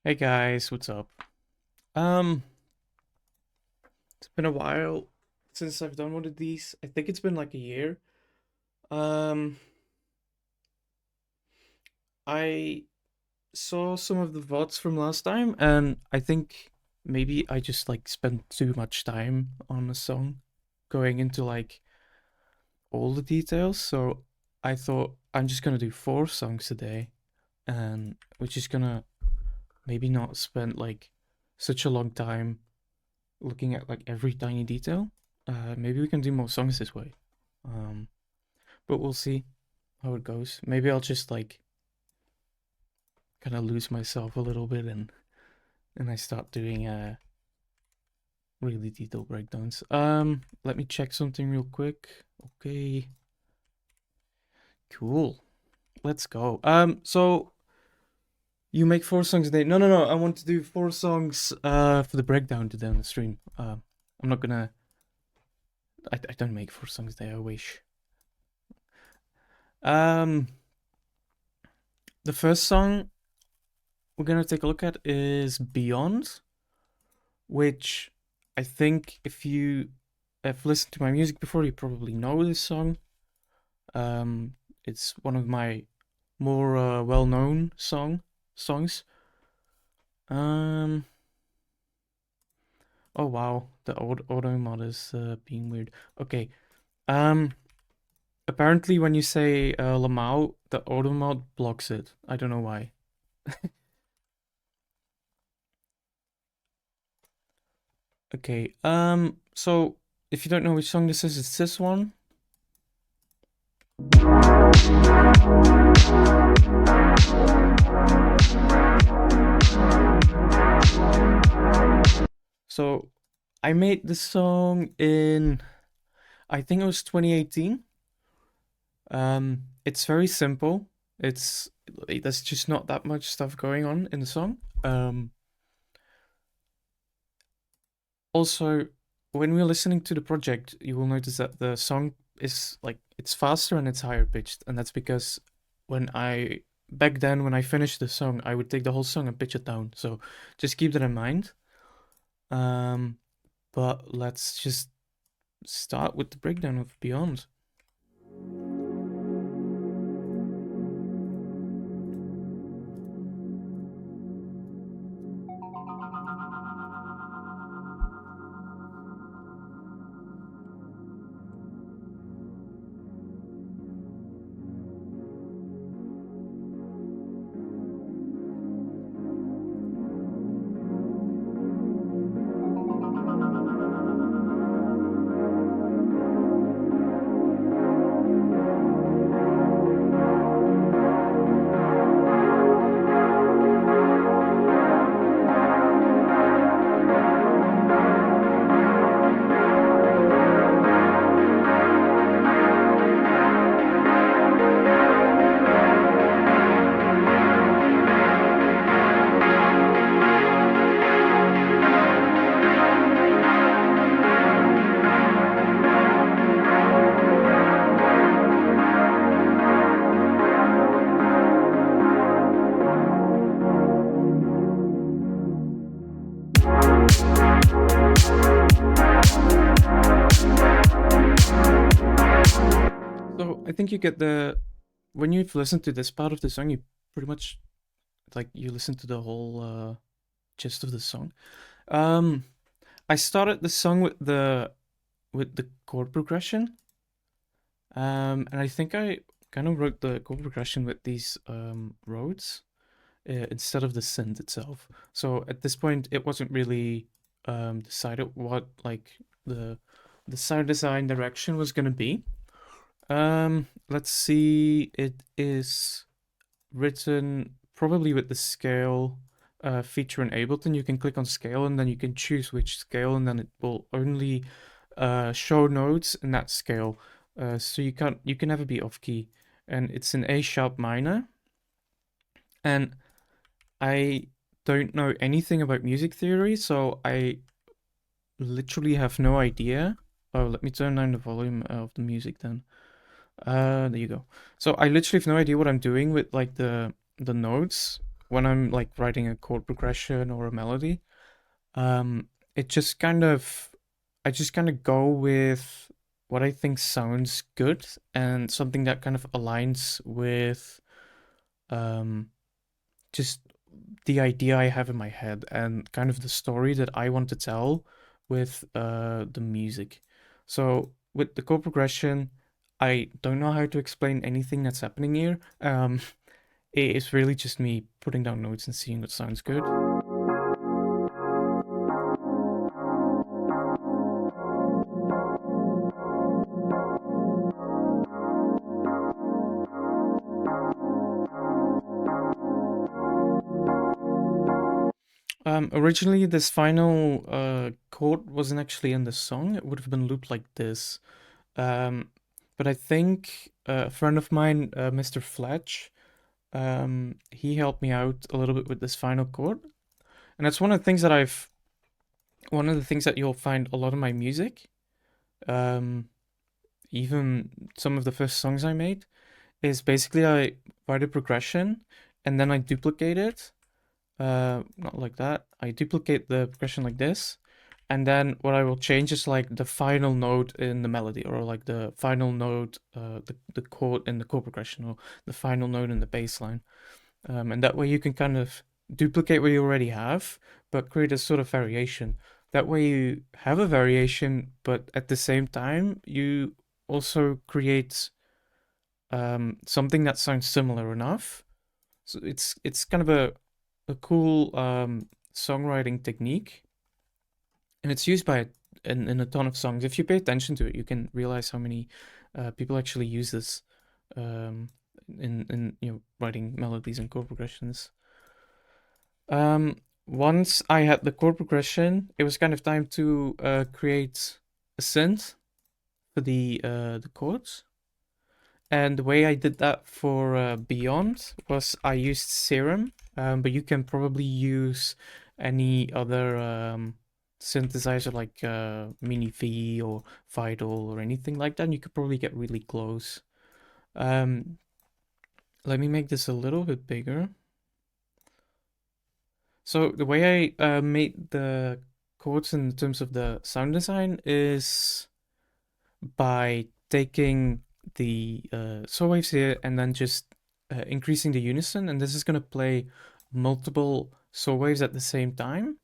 Hey guys, what's up? Um, it's been a while since I've done one of these. I think it's been like a year. Um, I saw some of the VODs from last time, and I think maybe I just like spent too much time on a song, going into like all the details. So I thought I'm just gonna do 4 songs today, and we're just gonna maybe not spend like such a long time looking at like every tiny detail. Maybe we can do more songs this way. Um, but we'll see how it goes. Maybe I'll just like kind of lose myself a little bit and I start doing really detailed breakdowns. Let me check something real quick. Okay. Cool. Let's go. So you make 4 songs a day. No. I want to do 4 songs for the breakdown today on the stream. I'm not gonna I don't make 4 songs a day, I wish. Um the first song we're gonna take a look at is Beyond, which I think if you have listened to my music before, you probably know this song. It's one of my more well-known songs. Um, oh wow, the auto mod is being weird. Okay, um, apparently when you say Lamau, the auto mod blocks it. I don't know why. Okay, so if you don't know which song this is, it's this one. So I made this song in, I think it was 2018. It's very simple. There's just not that much stuff going on in the song. Also, when we're listening to the project, you will notice that the song is like it's faster and it's higher pitched, and that's because when I back then when I finished the song, I would take the whole song and pitch it down. So just keep that in mind. Um, but let's just start with the breakdown of Beyond. So I think you get the when you've listened to this part of the song, you pretty much like you listen to the whole gist of the song. Um, I started the song with the chord progression, and I think I kind of wrote the chord progression with these roads instead of the synth itself. So at this point, it wasn't really decided what like the the sound design direction was gonna be. Let's see. It is written probably with the scale feature in Ableton. You can click on scale and then you can choose which scale, and then it will only show notes in that scale. So you can never be off key, and it's in A sharp minor. And I don't know anything about music theory, so I literally have no idea. Oh, let me turn down the volume of the music then. There you go. So I literally have no idea what I'm doing with like the notes when I'm like writing a chord progression or a melody. It just kind of I just kind of go with what I think sounds good and something that kind of aligns with um just the idea I have in my head and kind of the story that I want to tell with the music. So with the chord progression, I don't know how to explain anything that's happening here. It is really just me putting down notes and seeing what sounds good. Originally, this final chord wasn't actually in the song. It would have been looped like this. Um, but I think a friend of mine, Mr. Fletch, he helped me out a little bit with this final chord. And that's one of the things that you'll find a lot of my music, um, even some of the first songs I made, is basically I write a progression and then I duplicate it. Not like that. I duplicate the progression like this, and then what I will change is like the final note in the melody, or like the final note, the chord in the chord progression, or the final note in the bass line. And that way you can kind of duplicate what you already have, but create a sort of variation. That way you have a variation, but at the same time you also create something that sounds similar enough. So it's kind of a cool songwriting technique, and it's used by in a ton of songs. If you pay attention to it, you can realize how many people actually use this um, in writing melodies and chord progressions. Once I had the chord progression, it was kind of time to create a synth for the chords. And the way I did that for Beyond was I used Serum, but you can probably use any other synthesizer like Mini V or Vital or anything like that, and you could probably get really close. Let me make this a little bit bigger. So the way I made the chords in terms of the sound design is by taking the saw waves here and then just increasing the unison, and this is going to play multiple saw waves at the same time.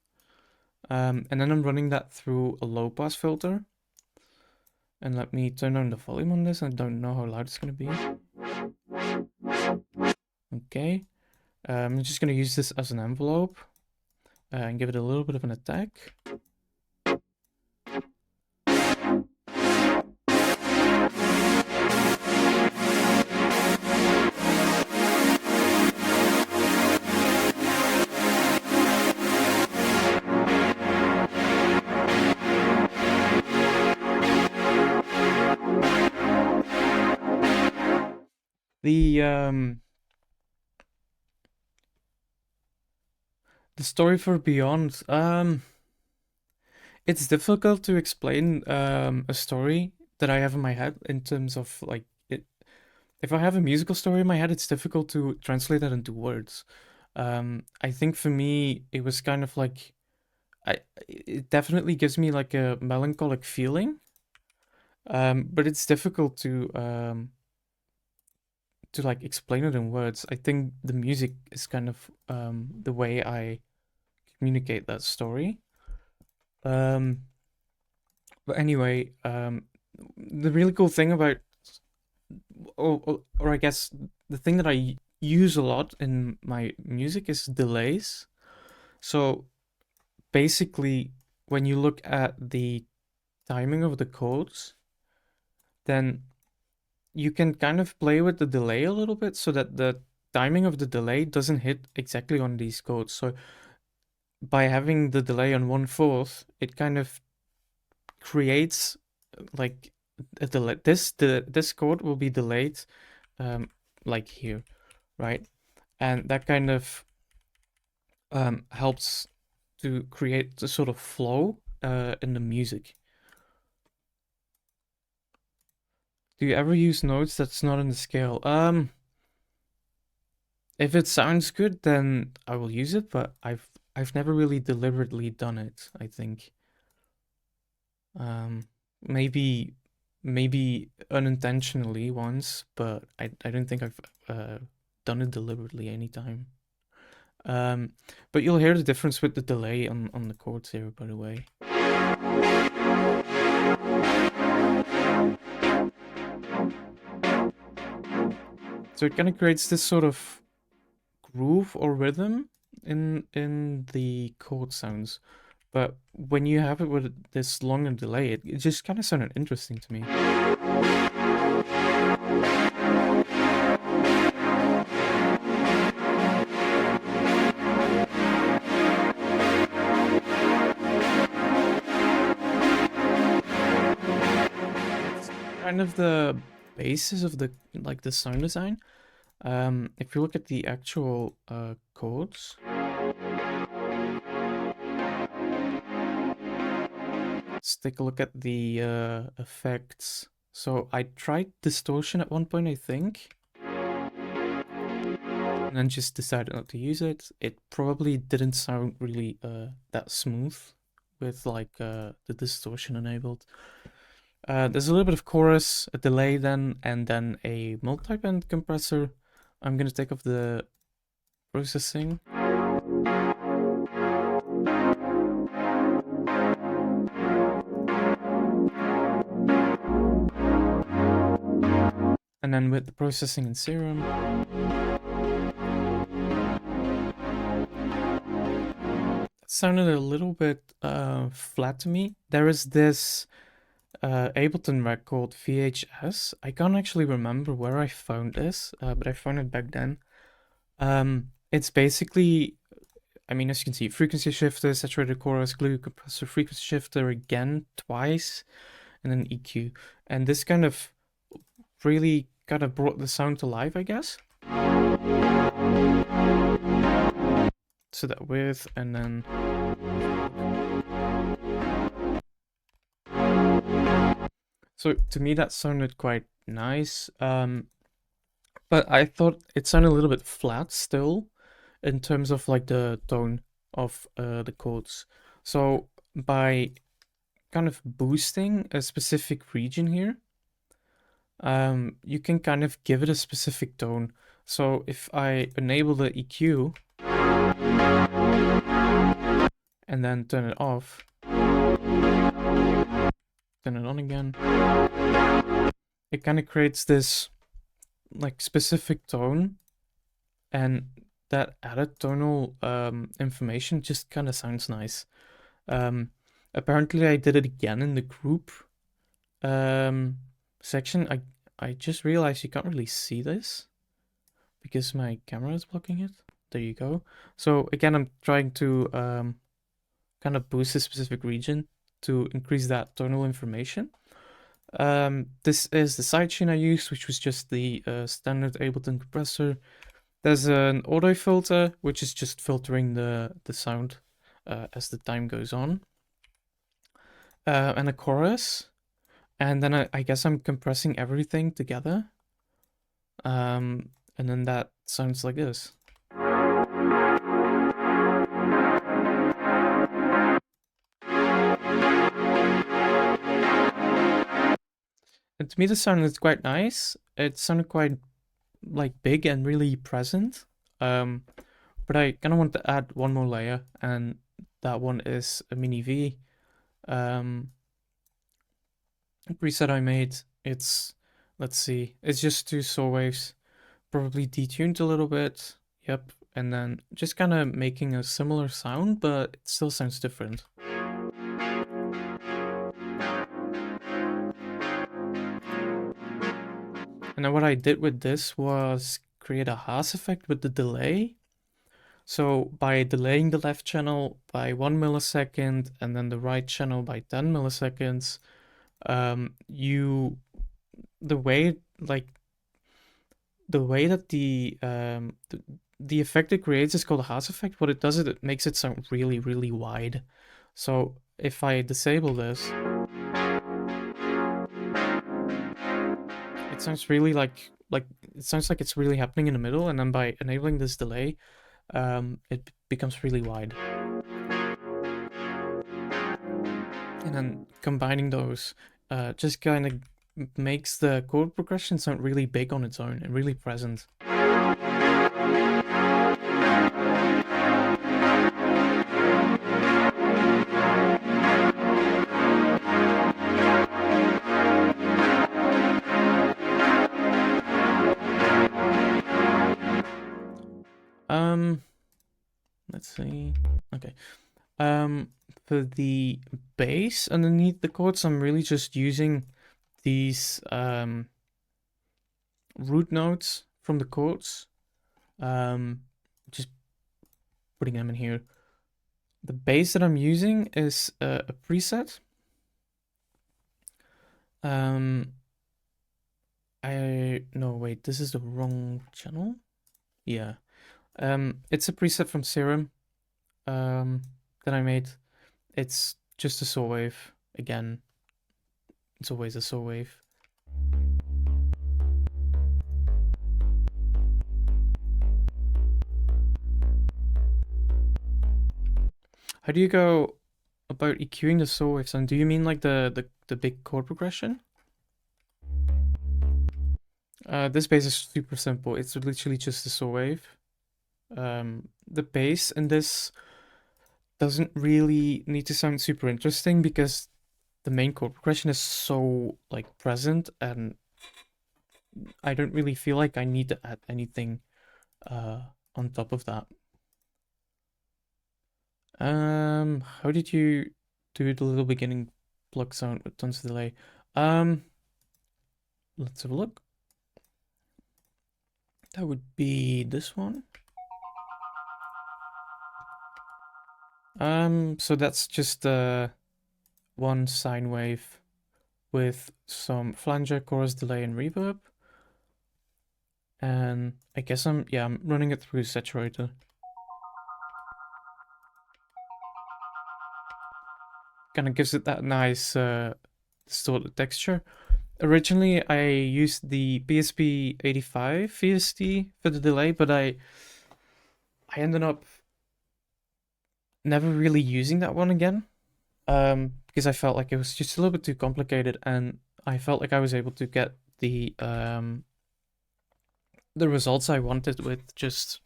And then I'm running that through a low pass filter. And let me turn down the volume on this. I don't know how loud it's going to be. Okay. I'm just going to use this as an envelope and give it a little bit of an attack. The story for Beyond, it's difficult to explain a story that I have in my head in terms of like it. If I have a musical story in my head, it's difficult to translate that into words. I think for me, it was kind of like it definitely gives me like a melancholic feeling, but it's difficult to like explain it in words. I think the music is kind of the way I communicate that story. Um, but anyway, the really cool thing about, or I guess the thing that I use a lot in my music is delays. So basically, when you look at the timing of the chords, then you can kind of play with the delay a little bit so that the timing of the delay doesn't hit exactly on these chords. So by having the delay on 1/4, it kind of creates like a delay. This chord will be delayed like here, right? And that kind of helps to create the sort of flow in the music. Do you ever use notes that's not in the scale? If it sounds good, then I will use it, but I've never really deliberately done it, I think. Maybe unintentionally once, but I don't think I've done it deliberately anytime. But you'll hear the difference with the delay on the chords here, by the way. So it kind of creates this sort of groove or rhythm in the chord sounds. But when you have it with this longer delay, it just kind of sounded interesting to me. It's kind of the basis of the sound design. If you look at the actual chords, let's take a look at the effects. So I tried distortion at one point, I think, and then just decided not to use it. It probably didn't sound really that smooth with like the distortion enabled. There's a little bit of chorus, a delay then, and then a multi-band compressor. I'm gonna take off the processing. And then with the processing in Serum, it sounded a little bit flat to me. There is this Ableton rack called VHS. I can't actually remember where I found this, but I found it back then. It's basically, I mean, as you can see, frequency shifter, saturated chorus, glue compressor, frequency shifter again twice, and then EQ. And this kind of really kind of brought the sound to life, I guess. So that width, and then So to me that sounded quite nice. But I thought it sounded a little bit flat still in terms of like the tone of the chords. So by kind of boosting a specific region here, you can kind of give it a specific tone. So if I enable the EQ and then turn it off, turn it on again, it kind of creates this like specific tone, and that added tonal information just kind of sounds nice. Um, Apparently I did it again in the group section. I just realized you can't really see this because my camera is blocking it. There you go. So again, I'm trying to kind of boost a specific region to increase that tonal information. This is the sidechain I used, which was just the standard Ableton compressor. There's an auto filter, which is just filtering the sound as the time goes on. And a chorus. And then I guess I'm compressing everything together. And then that sounds like this. And to me, the sound is quite nice. It sounded quite like big and really present. But I kind of want to add one more layer, and that one is a mini V preset I made. It's, let's see, it's just two saw waves, probably detuned a little bit. Yep. And then just kind of making a similar sound, but it still sounds different. And then what I did with this was create a Haas effect with the delay. So by delaying the left channel by 1 millisecond and then the right channel by 10 milliseconds, the way that the effect it creates is called a Haas effect. What it does is it makes it sound really, really wide. So if I disable this, it sounds really like it sounds like it's really happening in the middle, and then by enabling this delay, it becomes really wide. And then combining those just kind of makes the chord progression sound really big on its own and really present. Let's see. Okay. For the bass underneath the chords, I'm really just using these root notes from the chords. Just putting them in here. The bass that I'm using is a preset. No, wait, this is the wrong channel. Yeah. It's a preset from Serum that I made. It's just a saw wave. Again, it's always a saw wave. How do you go about EQing the saw waves? And do you mean like the big chord progression? This bass is super simple. It's literally just a saw wave. The bass in this doesn't really need to sound super interesting because the main chord progression is so like present, and I don't really feel like I need to add anything on top of that. How did you do the little beginning block sound with tons of delay? Let's have a look. That would be this one. So that's just one sine wave with some flanger, chorus, delay, and reverb. And I guess I'm running it through saturator. Kind of gives it that nice distorted texture. Originally, I used the PSP 85 VST for the delay, but I ended up never really using that one again. Because I felt like it was just a little bit too complicated, and I felt like I was able to get the results I wanted with just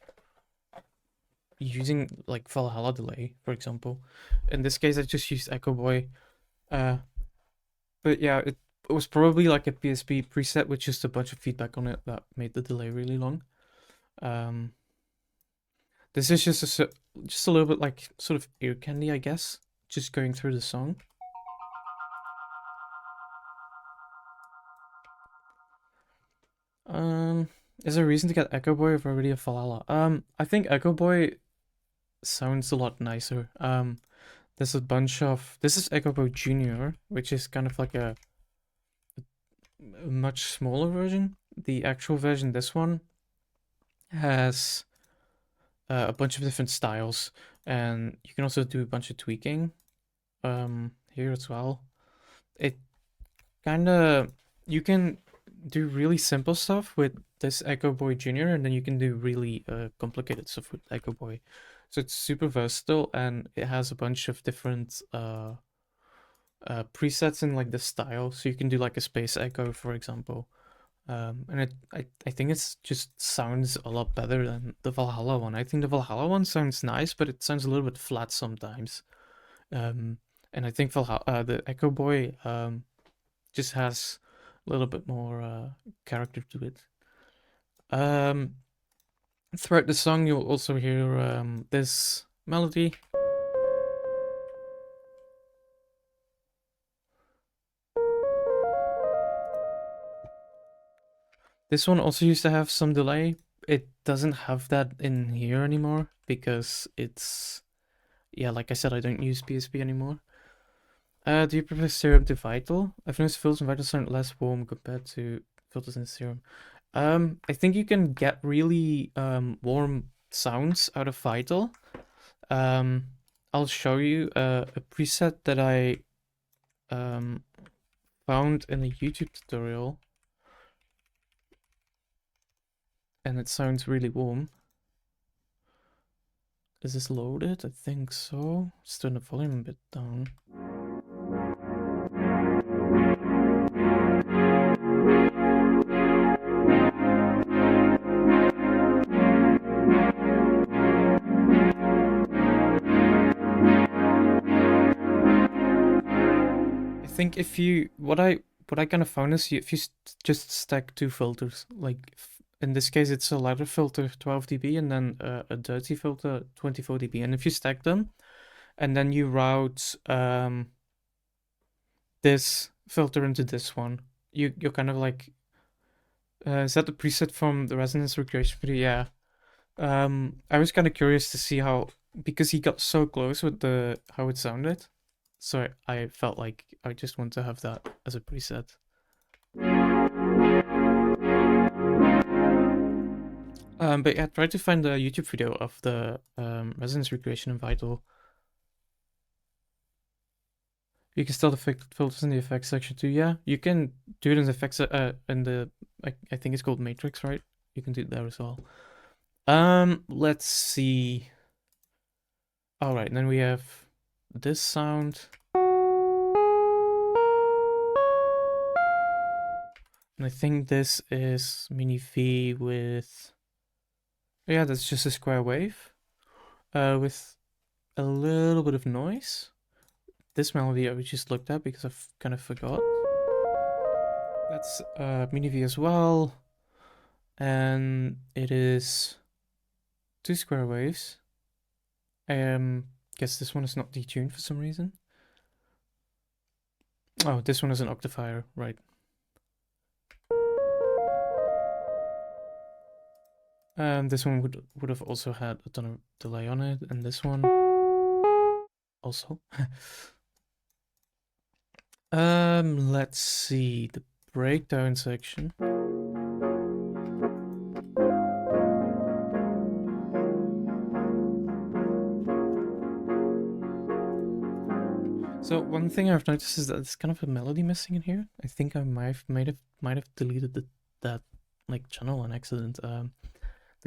using like Valhalla delay, for example. In this case, I just used Echo Boy. Uh, but yeah, it was probably like a PSP preset with just a bunch of feedback on it that made the delay really long. Um, this is just a little bit like sort of ear candy, I guess, just going through the song. Um, is there a reason to get Echo Boy if I already have Valhalla? I think Echo Boy sounds a lot nicer. There's a bunch of this is Echo Boy Junior, which is kind of like a much smaller version. The actual version, this one, has a bunch of different styles, and you can also do a bunch of tweaking here as well. It kind of you can do really simple stuff with this Echo Boy Junior, and then you can do really complicated stuff with Echo Boy. So it's super versatile, and it has a bunch of different presets in like the style. So you can do like a space echo, for example. I think it's just sounds a lot better than the Valhalla one. I think the Valhalla one sounds nice, but it sounds a little bit flat sometimes. Um, and I think the Echo Boy just has a little bit more character to it. Um, Throughout the song, you'll also hear this melody. This one also used to have some delay. It doesn't have that in here anymore because it's, yeah, like I said, I don't use PSP anymore. Do you prefer Serum to Vital? I've noticed filters in Vital sound less warm compared to filters in Serum. I think you can get really warm sounds out of Vital. Um, I'll show you a preset that I found in a YouTube tutorial, and it sounds really warm. Is this loaded? I think so. Let's turn the volume a bit down. I think if you what I kind of found is if you just stack two filters, like in this case it's a ladder filter 12 dB and then a dirty filter 24 dB, and if you stack them and then you route this filter into this one, you're kind of like is that the preset from the resonance recreation video? Yeah. I was kind of curious to see how, because he got so close with the how it sounded, so I felt like I just want to have that as a preset. But yeah, try to find the YouTube video of the resonance recreation in Vital. You can still affect filters in the effects section too. Yeah, you can do it in the effects in the I think it's called Matrix, right? You can do it there as well. Let's see. All right, and then we have this sound. And I think this is Mini V with, yeah, that's just a square wave with a little bit of noise. This melody I just looked at because I've kind of forgot. That's Mini V as well. And it is two square waves. Guess this one is not detuned for some reason. Oh, this one is an octifier, right. This one would have also had a ton of delay on it, and this one also. Let's see the breakdown section. So one thing I've noticed is that there's kind of a melody missing in here. I think I might have deleted that like channel on accident. There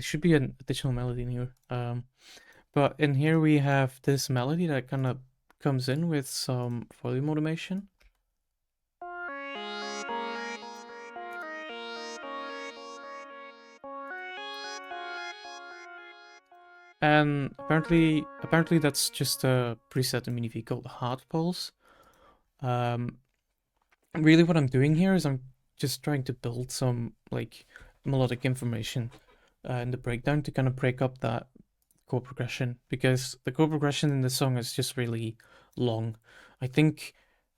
should be an additional melody in here. But in here we have this melody that kind of comes in with some volume automation. And apparently that's just a preset in MiniV called Hard Pulse. Really what I'm doing here is I'm just trying to build some like melodic information in the breakdown to kind of break up that chord progression, because the chord progression in the song is just really long. I'm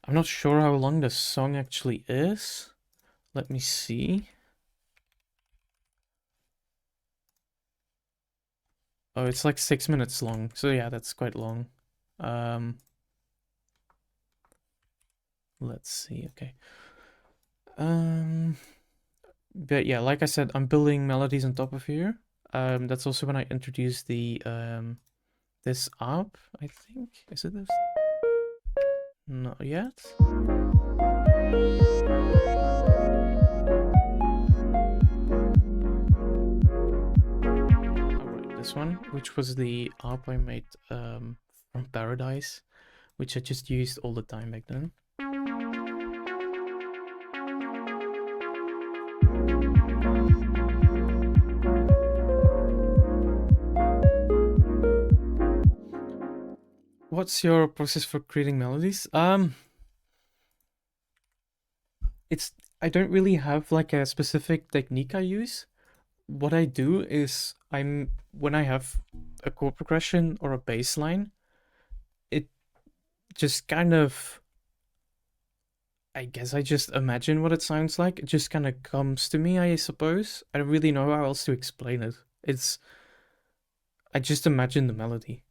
not sure how long the song actually is. Let me see. Oh, it's like 6 minutes long. So yeah, that's quite long. Let's see. Okay. But yeah, like I said, I'm building melodies on top of here. That's also when I introduced the this app, I think. Is it this? Not yet. Alright, this one, which was the app I made from Paradise, which I just used all the time back then. What's your process for creating melodies? It's I don't really have like a specific technique I use. What I do is when I have a chord progression or a bass line, it just kind of, I guess I just imagine what it sounds like. It just kind of comes to me, I suppose. I don't really know how else to explain it. I just imagine the melody.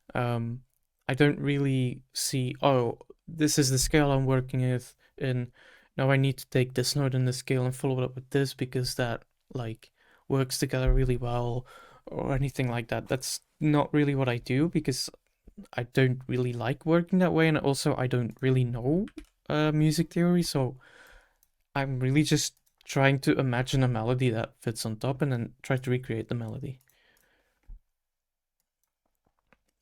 I don't really see, oh, this is the scale I'm working with, and now I need to take this note in the scale and follow it up with this because that like works together really well, or anything like that. That's not really what I do because I don't really like working that way, and also I don't really know music theory, so I'm really just trying to imagine a melody that fits on top and then try to recreate the melody.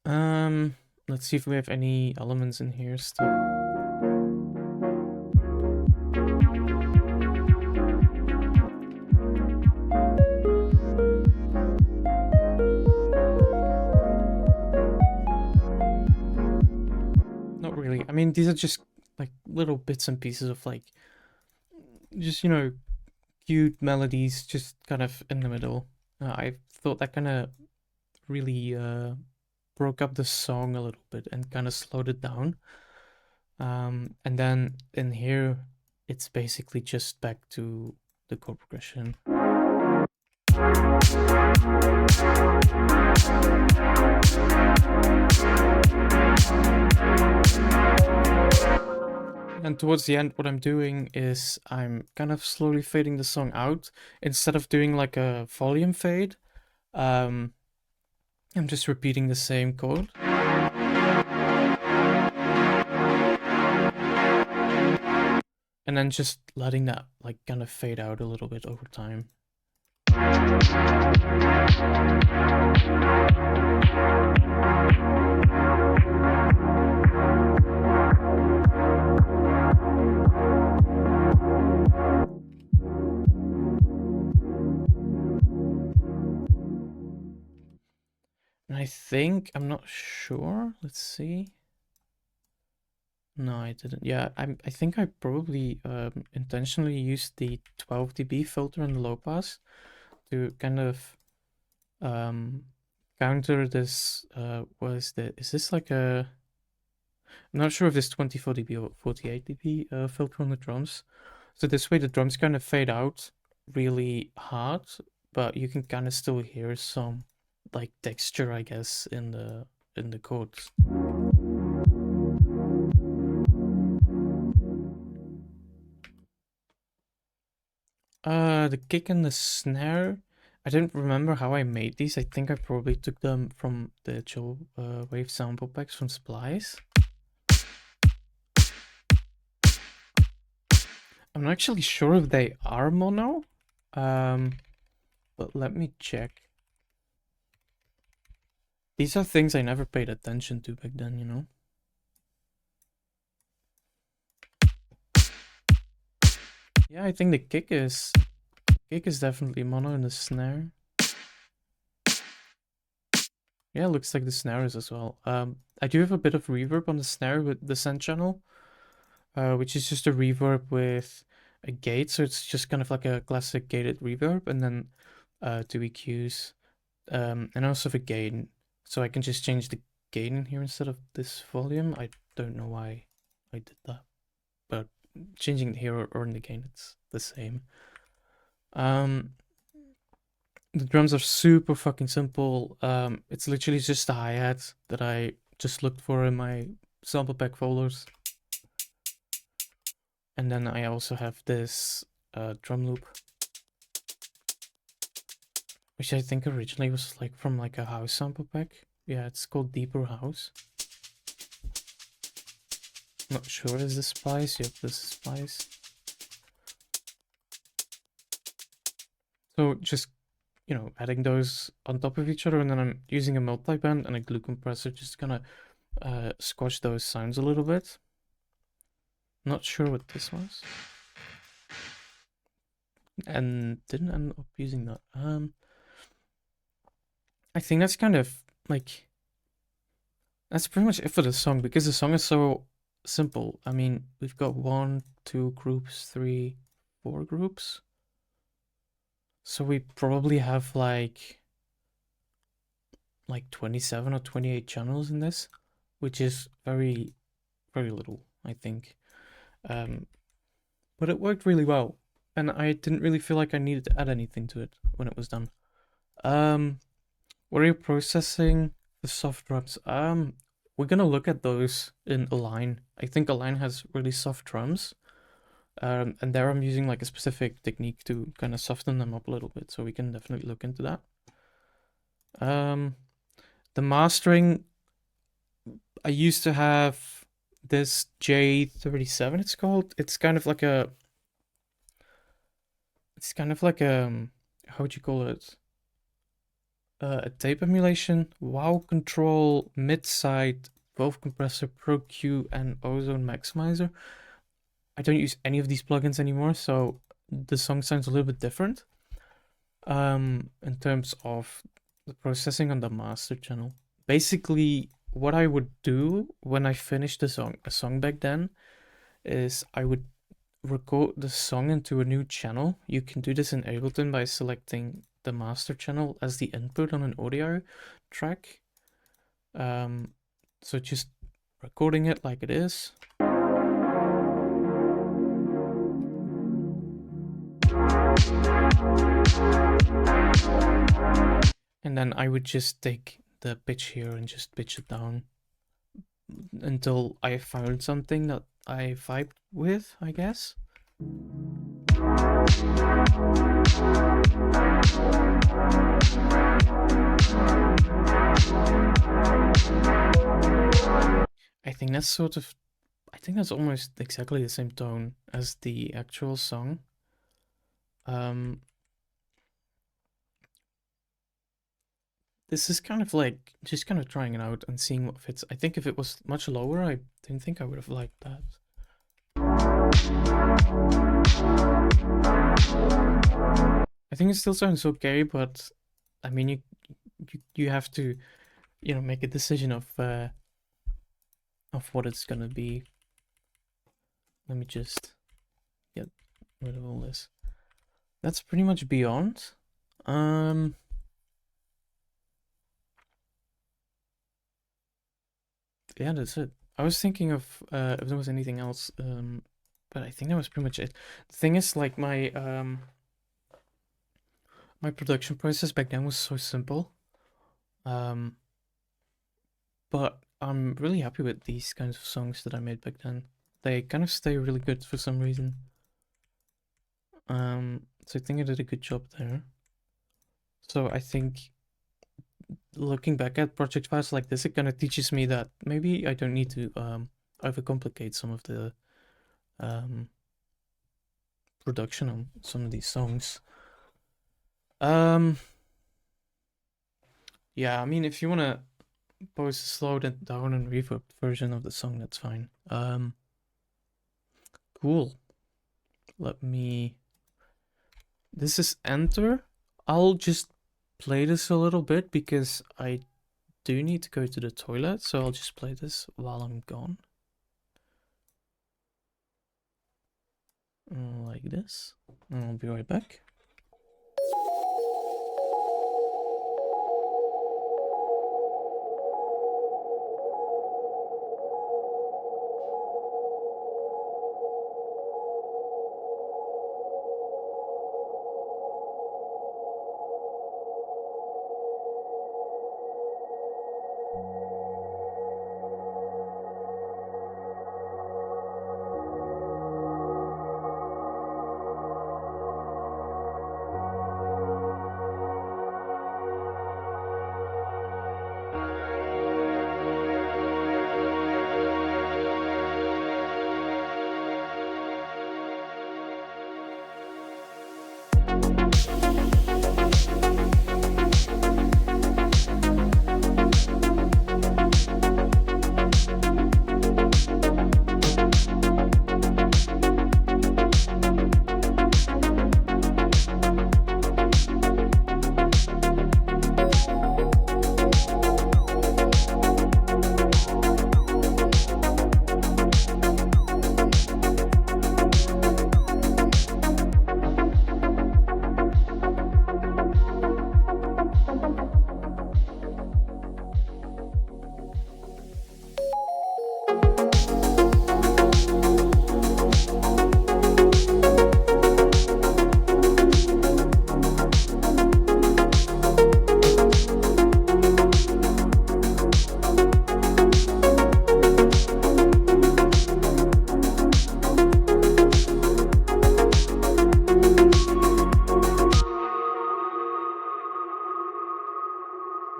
Um, let's see if we have any elements in here still. Not really. I mean, these are just like little bits and pieces of like, just, cute melodies just kind of in the middle. I thought that kind of really broke up the song a little bit and kind of slowed it down. And then in here, it's basically just back to the chord progression. And towards the end, what I'm doing is I'm kind of slowly fading the song out. Instead of doing like a volume fade, I'm just repeating the same chord. And then just letting that like kind of fade out a little bit over time. And I think, I'm not sure, let's see. No, I didn't. Yeah, I think I probably intentionally used the 12 dB filter in the low pass to kind of counter this. Is this like a? I'm not sure if this 24 dB or 48 dB filter on the drums. So this way the drums kind of fade out really hard, but you can kind of still hear some like texture, I guess, in the chords. The kick and the snare, I don't remember how I made these. I think I probably took them from the chill wave sample packs from Splice. I'm not actually sure if they are mono, but let me check. These are things I never paid attention to back then, you know? Yeah, I think the kick is definitely mono in the snare. Yeah, it looks like the snare is as well. I do have a bit of reverb on the snare with the send channel, which is just a reverb with a gate, so it's just kind of like a classic gated reverb, and then two EQs, and also the gain. So I can just change the gain in here instead of this volume. I don't know why I did that, but changing it here or in the gain, it's the same. The drums are super fucking simple. It's literally just a hi-hat that I just looked for in my sample pack folders. And then I also have this drum loop, which I think originally was like from like a house sample pack. Yeah, it's called Deeper House. Not sure, is this Splice? Yep, this is Splice. So just, you know, adding those on top of each other, and then I'm using a multiband and a glue compressor just gonna squash those sounds a little bit. Not sure what this was. And didn't end up using that. I think that's kind of like, that's pretty much it for the song, because the song is so simple. I mean, we've got 1, 2 groups, 3, 4 groups. So we probably have like 27 or 28 channels in this, which is very, very little, I think. But it worked really well, and I didn't really feel like I needed to add anything to it when it was done. What are you processing? The soft drums. We're gonna look at those in Align. I think Align has really soft drums. And there I'm using like a specific technique to kind of soften them up a little bit, so we can definitely look into that. The mastering, I used to have this J37, it's called. It's kind of like a, how would you call it? A tape emulation, wow control, mid-side, Valve compressor, Pro Q, and Ozone maximizer. I don't use any of these plugins anymore, so the song sounds a little bit different. In terms of the processing on the master channel. Basically, what I would do when I finished a song back then, is I would record the song into a new channel. You can do this in Ableton by selecting the master channel as the input on an audio track. So just recording it like it is. And then I would just take the pitch here and just pitch it down until I found something that I vibed with, I guess. I think that's almost exactly the same tone as the actual song. This is kind of like just kind of trying it out and seeing what fits. I think if it was much lower, I didn't think I would have liked that. I think it still sounds okay, but I mean, you have to, you know, make a decision of what it's gonna be. Let me just get rid of all this. That's pretty much Beyond. Yeah, that's it. I was thinking of if there was anything else, but I think that was pretty much it. The thing is, like my production process back then was so simple, but I'm really happy with these kinds of songs that I made back then. They kind of stay really good for some reason. So I think I did a good job there. So I think looking back at project files like this, it kind of teaches me that maybe I don't need to overcomplicate some of the production on some of these songs. Um, yeah, I mean, if you wanna post a slowed it down and reverb version of the song, that's fine. Cool. Let me. This is enter. I'll just play this a little bit because I do need to go to the toilet, so I'll just play this while I'm gone. Like this. And I'll be right back.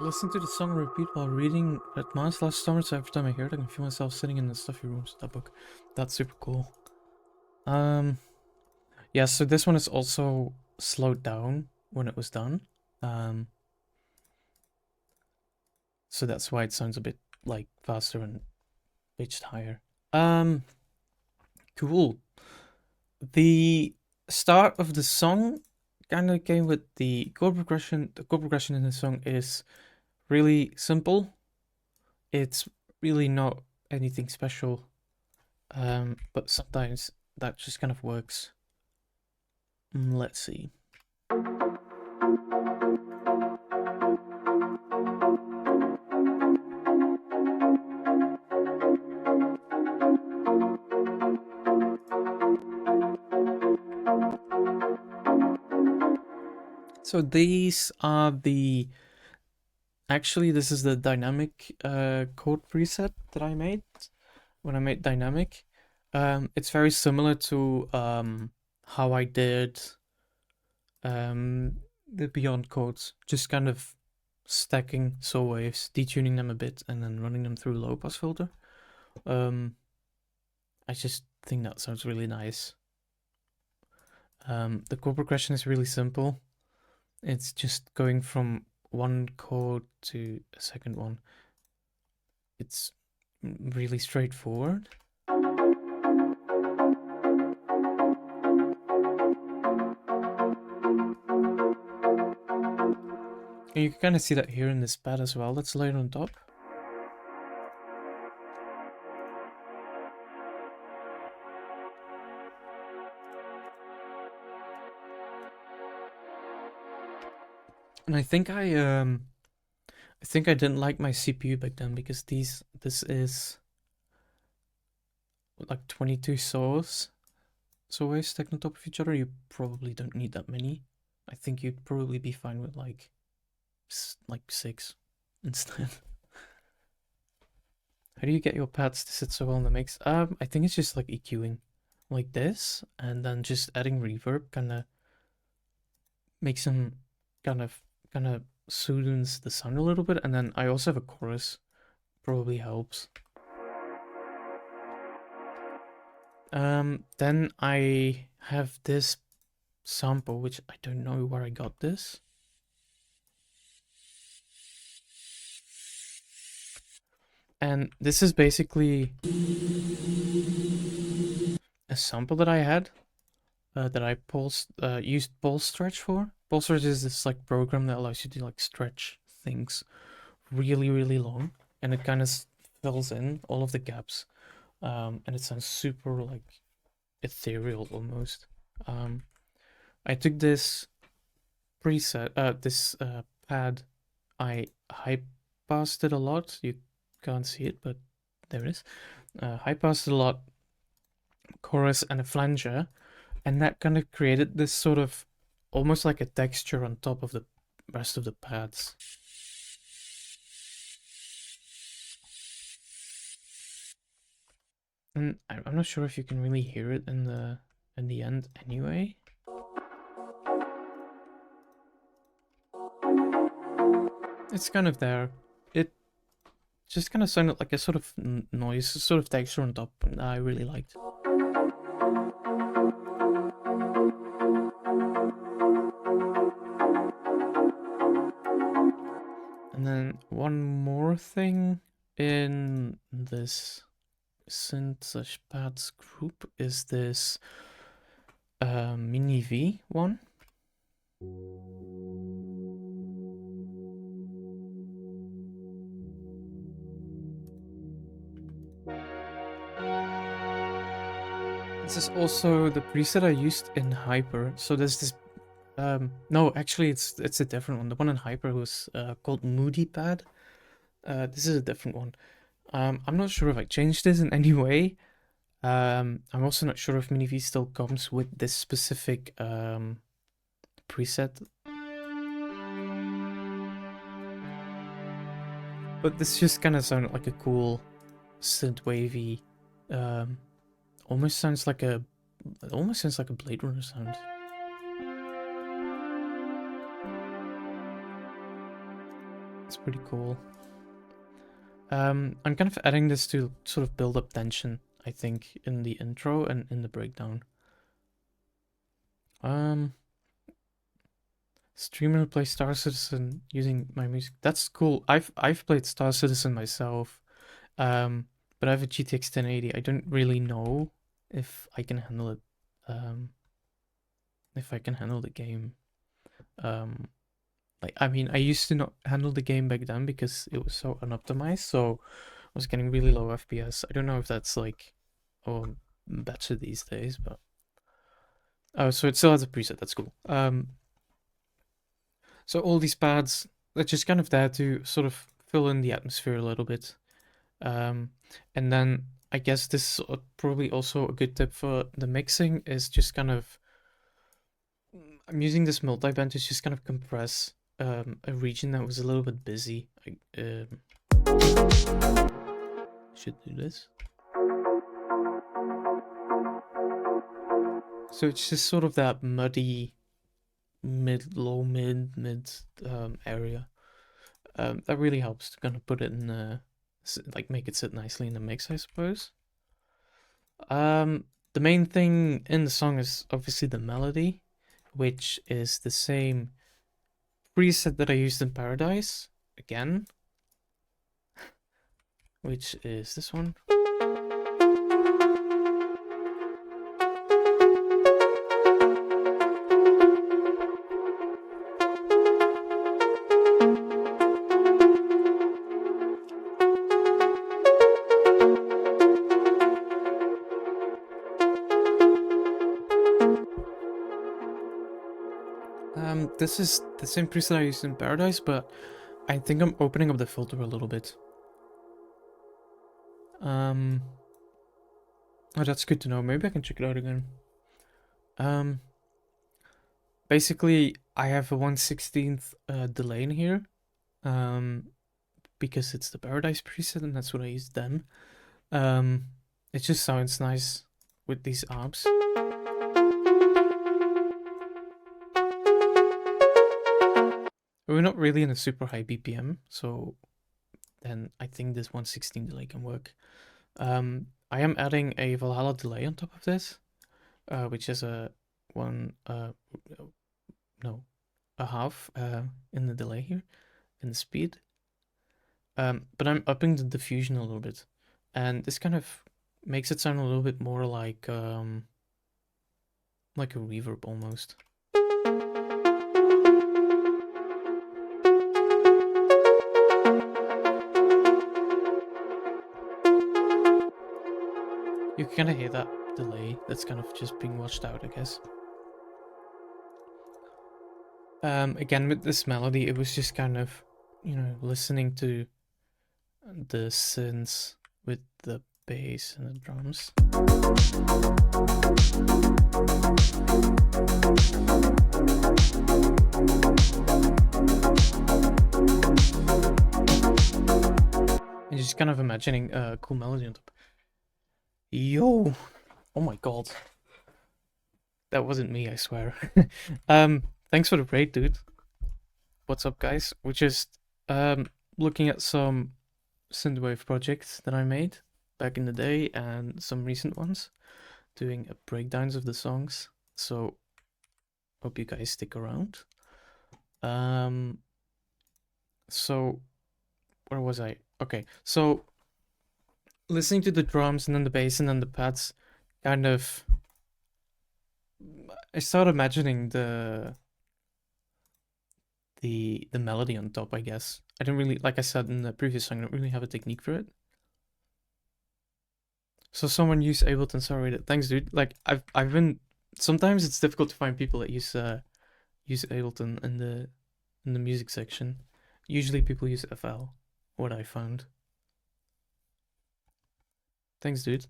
Listen to the song repeat while reading at mass last summer, so every time I hear it, I can feel myself sitting in the stuffy rooms of that book. That's super cool. Yeah, so this one is also slowed down when it was done. So that's why it sounds a bit like faster and pitched higher. Cool. The start of the song kind of came with the chord progression. The chord progression in the song is really simple. It's really not anything special. But sometimes that just kind of works. Let's see. So these are the... Actually, this is the dynamic chord preset that I made when I made dynamic. It's very similar to how I did the beyond chords, just kind of stacking saw waves, detuning them a bit, and then running them through low pass filter. I just think that sounds really nice. The chord progression is really simple. It's just going from one chord to a second one. It's really straightforward. And you can kind of see that here in this pad as well, that's layered on top. And I think I didn't like my CPU back then because this is like 22 saws waves stacked on top of each other. You probably don't need that many. I think you'd probably be fine with like 6 instead. How do you get your pads to sit so well in the mix? I think it's just like EQing like this, and then just adding reverb kind of makes them kind of soothes the sound a little bit. And then I also have a chorus, probably helps. Then I have this sample, which I don't know where I got this. And this is basically a sample that I had that I used pulse stretch for. Pulse stretch is this like program that allows you to like stretch things really, really long, and it kind of fills in all of the gaps. And it sounds super like ethereal almost. I took this preset, this pad. I high passed it a lot. You can't see it, but there it is. High passed it a lot, chorus and a flanger, and that kind of created this sort of almost like a texture on top of the rest of the pads. And I'm not sure if you can really hear it in the end anyway. It's kind of there. It just kind of sounded like a sort of noise, sort of texture on top, and I really liked. And then one more thing in this synth/pads group is this mini V one. This is also the preset I used in Hyper. So there's this no, actually it's a different one. The one in Hyper was called Moody Pad. This is a different one. I'm not sure if I changed this in any way. I'm also not sure if Mini V still comes with this specific preset. But this just kind of sounded like a cool synth wavy. Almost sounds like a Blade Runner sound. It's pretty cool. I'm kind of adding this to sort of build up tension, I think, in the intro and in the breakdown. Streamer play Star Citizen using my music. That's cool. I've played Star Citizen myself. But I have a GTX 1080. I don't really know if I can handle it. If I can handle the game. Like, I mean, I used to not handle the game back then because it was so unoptimized, so I was getting really low FPS. I don't know if that's like, oh, better these days, but oh, so it still has a preset. That's cool. So all these pads, they're just kind of there to sort of fill in the atmosphere a little bit. And then I guess this is probably also a good tip for the mixing is just kind of, I'm using this multiband to just kind of compress a region that was a little bit busy. I should do this. So it's just sort of that muddy low mid area. That really helps to kind of put it in like make it sit nicely in the mix, I suppose. The main thing in the song is obviously the melody, which is the same preset that I used in Paradise again, which is this one. This is the same preset I used in Paradise, but I think I'm opening up the filter a little bit. Oh, that's good to know. Maybe I can check it out again. Basically, I have a 1/16th delay in here, because it's the Paradise preset, and that's what I used then. It just sounds nice with these amps. We're not really in a super high BPM, so then I think this 1/16 delay can work. I am adding a Valhalla delay on top of this, which is a one no a half in the delay here in the speed. But I'm upping the diffusion a little bit, and this kind of makes it sound a little bit more like a reverb almost. You can kind of hear that delay that's kind of just being washed out, I guess. Again, with this melody, it was just kind of, listening to the synths with the bass and the drums. And just kind of imagining a cool melody on top. Yo! Oh my god. That wasn't me, I swear. Thanks for the raid, dude. What's up, guys? We're just looking at some synthwave projects that I made back in the day and some recent ones, doing breakdowns of the songs. So hope you guys stick around. So where was I? Okay, so listening to the drums and then the bass and then the pads, kind of, I started imagining the melody on top, I guess. I don't really, like I said in the previous song, I don't really have a technique for it. So someone use Ableton, sorry. Thanks, dude. Like I've been, sometimes it's difficult to find people that use Ableton in the music section. Usually people use FL, what I found. Thanks, dude.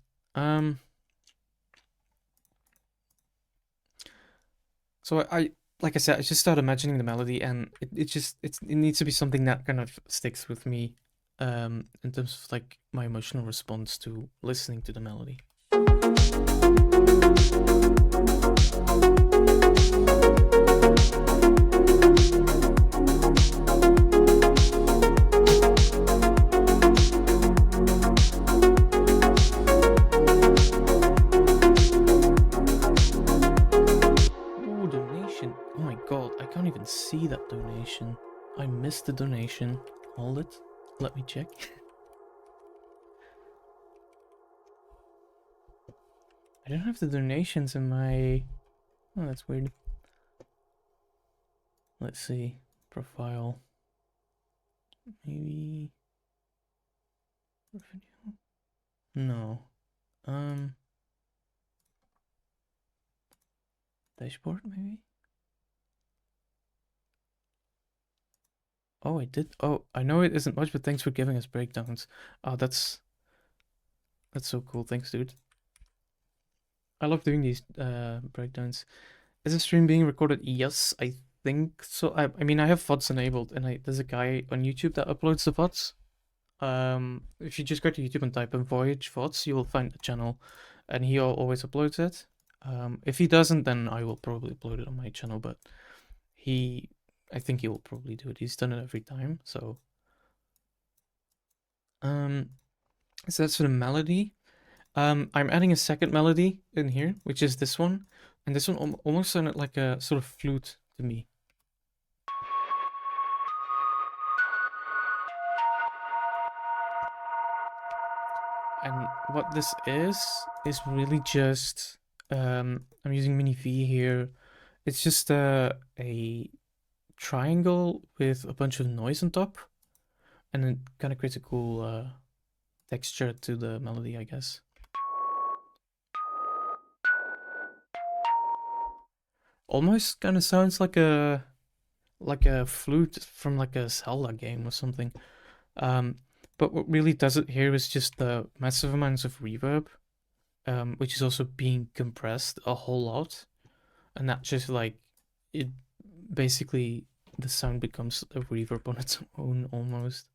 So I like I said, I just started imagining the melody, and it needs to be something that kind of sticks with me, in terms of like my emotional response to listening to the melody. I can't even see that donation. I missed the donation. Hold it. Let me check. I don't have the donations in my... Oh, that's weird. Let's see. Profile. Maybe... No. Dashboard, maybe? Oh, I did. Oh, I know it isn't much, but thanks for giving us breakdowns. Oh, that's so cool. Thanks, dude. I love doing these breakdowns. Is the stream being recorded? Yes, I think so. I mean, I have VODs enabled, and there's a guy on YouTube that uploads the VODs. If you just go to YouTube and type in Voyage VODs, you will find the channel, and he always uploads it. If he doesn't, then I will probably upload it on my channel, but I think he will probably do it. He's done it every time, so. So that's for the melody. I'm adding a second melody in here, which is this one, and this one almost sounded like a sort of flute to me. And what this is really just, I'm using Mini V here. It's just a triangle with a bunch of noise on top, and it kind of creates a cool texture to the melody, I guess. Almost kind of sounds like a flute from like a Zelda game or something. But what really does it here is just the massive amounts of reverb, which is also being compressed a whole lot, and that just like it basically the sound becomes a reverb on its own almost.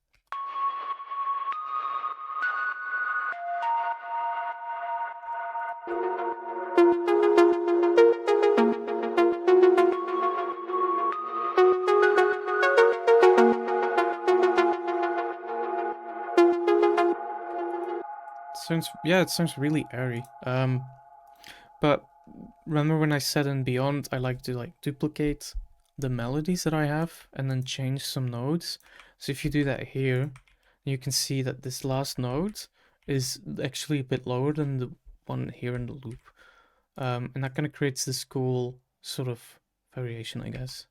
it sounds really airy. But remember when I said in Beyond I like to like duplicate the melodies that I have and then change some notes. So if you do that here, you can see that this last note is actually a bit lower than the one here in the loop. And that kind of creates this cool sort of variation, I guess.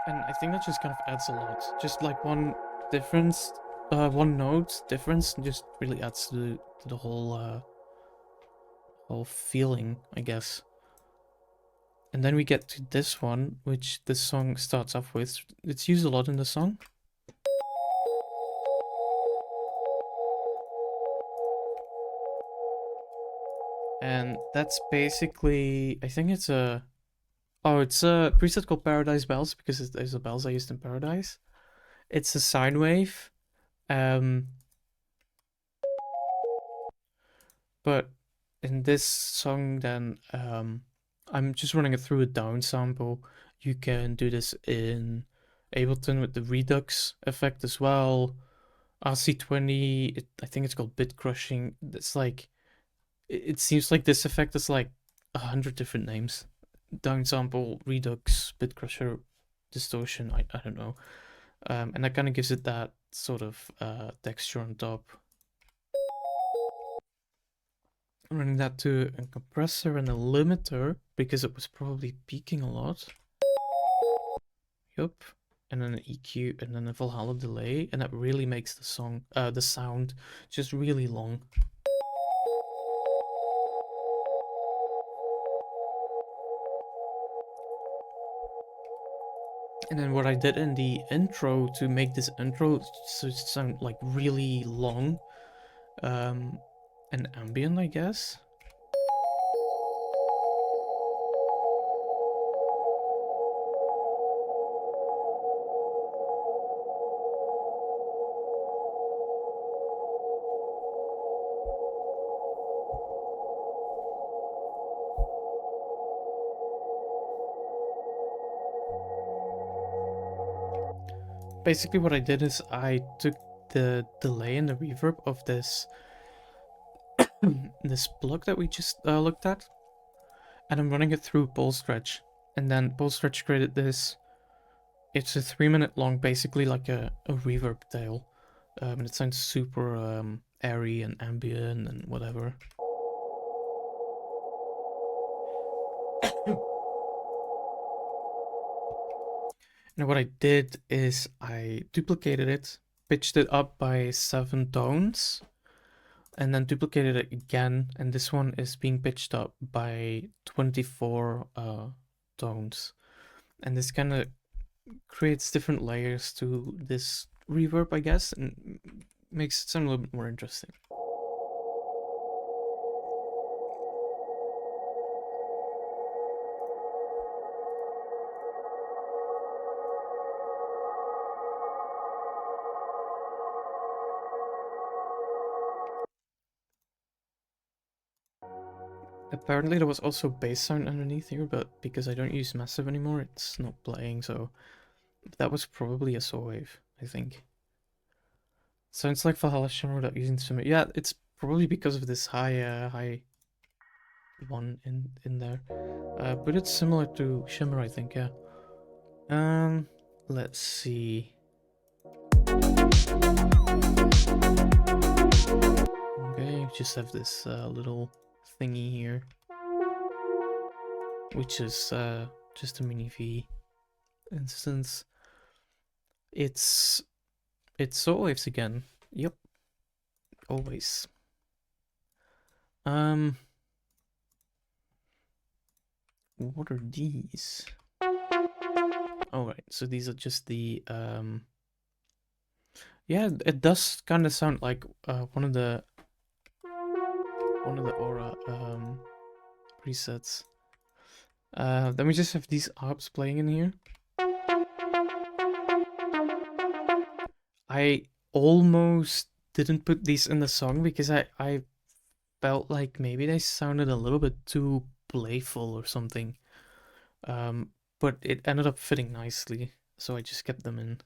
And I think that just kind of adds a lot. Just like one difference, one note difference, just really adds to the whole feeling, I guess. And then we get to this one, which this song starts off with. It's used a lot in the song. And that's basically, I think it's a, oh, it's a preset called Paradise Bells because there's the bells I used in Paradise. It's a sine wave. Um, but in this song, then I'm just running it through a down sample. You can do this in Ableton with the Redux effect as well. RC20, I think it's called bit crushing. It's like, it seems like this effect is like 100 different names. Downsample, Redux, bit crusher, distortion, I don't know. And that kind of gives it that sort of texture on top. I'm running that to a compressor and a limiter because it was probably peaking a lot. Yup. And then an EQ and then a Valhalla delay, and that really makes the song, the sound just really long. And then what I did in the intro to make this intro sound like really long, and ambient, I guess. Basically what I did is I took the delay and the reverb of this this block that we just looked at, and I'm running it through Pole Stretch, and then Pole Stretch created this. It's a 3-minute long, basically like a reverb tail, and it sounds super airy and ambient and whatever. And what I did is I duplicated it, pitched it up by 7 tones, and then duplicated it again, and this one is being pitched up by 24 tones. And this kind of creates different layers to this reverb, I guess, and makes it sound a little bit more interesting. Apparently there was also bass sound underneath here, but because I don't use Massive anymore, it's not playing, so that was probably a saw wave, I think. Sounds like Valhalla Shimmer without using Shimmer. Yeah, it's probably because of this high one in there. But it's similar to Shimmer, I think, yeah. Let's see. Okay, just have this little thingy here, which is just a mini V instance. It's saw waves again. Yep, always. What are these? All right, so these are just the yeah, it does kind of sound like one of the Aura presets. Then we just have these arps playing in here. I almost didn't put these in the song because I felt like maybe they sounded a little bit too playful or something. But it ended up fitting nicely. so I just kept them in.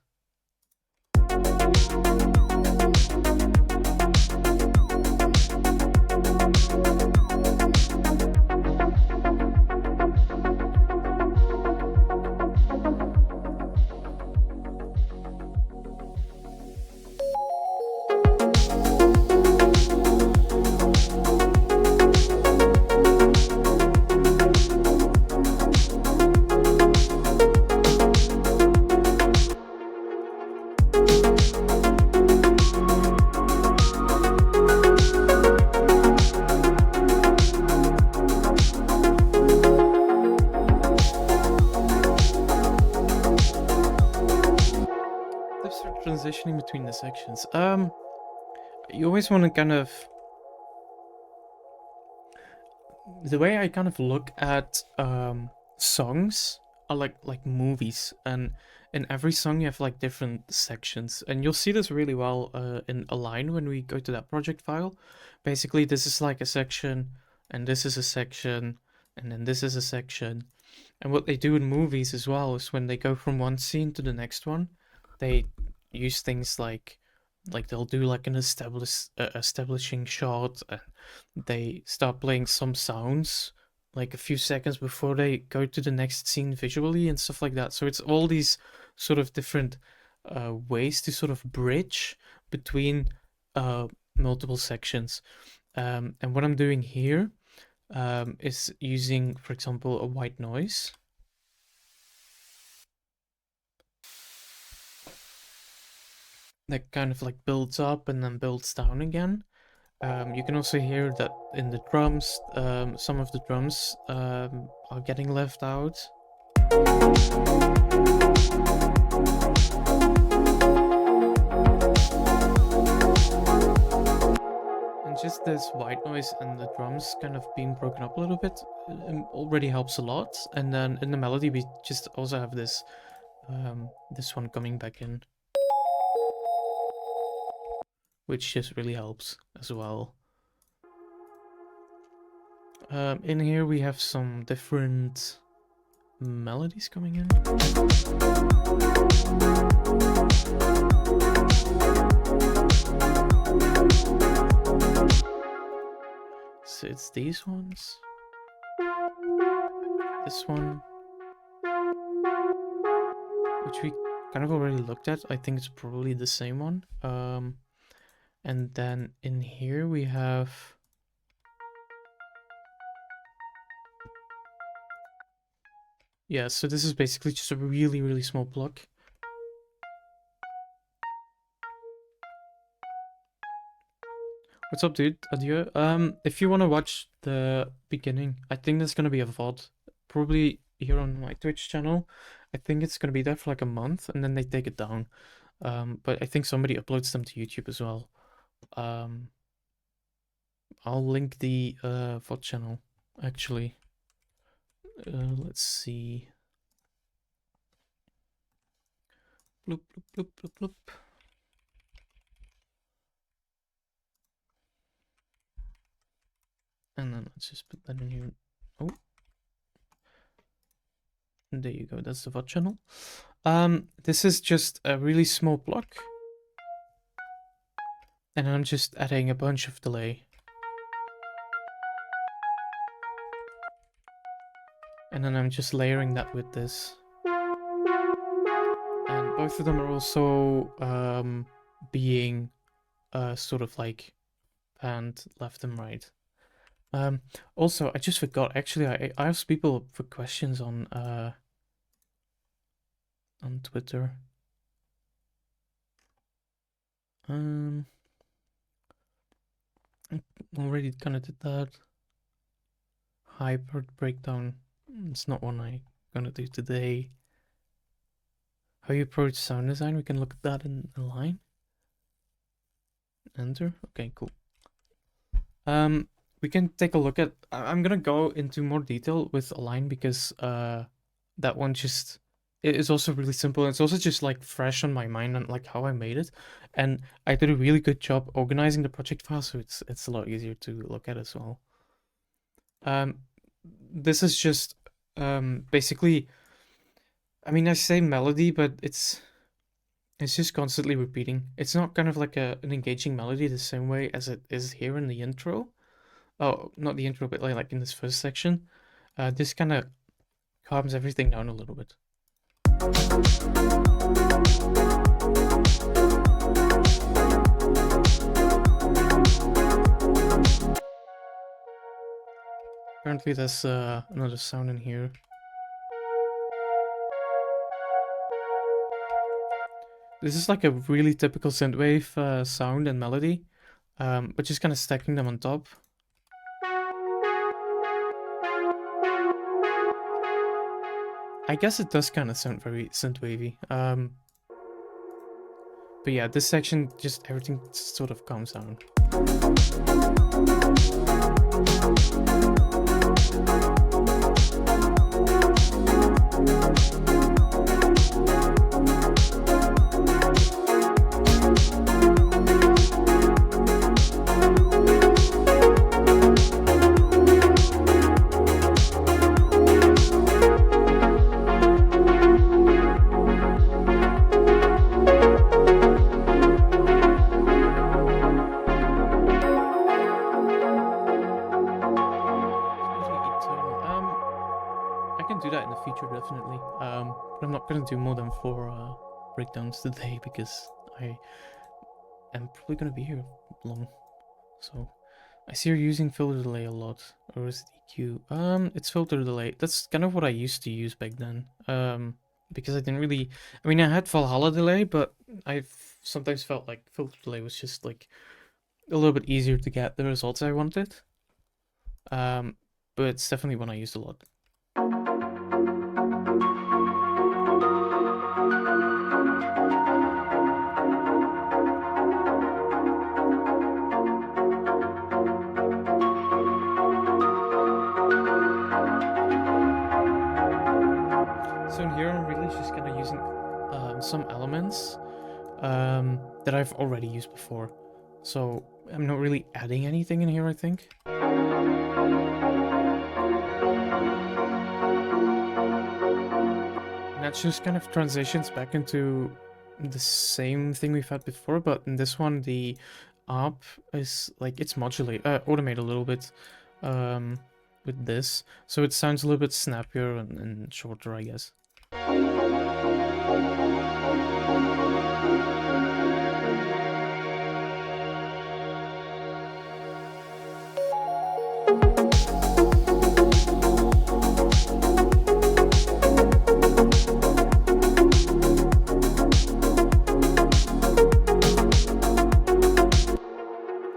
Transitioning between the sections. You always want to kind of... The way I kind of look at songs are like movies, and in every song you have like different sections, and you'll see this really well in Align when we go to that project file. Basically, this is like a section, and this is a section, and then this is a section. And what they do in movies as well is when they go from one scene to the next one, they use things like they'll do like an establishing shot, and they start playing some sounds like a few seconds before they go to the next scene visually and stuff like that. So it's all these sort of different ways to sort of bridge between multiple sections. And what I'm doing here is using, for example, a white noise. That kind of like builds up and then builds down again. You can also hear that in the drums, some of the drums are getting left out. And just this white noise and the drums kind of being broken up a little bit already helps a lot. And then in the melody, we just also have this this one coming back in, which just really helps as well. In here we have some different melodies coming in. So it's these ones. This one, which we kind of already looked at. I think it's probably the same one. And then in here we have... Yeah, so this is basically just a really, really small block. What's up, dude? Adieu. If you want to watch the beginning, I think there's gonna be a VOD, probably here on my Twitch channel. I think it's gonna be there for like a month, and then they take it down. But I think somebody uploads them to YouTube as well. I'll link the VOD channel, actually. Let's see. Bloop, bloop, bloop, bloop, bloop. And then let's just put that in here. Oh. There you go, that's the VOD channel. This is just a really small block. And I'm just adding a bunch of delay. And then I'm just layering that with this. And both of them are also being sort of like panned left and right. Also, I just forgot, actually, I asked people for questions on Twitter. Already kind of did that. Hybrid breakdown. It's not one I'm gonna do today. How you approach sound design, we can look at that in a line. Enter. Okay, cool. We can take a look at... I'm gonna go into more detail with Align because that one just... It is also really simple. It's also just like fresh on my mind and like how I made it. And I did a really good job organizing the project file, so it's a lot easier to look at as well. This is just basically I mean, I say melody, but it's just constantly repeating. It's not kind of like an engaging melody the same way as it is here in the intro. Oh, not the intro, but like in this first section. This kind of calms everything down a little bit. Apparently there's another sound in here. This is like a really typical synthwave sound and melody, but just kind of stacking them on top. I guess it does kind of sound very synthwavy. But yeah, this section, just everything sort of calms down. Definitely. But I'm not gonna do more than 4 breakdowns today because I am probably gonna be here long. So I see you're using filter delay a lot, or is it EQ? It's filter delay. That's kind of what I used to use back then. Because I didn't really. I mean, I had Valhalla delay, but I've sometimes felt like filter delay was just like a little bit easier to get the results I wanted. But it's definitely one I used a lot. So in here I'm really just kind of using some elements that I've already used before. So I'm not really adding anything in here, I think. And that just kind of transitions back into the same thing we've had before, but in this one the ARP is like it's automate a little bit with this. So it sounds a little bit snappier and shorter, I guess.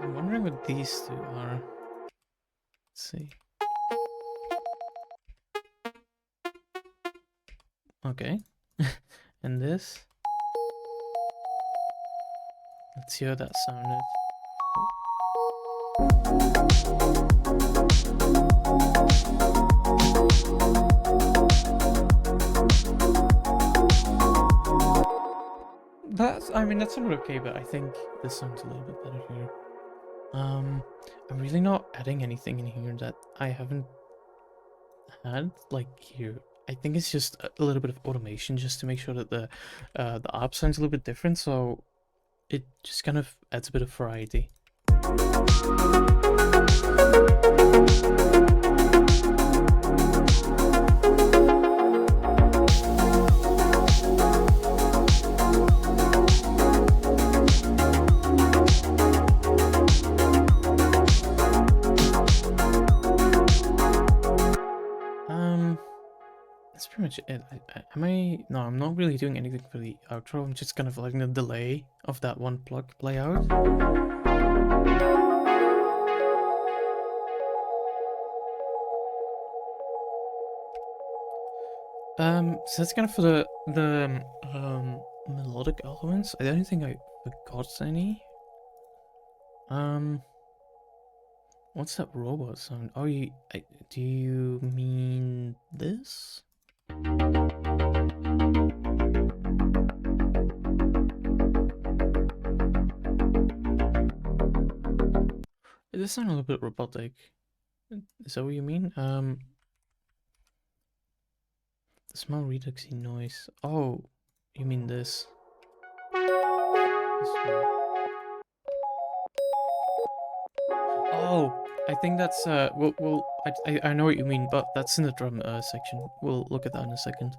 I'm wondering what these two are. Let's see. Okay. And this? Let's see how that sounded. I mean, that sounded okay, but I think this sounds a little bit better here. I'm really not adding anything in here that I haven't had, like here. I think it's just a little bit of automation just to make sure that the ARP sounds a little bit different, so it just kind of adds a bit of variety. That's pretty much it. No, I'm not really doing anything for the outro. I'm just kind of letting the delay of that one plug play out. So that's kind of for the melodic elements. I don't think I forgot any. What's that robot sound? Oh, do you mean this? It does sound a little bit robotic. Is that what you mean? Small reduxy noise. Oh, you mean this? This one. Oh, I think that's I know what you mean, but that's in the drum section. We'll look at that in a second.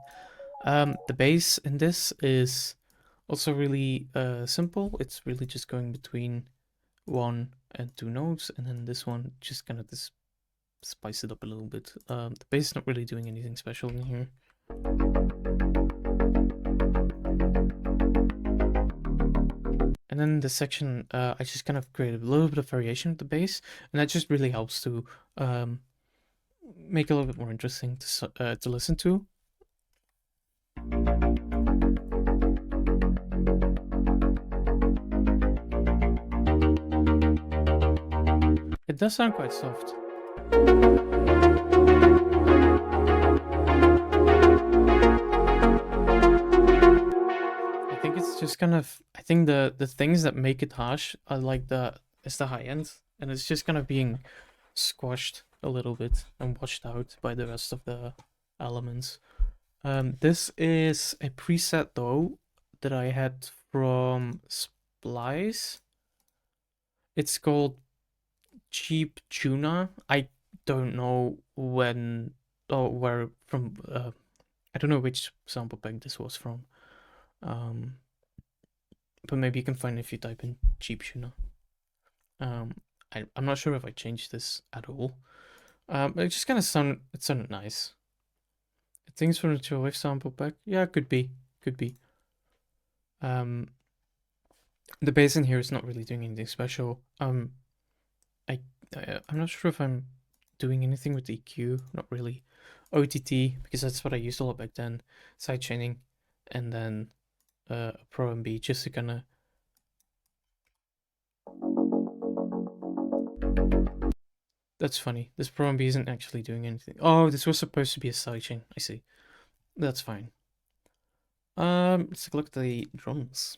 The bass in this is also really simple. It's really just going between 1 and 2 notes, and then this one just kind of this spice it up a little bit. The bass is not really doing anything special in here. And then the section, I just kind of created a little bit of variation with the bass, and that just really helps to make it a little bit more interesting to listen to. It does sound quite soft. I think it's just kind of, I think the things that make it harsh are like it's the high end, and it's just kind of being squashed a little bit and washed out by the rest of the elements. This is a preset though that I had from Splice. It's called Cheap Tuna. I don't know when or where from. I don't know which sample pack this was from. But maybe you can find it if you type in Cheap Tuna. I'm not sure if I changed this at all. It just kind of sounded nice. Things from the chill wave sample pack. Yeah, could be. The bass in here is not really doing anything special. I'm not sure if I'm doing anything with EQ. Not really. OTT, because that's what I used a lot back then. Sidechaining, and then Pro MB just to kind of. That's funny. This Pro MB isn't actually doing anything. Oh, this was supposed to be a sidechain. I see. That's fine. Let's take a look at the drums.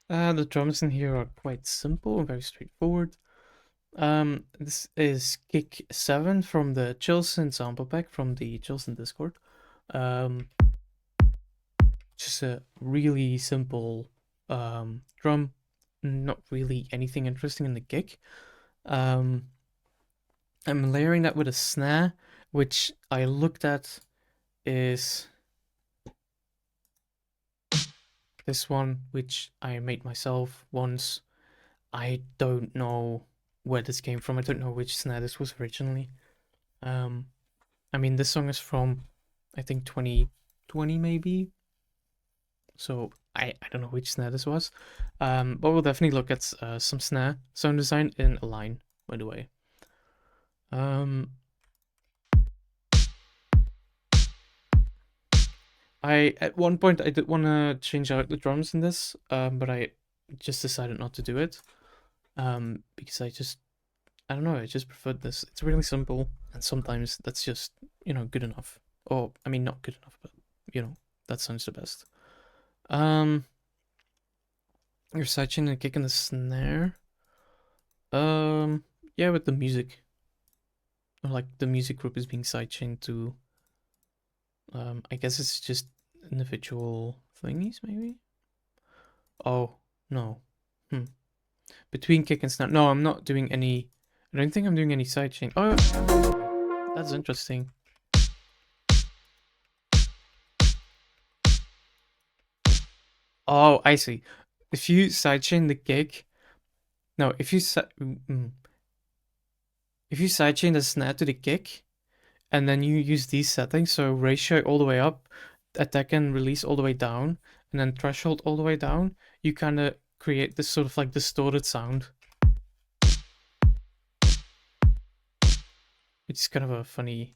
The drums in here are quite simple and very straightforward. This is kick 7 from the Chilson sample pack from the Chilson Discord. Just a really simple drum, not really anything interesting in the kick. I'm layering that with a snare, which I looked at is this one, which I made myself once. I don't know where this came from. I don't know which snare this was originally. I mean, this song is from, I think, 2020 maybe. So I don't know which snare this was. But we'll definitely look at some snare sound design in Align, by the way. At one point I did want to change out the drums in this, but I just decided not to do it. Because I don't know, I just preferred this. It's really simple, and sometimes that's just, good enough. Or, I mean, not good enough, but, that sounds the best. Your sidechain and a kick in the snare. Yeah, with the music. Like, the music group is being sidechained to, I guess it's just individual thingies, maybe? Oh, no. Between kick and snare. No, I'm not doing any. I don't think I'm doing any sidechain. Oh, that's interesting. Oh, I see. If you sidechain the kick, no, if you sidechain the snare to the kick, and then you use these settings, so ratio all the way up, attack and release all the way down, and then threshold all the way down, you kind of create this sort of like distorted sound. It's kind of a funny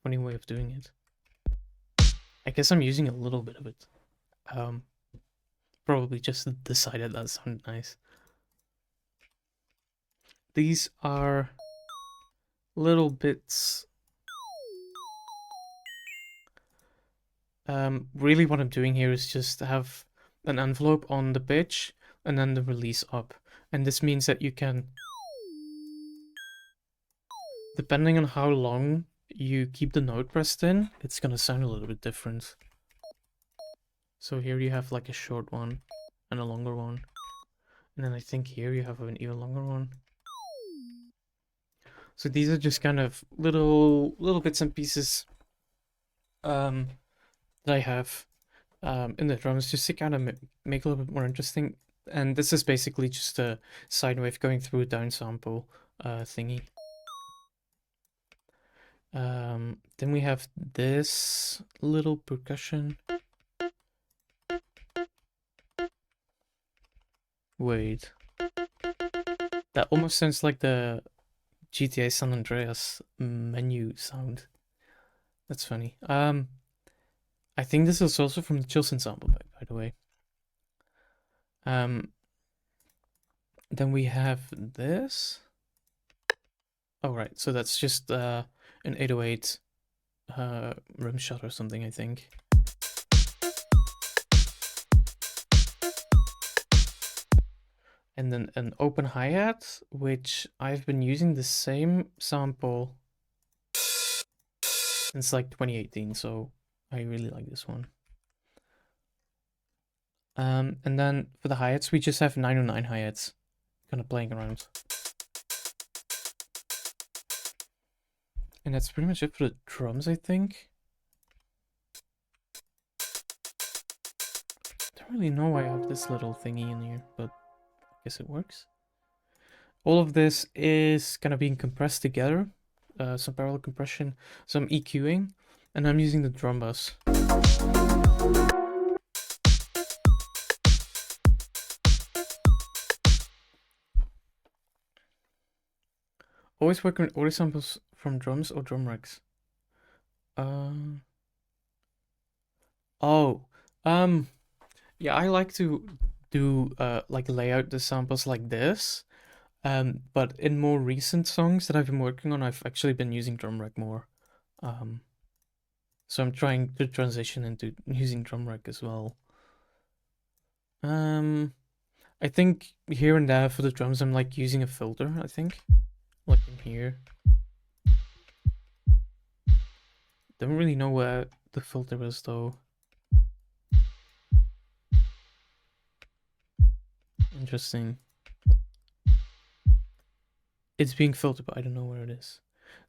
way of doing it. I guess I'm using a little bit of it. Probably just decided that sounded nice. These are little bits. Really what I'm doing here is just have an envelope on the pitch and then the release up. And this means that you can, depending on how long you keep the note pressed in, it's gonna sound a little bit different. So here you have like a short one and a longer one. And then I think here you have an even longer one. So these are just kind of little bits and pieces that I have in the drums just to kind of make a little bit more interesting. And this is basically just a sine wave going through a downsample thingy. Then we have this little percussion. Wait. That almost sounds like the GTA San Andreas menu sound. That's funny. I think this is also from the Chilson sample pack, by the way. Then we have this. Oh, right. So that's just an 808 rim shot or something, I think. And then an open hi-hat, which I've been using the same sample since like 2018, so I really like this one. And then for the hi-hats, we just have 909 hi-hats, kind of playing around. And that's pretty much it for the drums, I think. Don't really know why I have this little thingy in here, but I guess it works. All of this is kind of being compressed together. Some parallel compression, some EQing, and I'm using the drum bus. Always working with audio samples from drums or drum rigs. Yeah, I like to do like lay out the samples like this. But in more recent songs that I've been working on, I've actually been using drum rack more. So I'm trying to transition into using drum rack as well. I think here and there for the drums, I'm like using a filter, I think. Like in here. Don't really know where the filter is though. Interesting. It's being filtered, but I don't know where it is.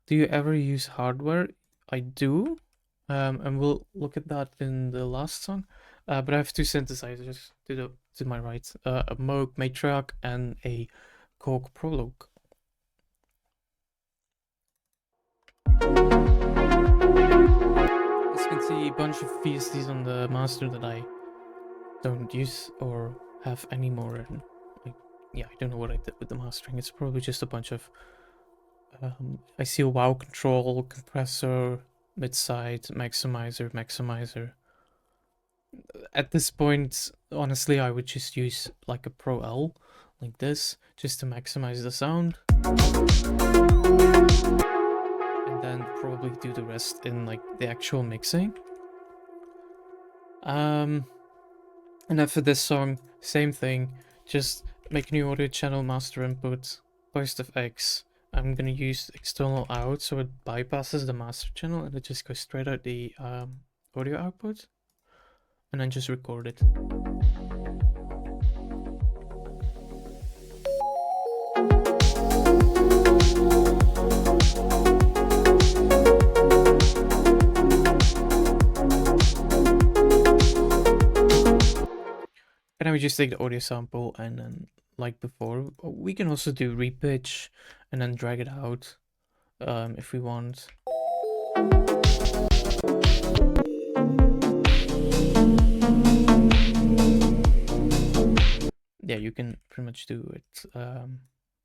Do you ever use hardware? I do. And we'll look at that in the last song. But I have two synthesizers to my right. A Moog Matriarch and a Korg Prologue. As you can see, a bunch of VSTs on the master that I don't use or have anymore. And yeah, I don't know what I did with the mastering. It's probably just a bunch of I see a wow control, compressor, mid-side, maximizer. At this point, honestly, I would just use like a Pro L like this just to maximize the sound. And then probably do the rest in like the actual mixing. And then for this song, same thing, just make a new audio channel, master input, post of X. I'm gonna use external out so it bypasses the master channel and it just goes straight out the audio output, and then just record it. And then we just take the audio sample and then, like before, we can also do repitch and then drag it out if we want. Yeah, you can pretty much do it and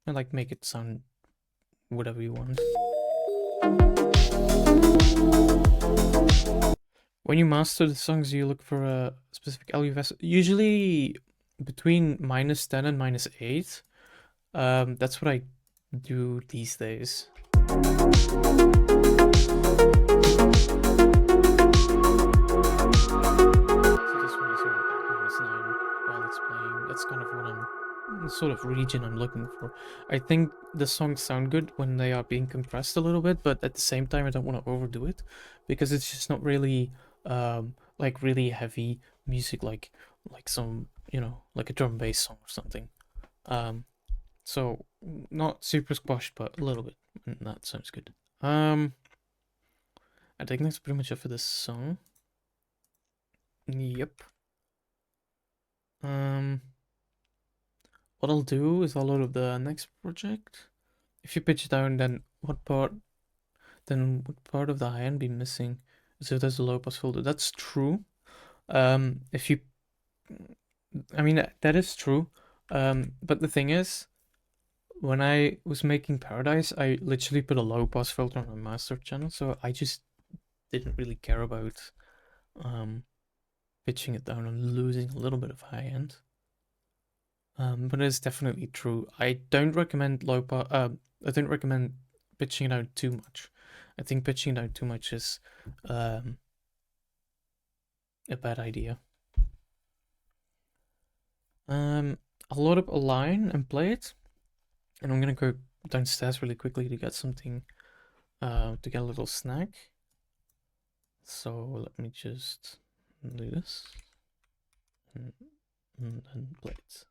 like make it sound whatever you want. When you master the songs, you look for a specific LUFS, usually between -10 and -8. That's what I do these days. So this one is -9. sort of region I'm looking for. I think the songs sound good when they are being compressed a little bit, but at the same time I don't want to overdo it because it's just not really like really heavy music like some, you know, like a drum and bass song or something. So not super squashed, but a little bit. That sounds good. I think that's pretty much it for this song. Yep. What I'll do is I'll load up the next project. If you pitch down, then what part of the high end be missing? So there's a low pass filter. That's true. If you, I mean that is true. But the thing is, when I was making Paradise, I literally put a low pass filter on my master channel, so I just didn't really care about pitching it down and losing a little bit of high end. But it's definitely true. I don't recommend I don't recommend pitching it out too much. I think pitching it out too much is a bad idea. I'll load up a line and play it, and I'm gonna go downstairs really quickly to get something, to get a little snack. So let me just do this and then play it.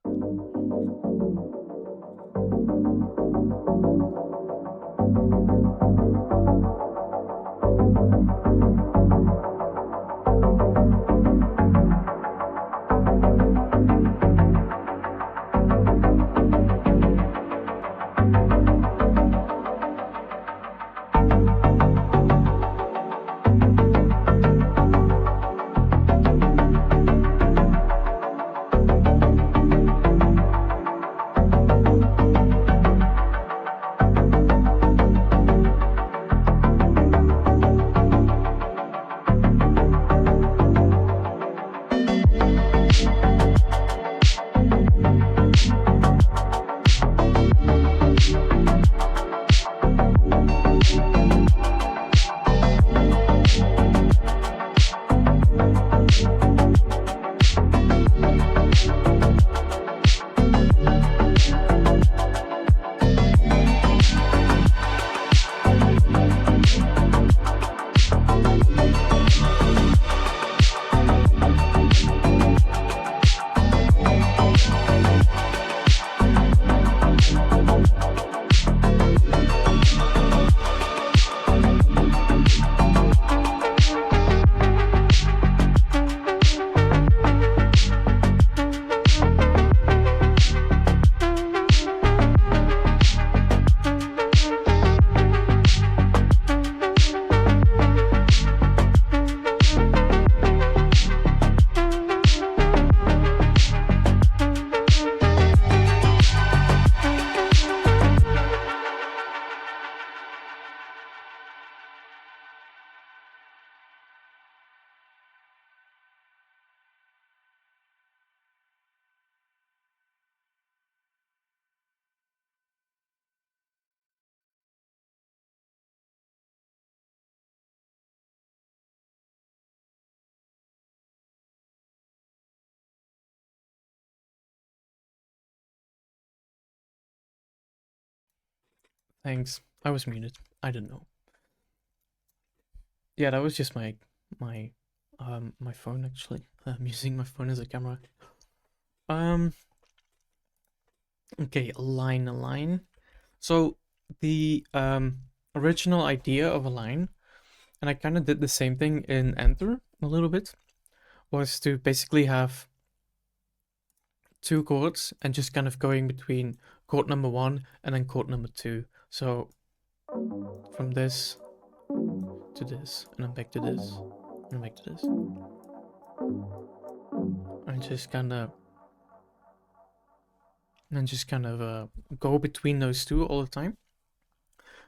Thanks. I was muted. I didn't know. Yeah, that was just my my phone actually. I'm using my phone as a camera. Okay, a line. So the original idea of a line, and I kind of did the same thing in Enter a little bit, was to basically have two chords and just kind of going between chord number 1 and then chord number 2. So from this to this, and then back to this, and back to this. And just kind of go between those two all the time.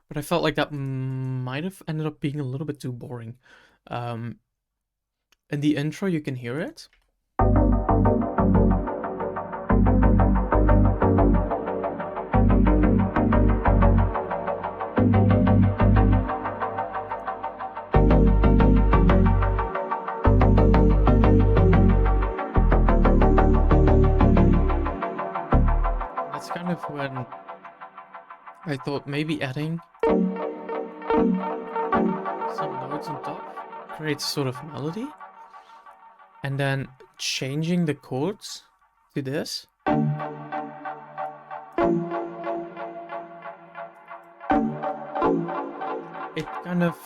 But I felt like that might have ended up being a little bit too boring. In the intro, you can hear it. kind of when I thought maybe adding some notes on top creates sort of melody, and then changing the chords to this. It kind of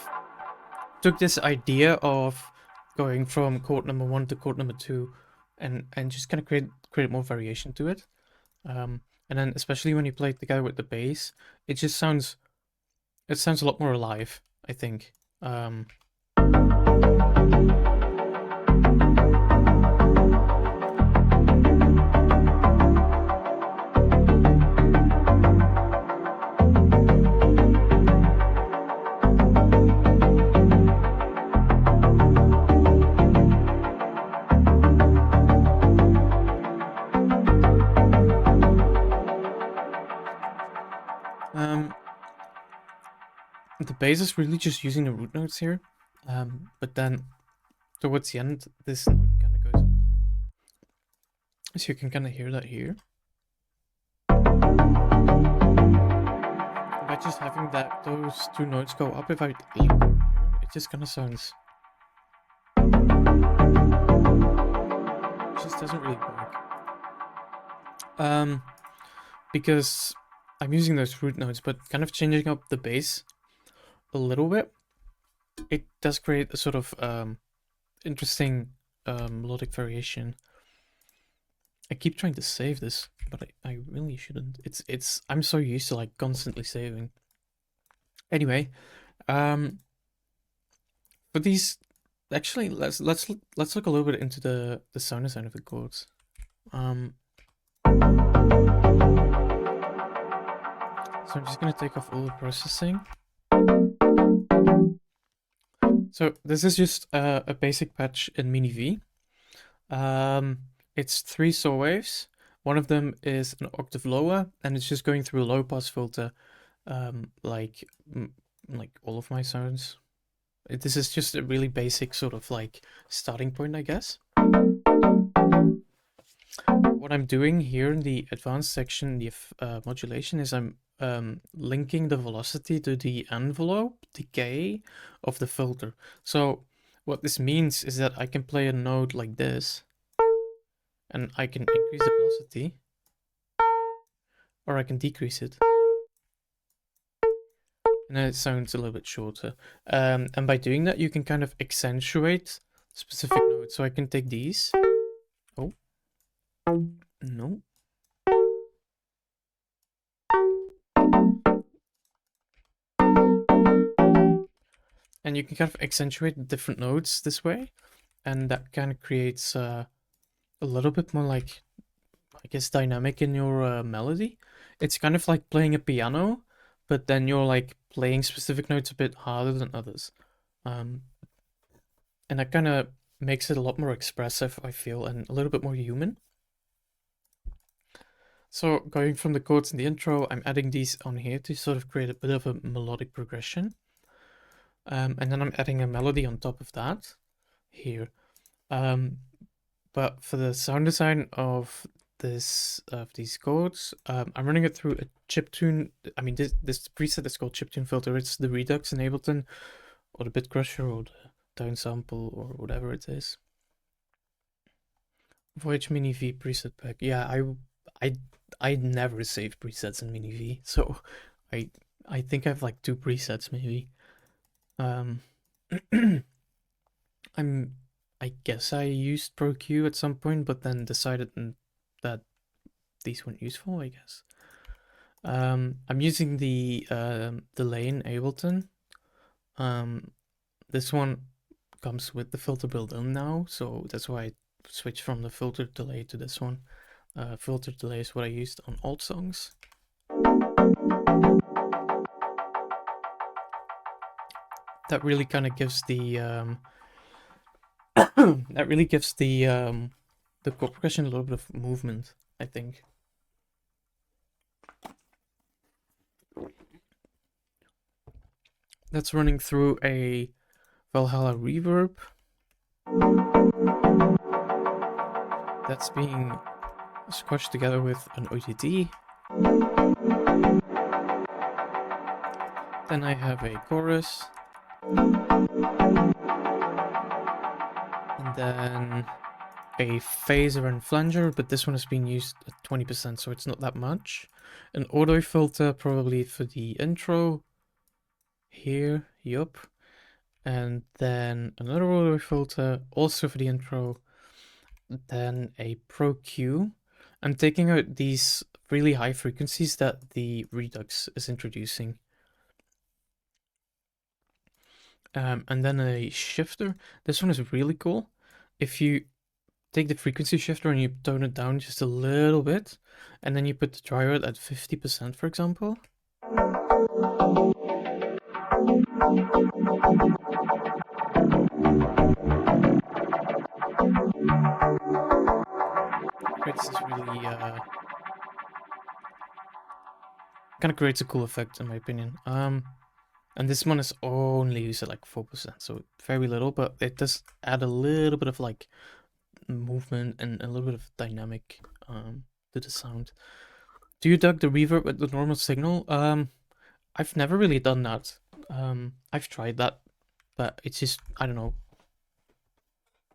took this idea of going from chord number 1 to chord number 2 and just kind of create more variation to it. And then especially when you play it together with the bass, it just sounds a lot more alive, I think. The bass is really just using the root notes here, but then towards the end, this note kind of goes up. So you can kind of hear that here. By just having those two notes go up, if I look here, it just kind of sounds. It just doesn't really work. Because I'm using those root notes, but kind of changing up the bass a little bit, it does create a sort of interesting melodic variation. I keep trying to save this, but I really shouldn't. I'm so used to like constantly saving. Anyway, for these, actually, let's look a little bit into the sound design of the chords. So I'm just gonna take off all the processing. So this is just a basic patch in Mini V. It's 3 saw waves. One of them is an octave lower, and it's just going through a low pass filter, like all of my sounds. This is just a really basic sort of like starting point, I guess. What I'm doing here in the advanced section, the modulation, is I'm linking the velocity to the envelope decay of the filter. So what this means is that I can play a note like this, and I can increase the velocity, or I can decrease it, and then it sounds a little bit shorter. And by doing that, you can kind of accentuate specific notes. So I can take these. Oh, no. And you can kind of accentuate different notes this way, and that kind of creates a little bit more like, I guess, dynamic in your melody. It's kind of like playing a piano, but then you're like playing specific notes a bit harder than others. And that kind of makes it a lot more expressive, I feel, and a little bit more human. So going from the chords in the intro, I'm adding these on here to sort of create a bit of a melodic progression. And then I'm adding a melody on top of that here. But for the sound design of these chords, I'm running it through a chiptune. I mean, this preset is called chiptune filter. It's the Redux in Ableton, or the Bit Crusher, or the downsample, or whatever it is. Voyage Mini V preset pack. Yeah, I never save presets in Mini V, so I think I have like 2 presets maybe. I guess I used ProQ at some point, but then decided that these weren't useful, I guess. I'm using the delay in Ableton. This one comes with the filter built in now, so that's why I switched from the filter delay to this one. Filter delay is what I used on old songs. That really kind of gives the the chord progression a little bit of movement, I think. That's running through a Valhalla reverb. That's being squashed together with an OTT. Then I have a chorus. And then a phaser and flanger, but this one has been used at 20%, so it's not that much. An auto filter probably for the intro. Here, yup. And then another auto filter also for the intro. Then a Pro Q. I'm taking out these really high frequencies that the Redux is introducing. And then a shifter. This one is really cool. If you take the frequency shifter and you tone it down just a little bit, and then you put the triode at 50%, for example. Creates this really kind of creates a cool effect in my opinion. And this one is only used at like 4%, so very little, but it does add a little bit of like movement and a little bit of dynamic to the sound. Do you dug the reverb with the normal signal? I've never really done that. I've tried that, but it's just, I don't know.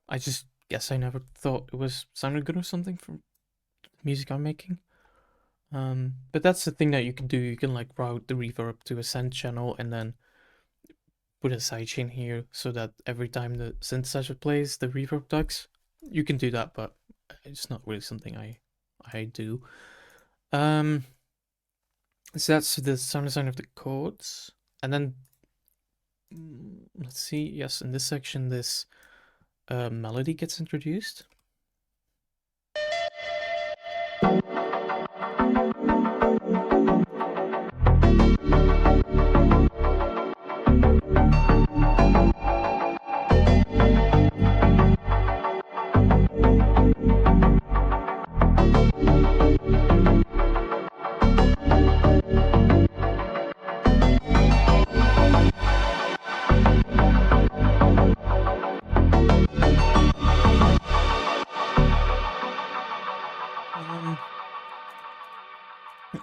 I just guess I never thought it was sounded good or something from music I'm making. But that's the thing that you can do. You can like route the reverb to a send channel and then put a sidechain here so that every time the synthesizer plays, the reverb ducks. You can do that, but it's not really something I do. So that's the sound design of the chords, and then let's see. Yes, in this section, this melody gets introduced.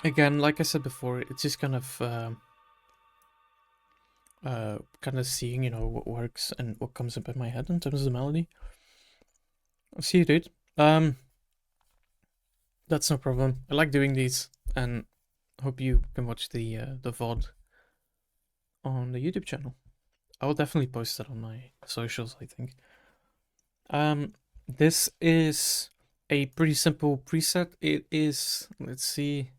Again, like I said before, it's just kind of seeing, you know, what works and what comes up in my head in terms of the melody. I'll see you, dude. That's no problem. I like doing these, and hope you can watch the VOD on the YouTube channel. I will definitely post it on my socials, I think. This is a pretty simple preset. It is, let's see,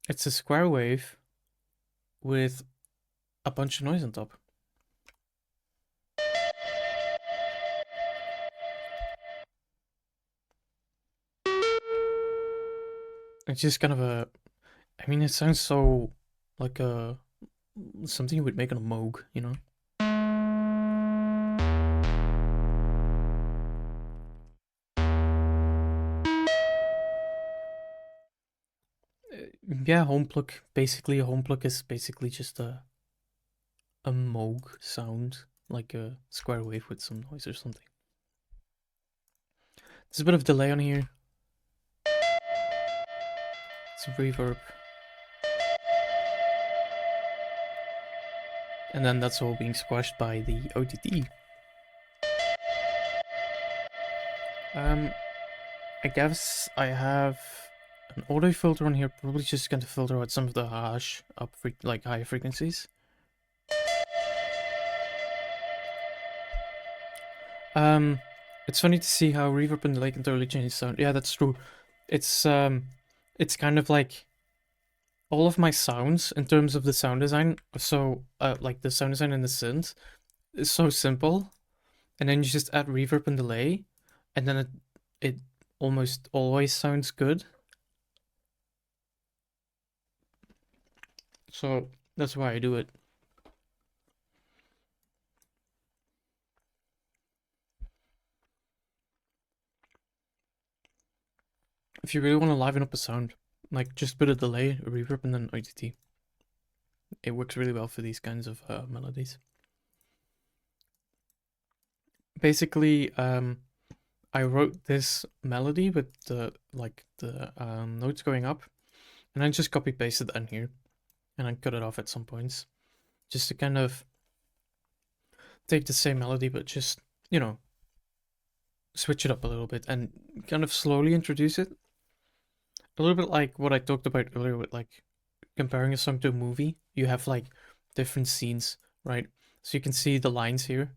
it's a square wave with a bunch of noise on top. It's just kind of a, I mean, it sounds so like a something you would make on a Moog, you know? Yeah, home plug. Basically, a home plug is basically just a Moog sound, like a square wave with some noise or something. There's a bit of delay on here. Some reverb. And then that's all being squashed by the OTT. I guess I have an auto filter on here, probably just going to filter out some of the harsh like higher frequencies. It's funny to see how reverb and delay can totally change the sound. Yeah, that's true. It's kind of like all of my sounds in terms of the sound design. So like the sound design in the synth is so simple, and then you just add reverb and delay, and then it almost always sounds good. So that's why I do it. If you really want to liven up a sound, like just put a delay, a reverb, and then OTT. It works really well for these kinds of melodies. Basically, I wrote this melody with the notes going up, And I just copy pasted that in here, and I cut it off at some points, just to kind of take the same melody, but just, you know, switch it up a little bit and kind of slowly introduce it. A little bit like what I talked about earlier with like comparing a song to a movie. You have like different scenes, right? So you can see the lines here.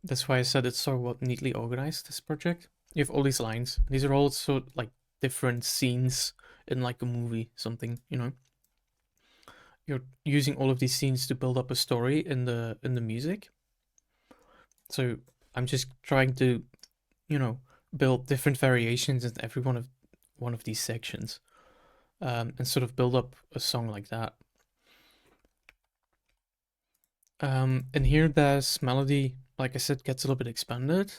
That's why I said it's so neatly organized, this project. You have all these lines. These are also like different scenes in like a movie, something, you know. You're using all of these scenes to build up a story in the music. So I'm just trying to, you know, build different variations in every one of these sections, and sort of build up a song like that. And here this melody, like I said, gets a little bit expanded.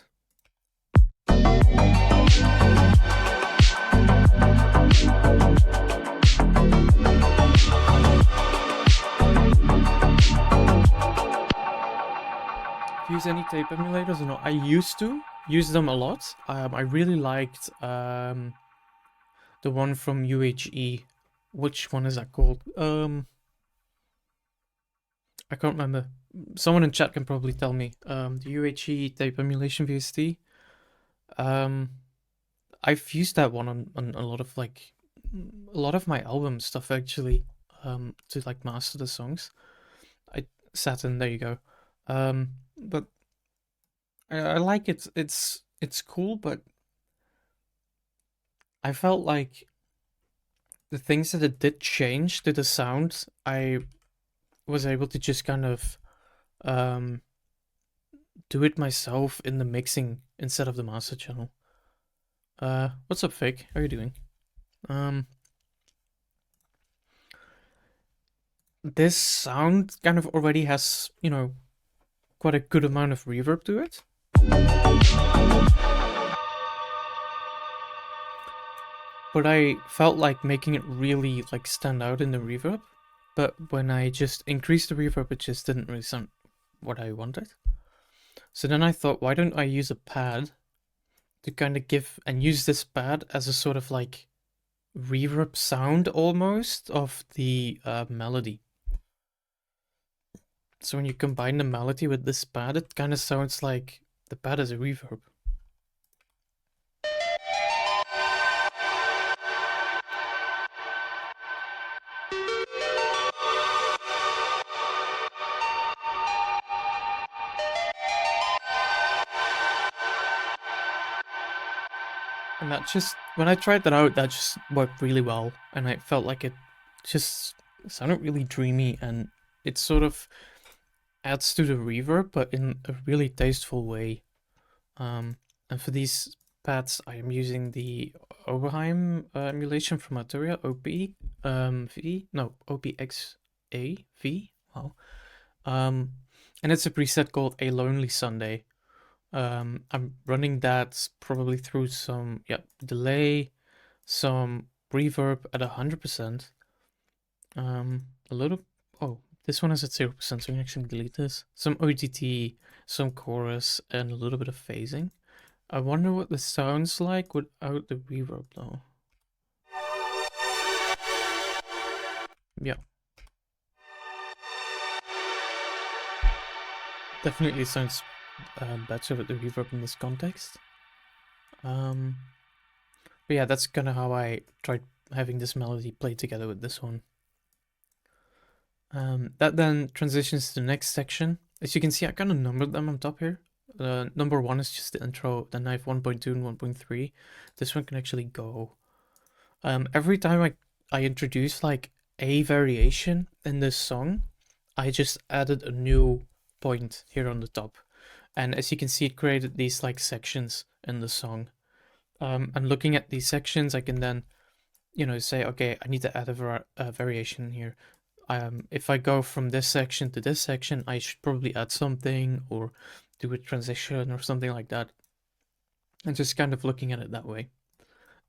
Use any tape emulators or not? I used to use them a lot. I really liked the one from UHE. Which one is that called? I can't remember. Someone in chat can probably tell me. The UHE tape emulation VST. I've used that one on a lot of like a lot of my album stuff actually. To like master the songs. Saturn, there you go. But I like it. It's cool, but I felt like the things that it did change to the sound, I was able to just kind of um do it myself in the mixing instead of the master channel. What's up, Fake? How are you doing? This sound kind of already has, you know, quite a good amount of reverb to it. But I felt like making it really like stand out in the reverb. But when I just increased the reverb, it just didn't really sound what I wanted. So then I thought, why don't I use a pad to kind of give and use this pad as a sort of like reverb sound almost of the melody. So when you combine the melody with this pad, it kind of sounds like the pad is a reverb. And that just, when I tried that out, that just worked really well. And I felt like it just sounded really dreamy, and it sort of adds to the reverb, but in a really tasteful way. And for these pads, I am using the Oberheim emulation from Arturia, OPXAV. Wow. And it's a preset called A Lonely Sunday. I'm running that probably through some delay, some reverb at 100%. A little. Oh, this one is at 0%, so we can actually delete this. Some OTT, some chorus, and a little bit of phasing. I wonder what this sounds like without the reverb though. Yeah. Definitely sounds better with the reverb in this context. But yeah, that's kind of how I tried having this melody play together with this one. That then transitions to the next section. As you can see, I kind of numbered them on top here. Number 1 is just the intro, then I have 1.2 and 1.3. This one can actually go. Every time I introduce like a variation in this song, I just added a new point here on the top. And as you can see, it created these like sections in the song. And looking at these sections, I can then, you know, say, okay, I need to add a variation here. If I go from this section to this section, I should probably add something or do a transition or something like that. And just kind of looking at it that way.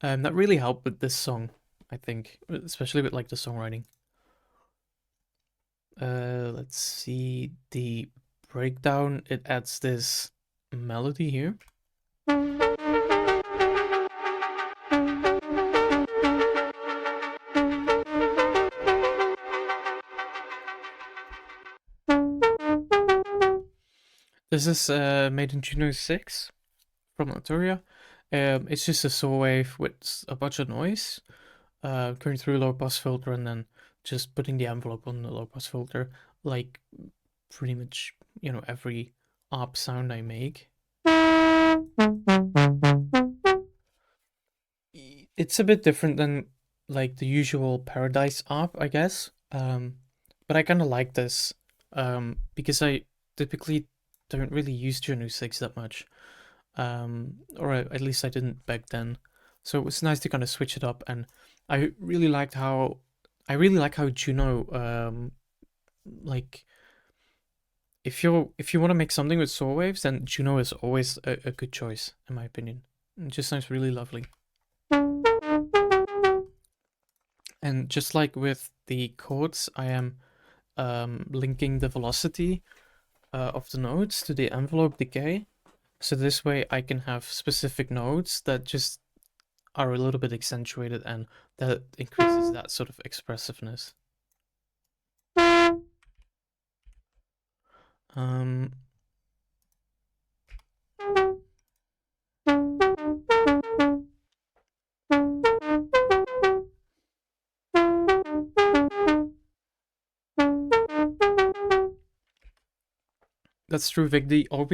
That really helped with this song, I think, especially with like the songwriting. Let's see the breakdown. It adds this melody here. This is made in Juno 6 from Latoria. It's just a saw wave with a bunch of noise, going through a low pass filter and then just putting the envelope on the low pass filter, like pretty much, every ARP sound I make. It's a bit different than like the usual Paradise ARP, I guess. But I kind of like this because I typically don't really use Juno 6 that much. Or at least I didn't back then. So it was nice to kind of switch it up, and I really like how Juno like if you want to make something with saw waves, then Juno is always a good choice in my opinion. It just sounds really lovely. And just like with the chords, I am linking the velocity of the notes to the envelope decay. So this way I can have specific notes that just are a little bit accentuated, and that increases that sort of expressiveness. That's true, Vic. The OB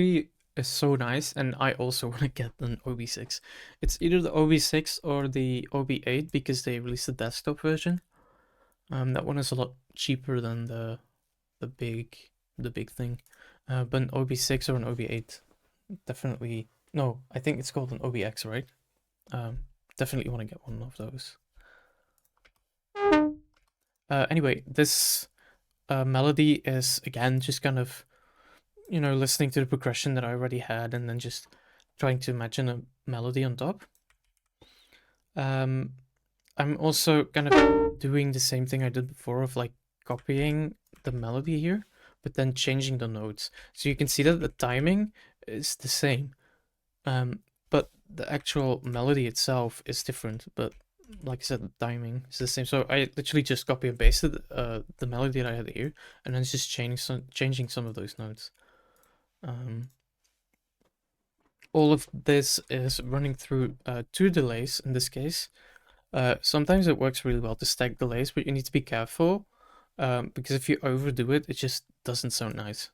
is so nice, and I also want to get an OB6. It's either the OB6 or the OB8 because they released the desktop version. That one is a lot cheaper than the big thing. But an OB6 or an OB8, definitely. No, I think it's called an OBX, right? Definitely want to get one of those. Anyway, this melody is again just kind of, listening to the progression that I already had and then just trying to imagine a melody on top. I'm also kind of doing the same thing I did before of like copying the melody here, but then changing the notes. So you can see that the timing is the same, but the actual melody itself is different. But like I said, the timing is the same. So I literally just copy and pasted the melody that I had here, and then just changing some of those notes. All of this is running through 2 delays in this case. Sometimes it works really well to stack delays, but you need to be careful because if you overdo it, it just doesn't sound nice.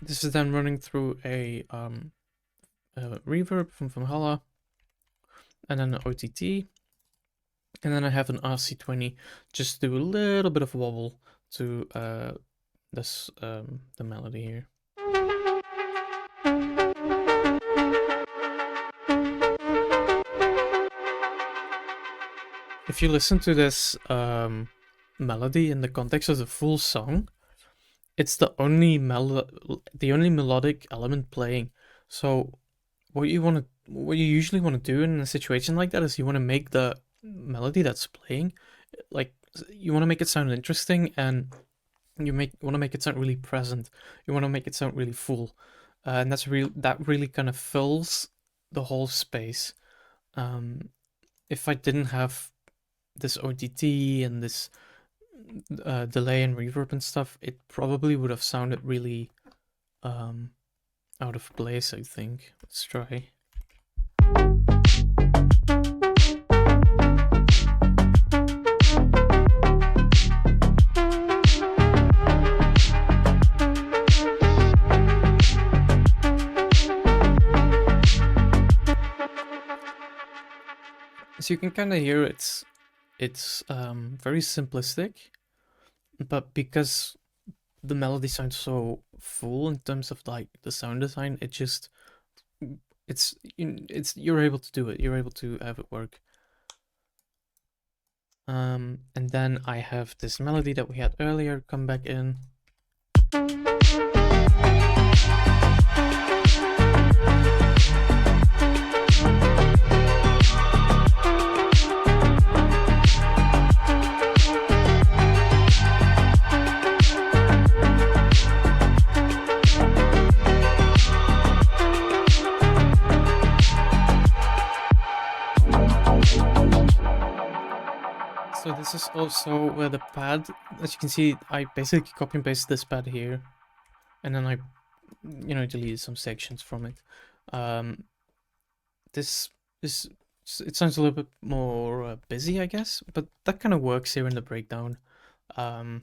This is then running through a reverb from Valhalla, and then an OTT, and then I have an RC20 just to do a little bit of wobble to this the melody here. If you listen to this melody in the context of the full song, it's the only melodic element playing. So what you usually want to do in a situation like that is you want to make the melody that's playing, like, you want to make it sound interesting, and you want to make it sound really present. You want to make it sound really full, and that really kind of fills the whole space. If I didn't have this OTT and this delay and reverb and stuff, it probably would have sounded really out of place, I think. Let's try. So you can kind of hear it's very simplistic, but because the melody sounds so full in terms of like the sound design, you're able to do it. You're able to have it work. And then I have this melody that we had earlier come back in. So this is also where the pad, as you can see, I basically copy and paste this pad here, and then I, deleted some sections from it. This is, it sounds a little bit more busy, I guess, but that kind of works here in the breakdown. Um,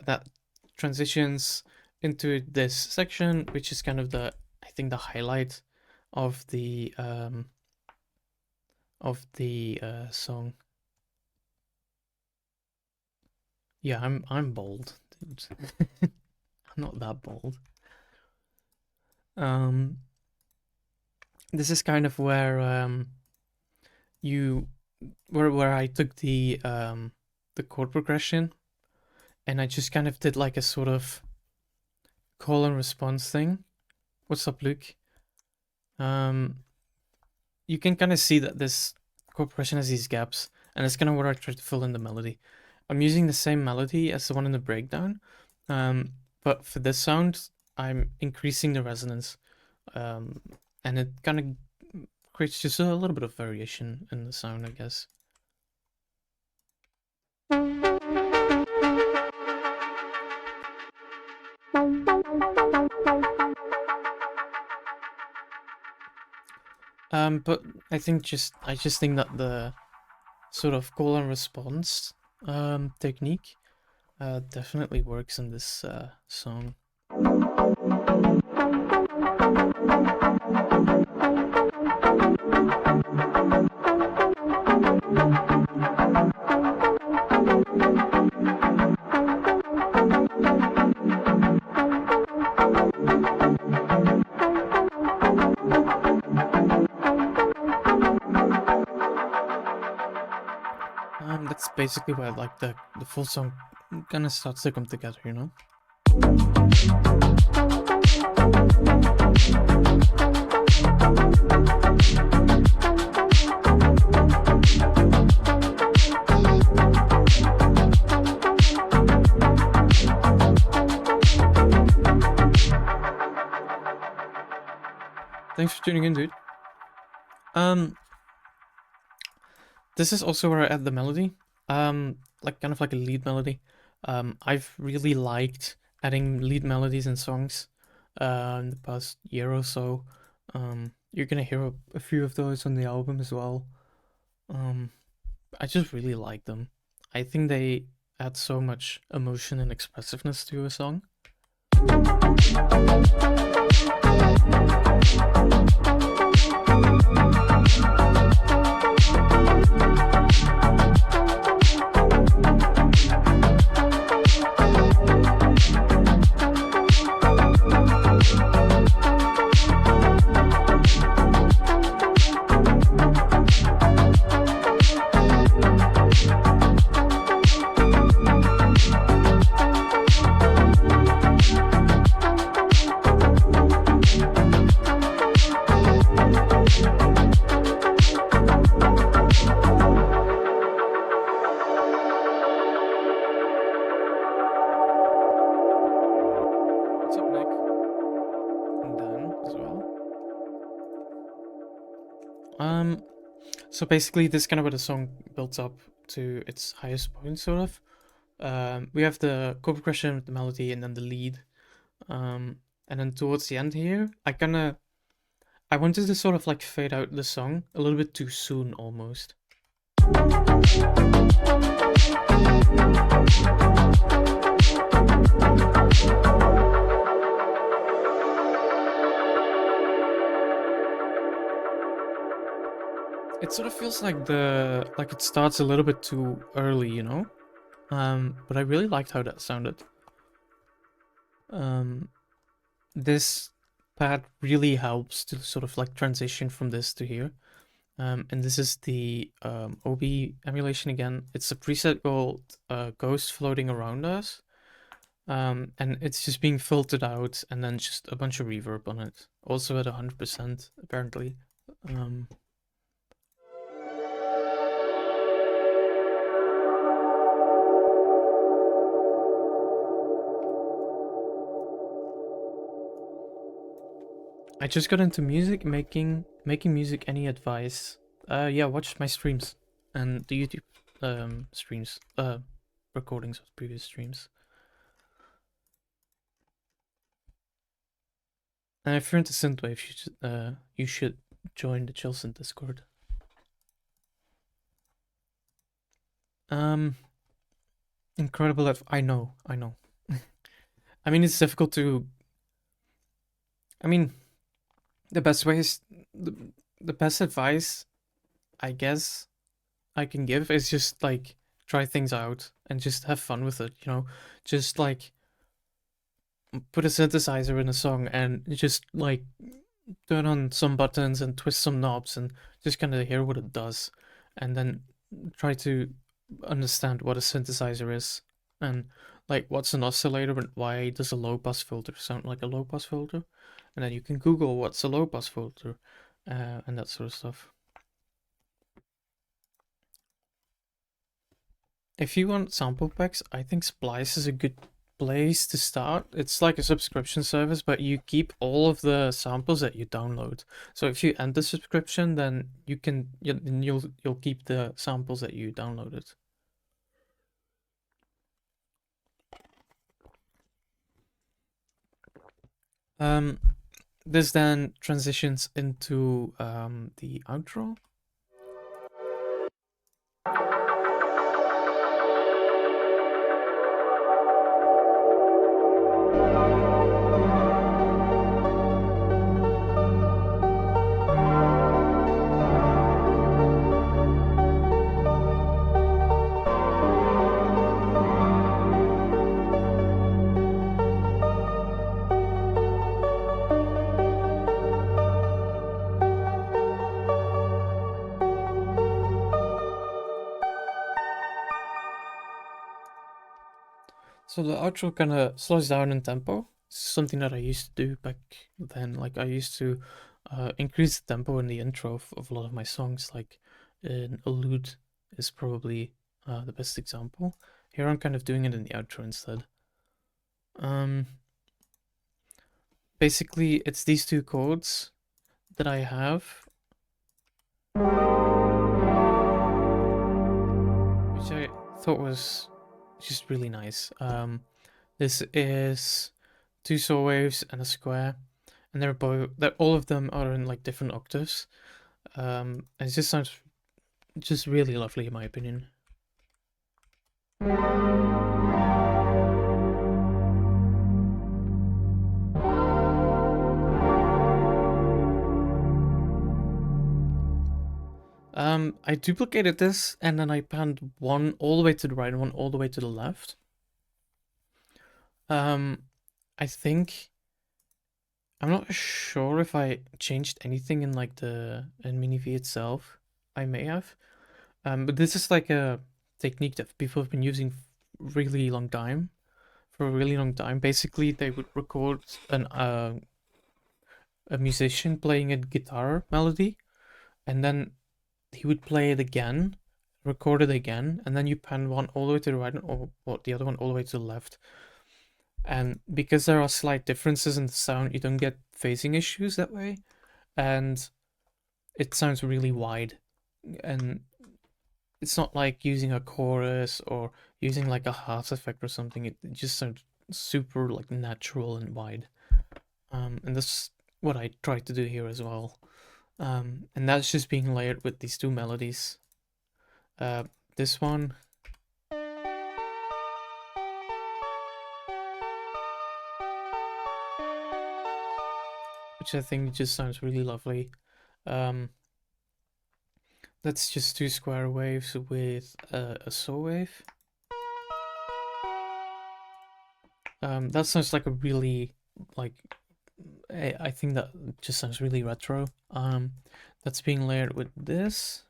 that transitions into this section, which is kind of I think the highlight of the song. Yeah, I'm bold, dude. I'm not that bold. Um, this is kind of where you where I took the chord progression and I just kind of did like a sort of call and response thing. What's up, Luke? Um, you can kind of see that this chord progression has these gaps, and it's kind of what I try to fill in the melody. I'm using the same melody as the one in the breakdown, but for this sound, I'm increasing the resonance, um, and it kind of creates just a little bit of variation in the sound, I guess. But I just think that the sort of call and response technique definitely works in this song. That's basically where like the full song kind of starts to come together, you know? Thanks for tuning in, dude. This is also where I add the melody. Like kind of like a lead melody. I've really liked adding lead melodies in songs in the past year or so. You're gonna hear a few of those on the album as well. Um, I just really like them. I think they add so much emotion and expressiveness to a song. What's up, Nick? And Dan as well. So basically, this kind of where the song builds up to its highest point, sort of. We have the chord progression, the melody, and then the lead. And then towards the end here, I wanted to sort of like fade out the song a little bit too soon, almost. It sort of feels like it starts a little bit too early, you know? But I really liked how that sounded. This pad really helps to sort of like transition from this to here. And this is the OB emulation again. It's a preset called Ghost Floating Around Us. And it's just being filtered out and then just a bunch of reverb on it. Also at 100%, apparently. I just got into music, making music. Any advice? Yeah, watch my streams and the YouTube. streams, recordings of previous streams. And if you're into synthwave, you should join the Chilson Discord. Um, incredible. I know. I mean, it's difficult to. I mean, the best way is the best advice, I guess, I can give is just like try things out and just have fun with it. Just like put a synthesizer in a song and just like turn on some buttons and twist some knobs and just kind of hear what it does, and then try to understand what a synthesizer is and like what's an oscillator and why does a low pass filter sound like a low pass filter, and then you can Google what's a low pass filter, and that sort of stuff. If you want sample packs, I think Splice is a good place to start. It's like a subscription service, but you keep all of the samples that you download. So if you end the subscription, then you'll keep the samples that you downloaded. This then transitions into the outro. So the outro kind of slows down in tempo. It's something that I used to do back then. Like I used to increase the tempo in the intro of a lot of my songs. Like in Allude is probably the best example. Here I'm kind of doing it in the outro instead. Basically, it's these two chords that I have, which I thought was just really nice. This is two saw waves and a square, and that all of them are in like different octaves. And it just sounds just really lovely in my opinion. I duplicated this and then I panned one all the way to the right and one all the way to the left. I think I'm not sure if I changed anything in like in MiniV itself. I may have. But this is like a technique that people have been using really long time. For a really long time. Basically, they would record a musician playing a guitar melody, and then he would play it again, record it again, and then you pan one all the way to the right or the other one all the way to the left. And because there are slight differences in the sound, you don't get phasing issues that way, and it sounds really wide. And it's not like using a chorus or using like a half effect or something. It just sounds super like natural and wide. And that's what I tried to do here as well. And that's just being layered with these two melodies. This one, which I think just sounds really lovely. That's just two square waves with a saw wave. That sounds like a really like I think that just sounds really retro. That's being layered with this.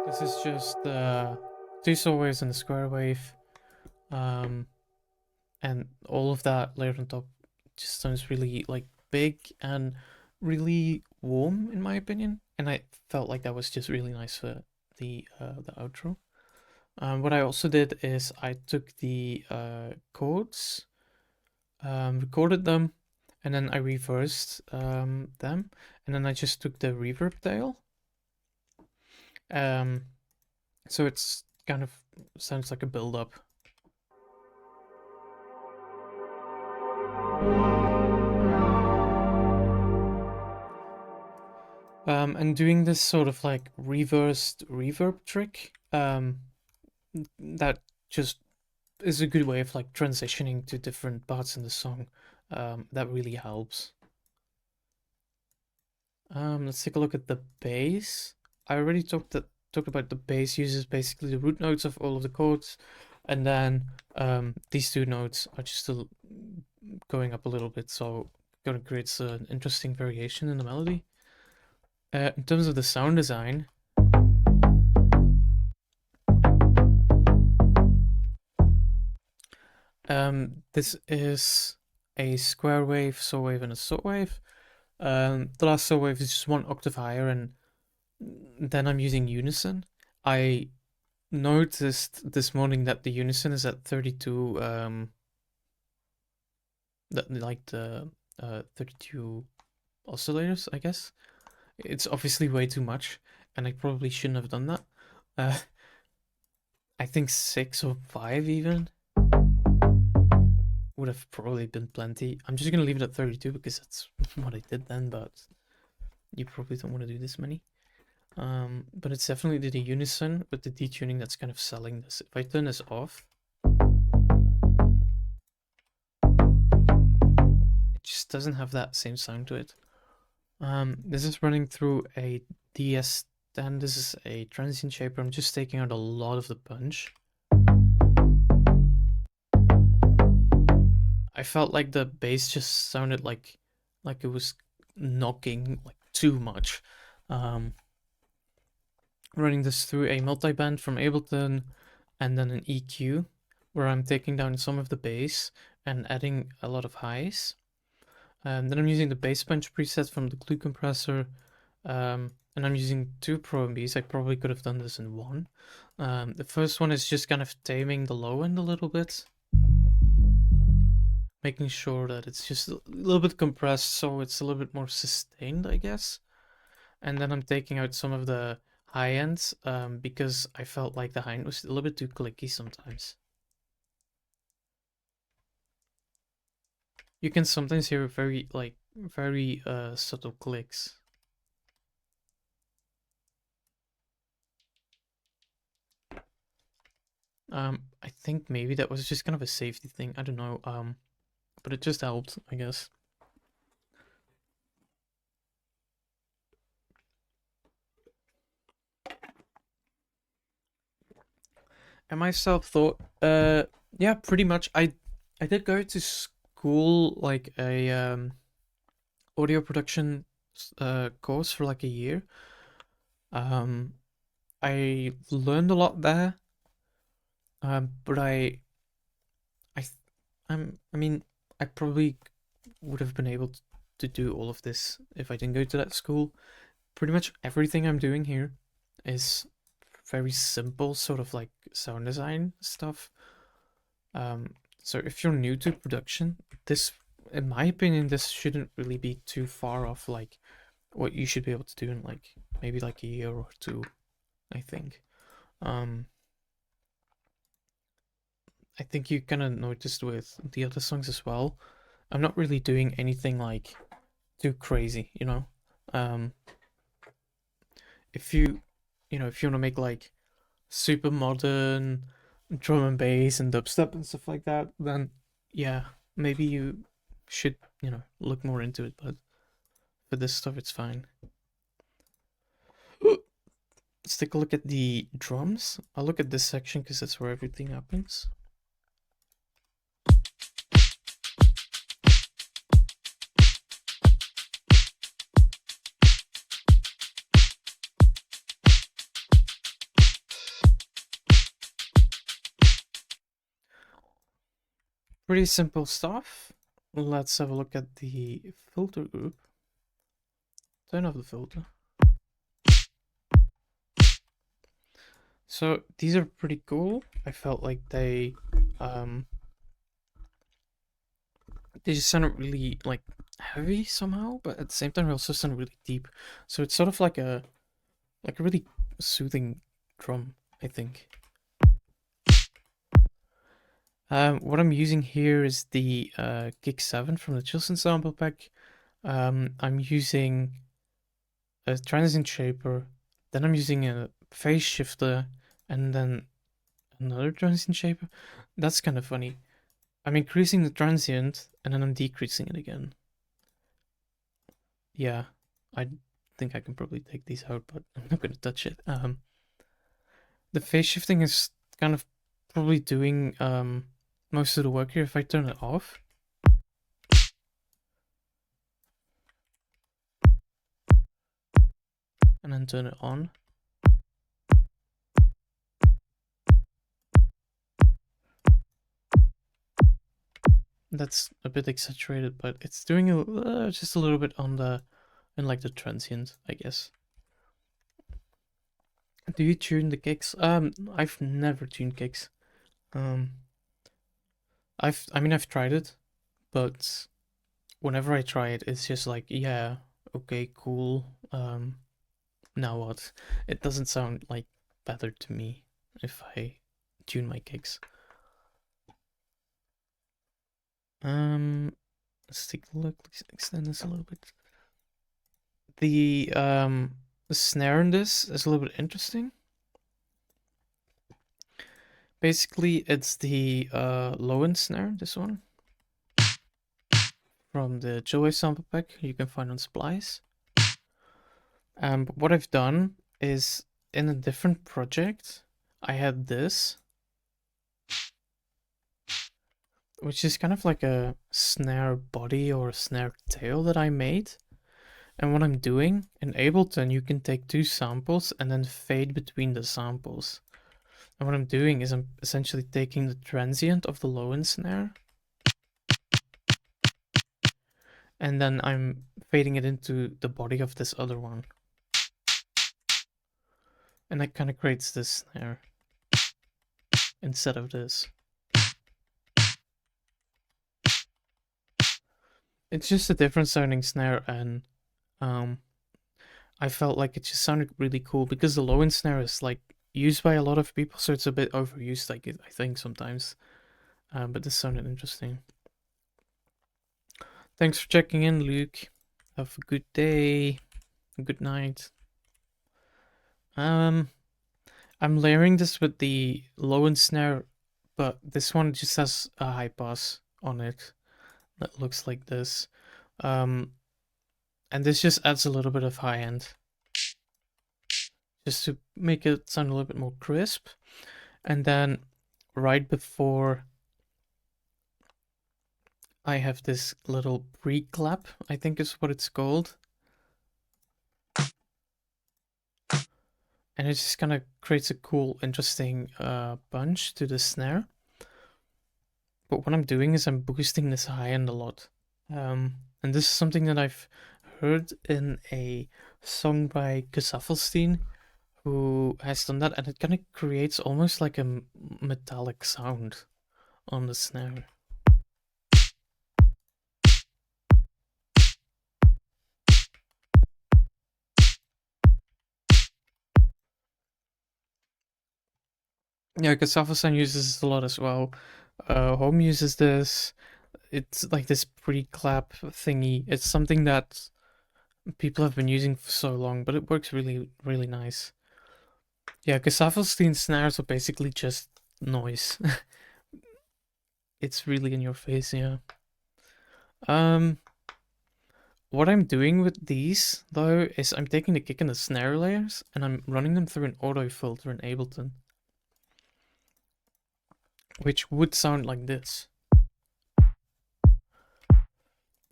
This is just two saw waves and a square wave. And all of that layered on top just sounds really like big and really warm in my opinion, and I felt like that was just really nice for the outro. What I also did is I took the chords recorded them, and then I reversed them, and then I just took the reverb tail. So it's kind of sounds like a build up. And doing this sort of like reversed reverb trick, that just is a good way of like transitioning to different parts in the song. That really helps. Let's take a look at the bass. I already talked about the bass uses basically the root notes of all of the chords, and then these two notes are just going up a little bit, so kind of creates an interesting variation in the melody. In terms of the sound design, this is a square wave, saw wave, and a saw wave. The last saw wave is just one octave higher, and then I'm using unison. I noticed this morning that the unison is at 32, that like the 32 oscillators, I guess. It's obviously way too much, and I probably shouldn't have done that. Uh, I think 6 or 5 even would have probably been plenty. I'm just gonna leave it at 32 because that's what I did then, but you probably don't want to do this many. But it's definitely the unison with the detuning that's kind of selling this. If I turn this off, it just doesn't have that same sound to it. This is running through a DS10. This is a transient shaper. I'm just taking out a lot of the punch. I felt like the bass just sounded like it was knocking like too much. Running this through a multiband from Ableton and then an EQ, where I'm taking down some of the bass and adding a lot of highs. Then I'm using the bass punch preset from the glue compressor, and I'm using 2 Pro MBs. I probably could have done this in one. The first one is just kind of taming the low end a little bit, making sure that it's just a little bit compressed so it's a little bit more sustained, I guess. And then I'm taking out some of the high ends, because I felt like the high end was a little bit too clicky sometimes. You can sometimes hear very subtle clicks. I think maybe that was just kind of a safety thing. I don't know. But it just helped, I guess. And my self-thought, yeah, pretty much. I did go to school, like a audio production course for like a year. I learned a lot there. But I, I mean, I probably would have been able to do all of this if I didn't go to that school. Pretty much everything I'm doing here is very simple, sort of like sound design stuff. So if you're new to production, this, in my opinion, this shouldn't really be too far off like what you should be able to do in like maybe like a year or two, I think. I think you kind of noticed with the other songs as well. I'm not really doing anything like too crazy, you know. Um, if you, if you want to make like super modern drum and bass and dubstep and stuff like that, then yeah, maybe you should, look more into it. But for this stuff, it's fine. Let's take a look at the drums. I'll look at this section because that's where everything happens. Pretty simple stuff. Let's have a look at the filter group. Turn off the filter. So these are pretty cool. I felt like they they just sound really like heavy somehow, but at the same time they also sound really deep. So it's sort of like a really soothing drum, I think. What I'm using here is the Gig 7 from the Chilson sample pack. I'm using a transient shaper, then I'm using a phase shifter, and then another transient shaper. That's kind of funny. I'm increasing the transient, and then I'm decreasing it again. Yeah, I think I can probably take these out, but I'm not gonna touch it. The phase shifting is kind of probably doing most of the work here if I turn it off. And then turn it on. That's a bit exaggerated, but it's doing just a little bit on the in like the transient, I guess. Do you tune the kicks? I've never tuned kicks. Um, I've tried it, but whenever I try it, it's just like, yeah, okay, cool. Now what? It doesn't sound like better to me if I tune my kicks. Let's take a look. Let's extend this a little bit. The snare in this is a little bit interesting. Basically, it's the low end snare, this one, from the Joey sample pack you can find on Splice. But what I've done is in a different project, I had this, which is kind of like a snare body or a snare tail that I made. And what I'm doing, in Ableton, you can take two samples and then fade between the samples. And what I'm doing is I'm essentially taking the transient of the low end snare, and then I'm fading it into the body of this other one. And that kind of creates this snare instead of this. It's just a different sounding snare, and I felt like it just sounded really cool because the low end snare is like used by a lot of people, so it's a bit overused, like I think sometimes. But this sounded interesting. Thanks for checking in, Luke. Have a good day. Good night. I'm layering this with the low end snare, but this one just has a high pass on it that looks like this. And this just adds a little bit of high end, just to make it sound a little bit more crisp. And then right before, I have this little pre-clap, I think is what it's called. And it just kind of creates a cool, interesting punch to the snare. But what I'm doing is I'm boosting this high end a lot. And this is something that I've heard in a song by Gesaffelstein, who has done that, and it kind of creates almost like a metallic sound on the snare. Yeah, Gesaffelstein uses this a lot as well. Home uses this. It's like this pre-clap thingy. It's something that people have been using for so long, but it works really, really nice. Yeah, Gesaffelstein snares are basically just noise. It's really in your face, yeah. What I'm doing with these, though, is I'm taking the kick and the snare layers, and I'm running them through an auto filter in Ableton, which would sound like this.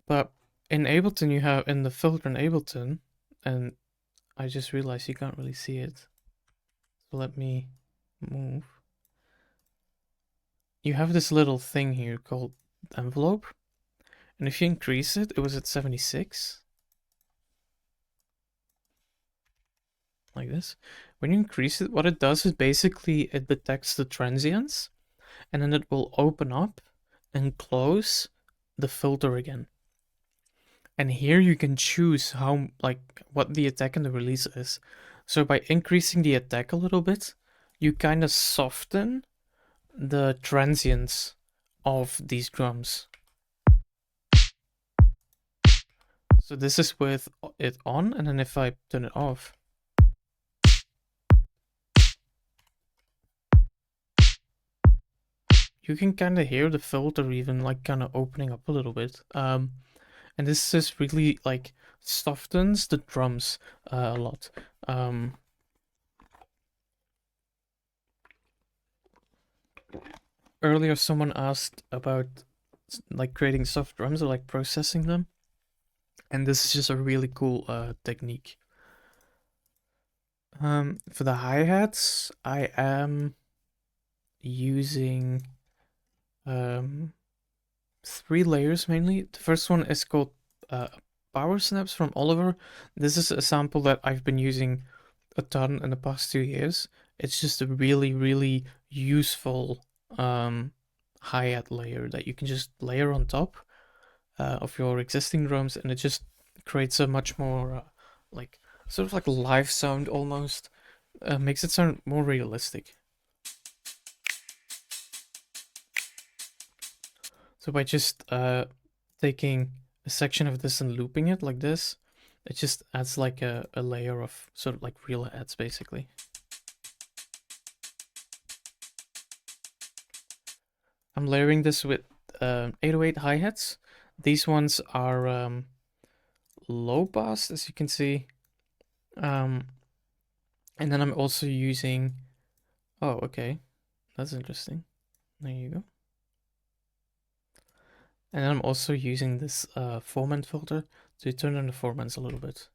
But in Ableton, you have, in the filter in Ableton, and I just realized you can't really see it. So let me move. You have this little thing here called envelope, and if you increase it, it was at 76. Like this. When you increase it, what it does is basically it detects the transients, and then it will open up and close the filter again. And here you can choose how, like, what the attack and the release is. So by increasing the attack a little bit, you kind of soften the transients of these drums. So this is with it on, and then if I turn it off, you can kind of hear the filter even like kind of opening up a little bit. And this just really like softens the drums a lot. Earlier someone asked about like creating soft drums or like processing them, and this is just a really cool technique. For the hi-hats, I am using 3 layers mainly. The first one is called Power Snaps from Oliver. This is a sample that I've been using a ton in the past 2 years. It's just a really, really useful hi-hat layer that you can just layer on top of your existing drums, and it just creates a much more like sort of like a live sound almost. Makes it sound more realistic. So by just taking a section of this and looping it like this, it just adds like a layer of sort of like real heads basically. I'm layering this with 808 hi-hats. These ones are low pass, as you can see. And then I'm also using... Oh, okay. That's interesting. There you go. And then I'm also using this formant filter to turn down the formants a little bit.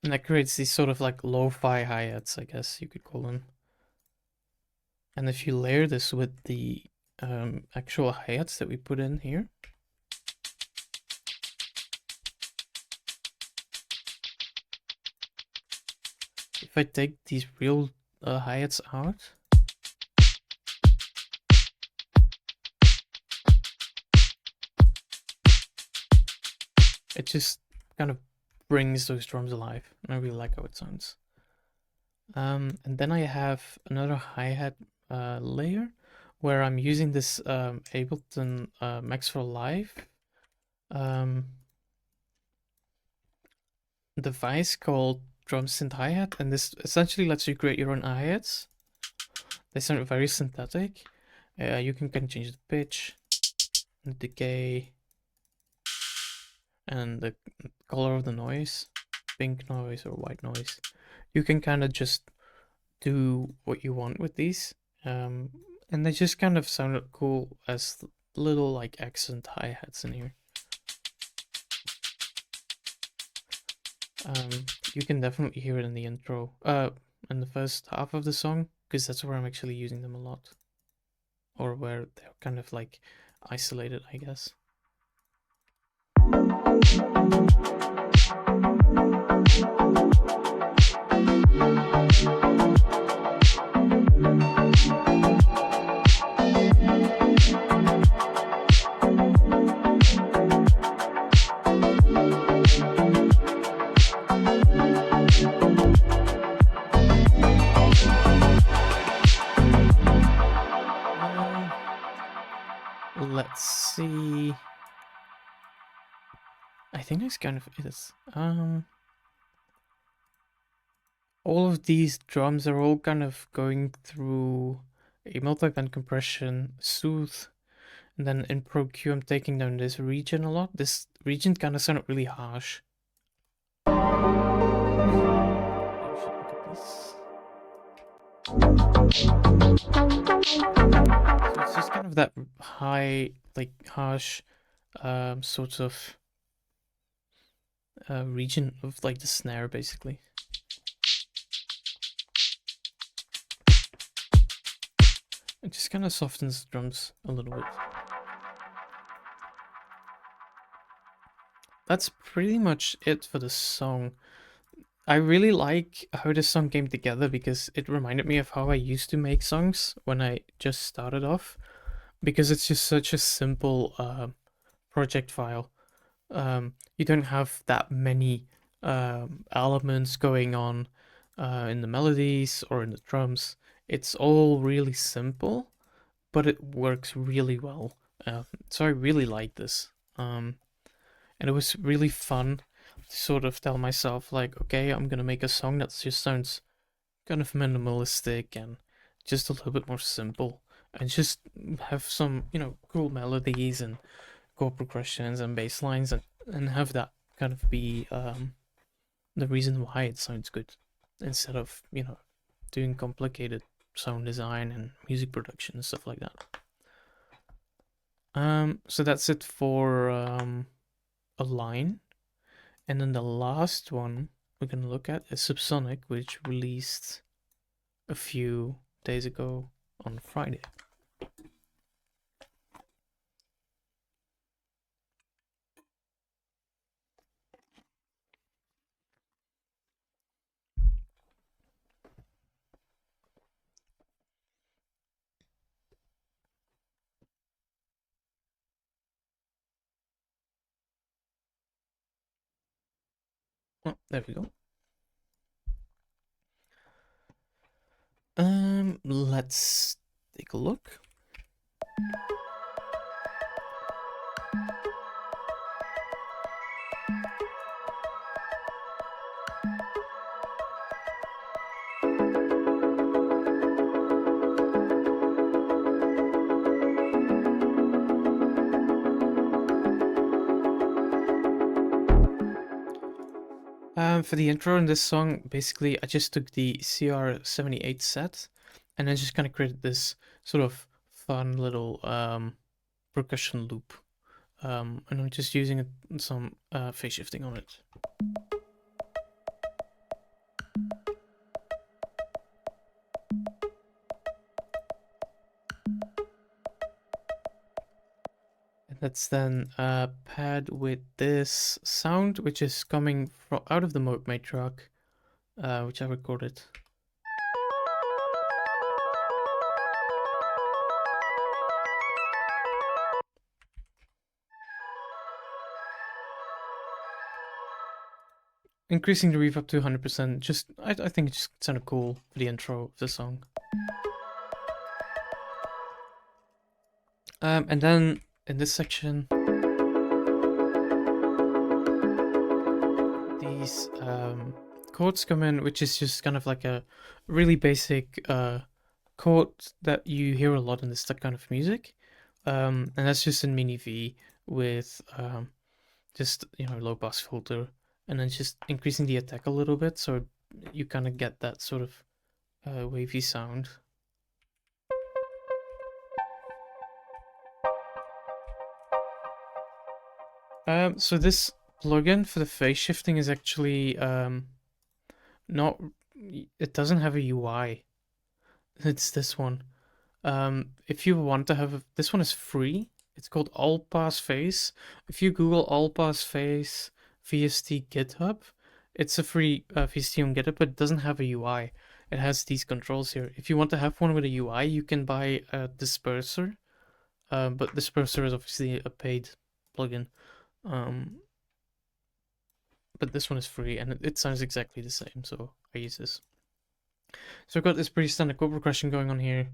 And that creates these sort of like lo-fi hi-hats, I guess you could call them. And if you layer this with the actual hi-hats that we put in here, if I take these real hi-hats out, it just kind of brings those drums alive, and I really like how it sounds. And then I have another hi-hat layer where I'm using this Ableton Max for Live device called Drum Synth Hi-Hat, and this essentially lets you create your own hi-hats. They sound very synthetic. You can kind of change the pitch, the decay, and the color of the noise, pink noise or white noise. You can kind of just do what you want with these, and they just kind of sounded cool as little like accent hi-hats in here. You can definitely hear it in the intro, in the first half of the song, because that's where I'm actually using them a lot, or where they're kind of like isolated, I guess. Let's see. I think this kind of is. All of these drums are all kind of going through a multi-band compression, soothe, and then in Pro Q I'm taking down this region a lot. This region kind of sounded really harsh. Maybe we should look at this. So it's just kind of that high, like harsh, sort of region of like the snare basically. It just kind of softens the drums a little bit. That's pretty much it for the song. I really like how this song came together because it reminded me of how I used to make songs when I just started off. Because it's just such a simple project file. You don't have that many elements going on in the melodies or in the drums. It's all really simple, but it works really well. So I really like this. And it was really fun to sort of tell myself, like, okay, I'm gonna make a song that just sounds kind of minimalistic and just a little bit more simple and just have some, cool melodies and chord progressions and bass lines and have that kind of be the reason why it sounds good instead of, doing complicated sound design and music production and stuff like that. So that's it for a line. And then the last one we're gonna look at is Subsonic, which released a few days ago on Friday. Oh, there we go. Let's take a look. For the intro in this song, basically, I just took the CR78 set and I just kind of created this sort of fun little percussion loop. And I'm just using some phase shifting on it. And that's then paired with this sound, which is coming from out of the Mode track, which I recorded. Increasing the reverb to 100%, I think it just sounded cool for the intro of the song. And then in this section, these chords come in, which is just kind of like a really basic chord that you hear a lot in this kind of music. And that's just in mini V with just, low pass filter, and then just increasing the attack a little bit so you kind of get that sort of wavy sound. So this plugin for the phase shifting is actually not, it doesn't have a UI. It's this one. If you want to have this one is free. It's called All Pass Phase. If you Google All Pass Phase VST GitHub, it's a free VST on GitHub, but it doesn't have a UI. It has these controls here. If you want to have one with a UI, you can buy a disperser. But disperser is obviously a paid plugin. But this one is free and it sounds exactly the same, so I use this. So I've got this pretty standard chord progression going on here.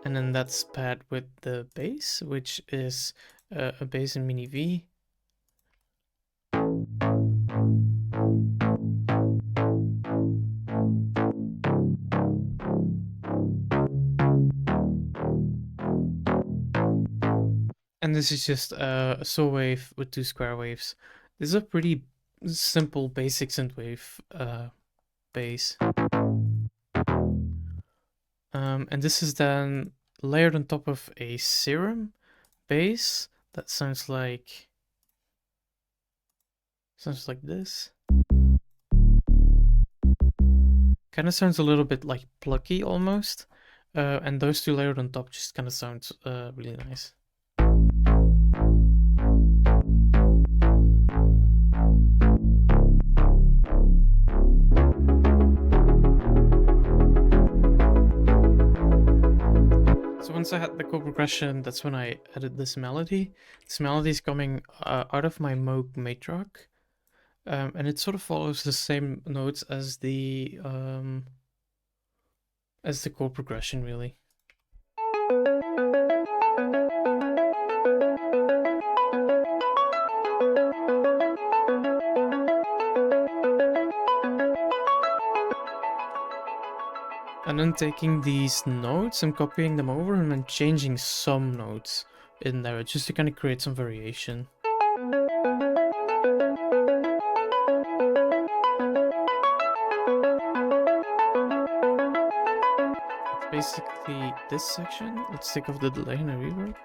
And then that's paired with the bass, which is a bass in mini V. And this is just a saw wave with two square waves. This is a pretty simple basic synthwave bass. And this is then layered on top of a serum bass that sounds like this. Kind of sounds a little bit like plucky almost. And those two layered on top just kind of sounds really nice. once I had the chord progression, that's when I added this melody. This melody is coming out of my Moog matrock, and it sort of follows the same notes as the chord progression, really. And then taking these notes and copying them over and then changing some notes in there just to kind of create some variation. It's basically this section. Let's take off the delay and the reverb.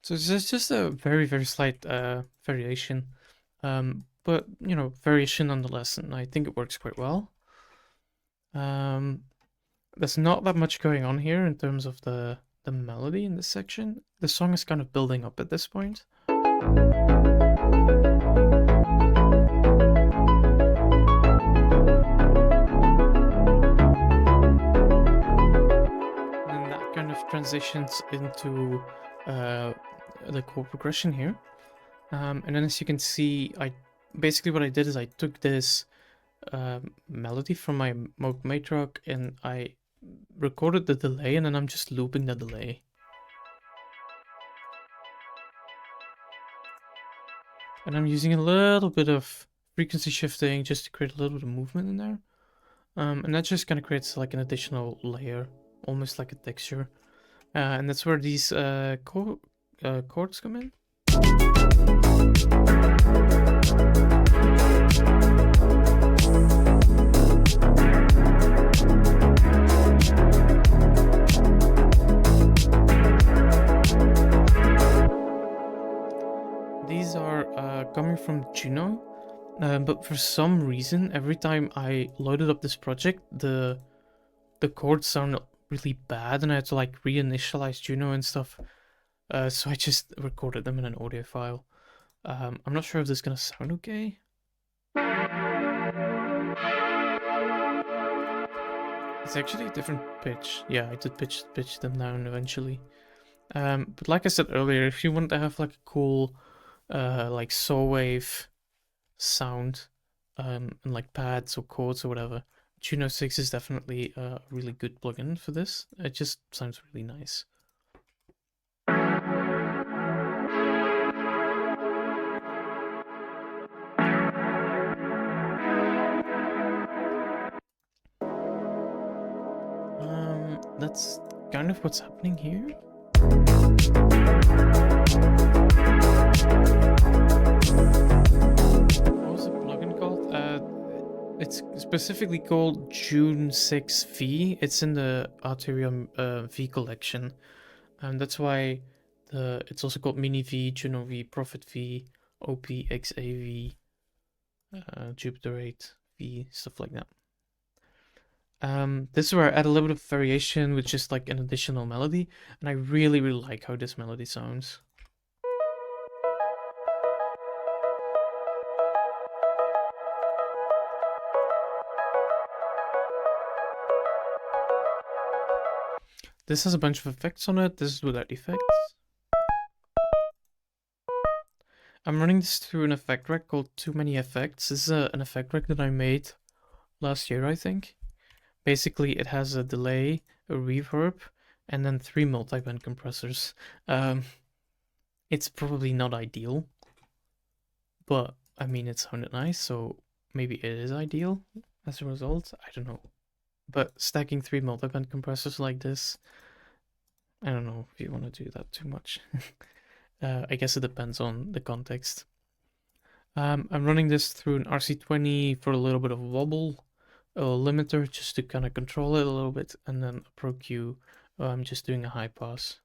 So it's just a very, very slight variation. But, you know, variation nonetheless, and I think it works quite well. There's not that much going on here in terms of the melody in this section. The song is kind of building up at this point. And that kind of transitions into the chord progression here. And then as you can see, basically what I did is I took this melody from my Moog matrock and I recorded the delay, and then I'm just looping the delay. And I'm using a little bit of frequency shifting just to create a little bit of movement in there. And that just kind of creates like an additional layer, almost like a texture. And that's where these chords come in. These are coming from Juno, but for some reason, every time I loaded up this project, the chords sound really bad, and I had to like reinitialize Juno and stuff. So I just recorded them in an audio file. I'm not sure if this is gonna sound okay. It's actually a different pitch. Yeah, I did pitch them down eventually. But like I said earlier, if you want to have like a cool like saw wave sound and like pads or chords or whatever, Juno 6 is definitely a really good plugin for this. It just sounds really nice. That's kind of what's happening here. What was the plugin called? It's specifically called June 6V. It's in the Arterium V collection, and that's why it's also called Mini V, Juno V, Prophet V, OP, XAV, Jupiter 8 V, stuff like that. This is where I add a little bit of variation with just like an additional melody, and I really, really like how this melody sounds. This has a bunch of effects on it. This is without effects. I'm running this through an effect rack called Too Many Effects. This is an effect rack that I made last year, I think. Basically, it has a delay, a reverb, and then 3 multi-band compressors. It's probably not ideal, but I mean, it sounded nice, so maybe it is ideal as a result. I don't know. But stacking 3 multi-band compressors like this, I don't know if you want to do that too much. I guess it depends on the context. I'm running this through an RC20 for a little bit of wobble, a limiter just to kind of control it a little bit, and then a Pro Q. I'm just doing a high pass.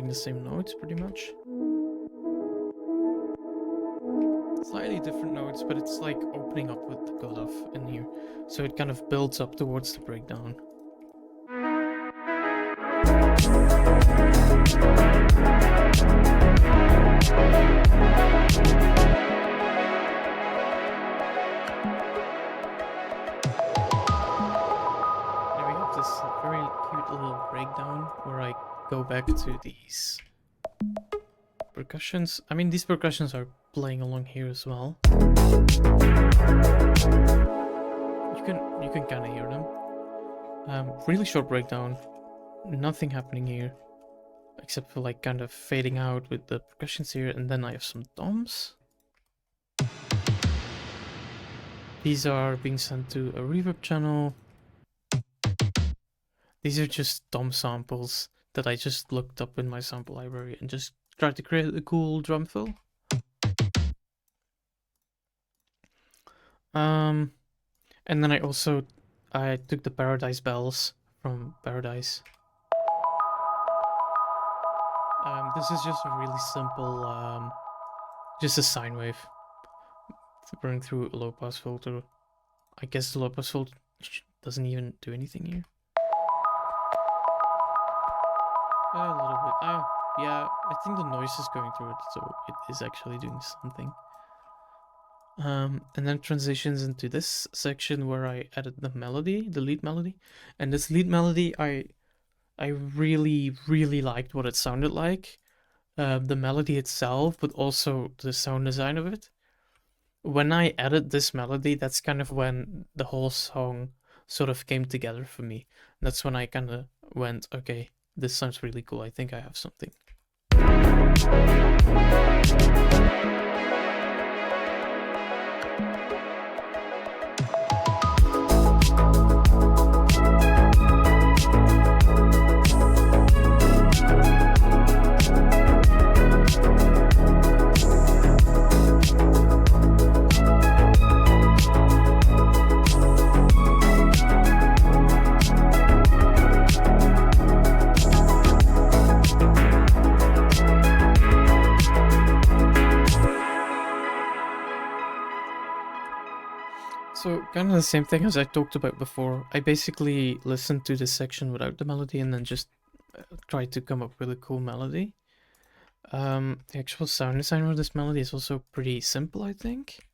the same notes pretty much. Slightly different notes, but it's like opening up with the cutoff in here. So it kind of builds up towards the breakdown. Now we have this very cute little breakdown where I go back to these percussions. I mean, these percussions are playing along here as well. You can kind of hear them. Really short breakdown. Nothing happening here, except for like kind of fading out with the percussions here, and then I have some toms. These are being sent to a reverb channel. These are just tom samples that I just looked up in my sample library and just tried to create a cool drum fill. And then I took the Paradise bells from Paradise. This is just a really simple, just a sine wave running through a low pass filter. I guess the low pass filter doesn't even do anything here. A little bit. Yeah, I think the noise is going through it, so it is actually doing something. And then transitions into this section where I added the melody, the lead melody. And this lead melody, I really, really liked what it sounded like. The melody itself, but also the sound design of it. When I added this melody, that's kind of when the whole song sort of came together for me. That's when I kind of went, okay, this sounds really cool. I think I have something. So kind of the same thing as I talked about before. I basically listened to this section without the melody and then just tried to come up with a cool melody. The actual sound design of this melody is also pretty simple, I think.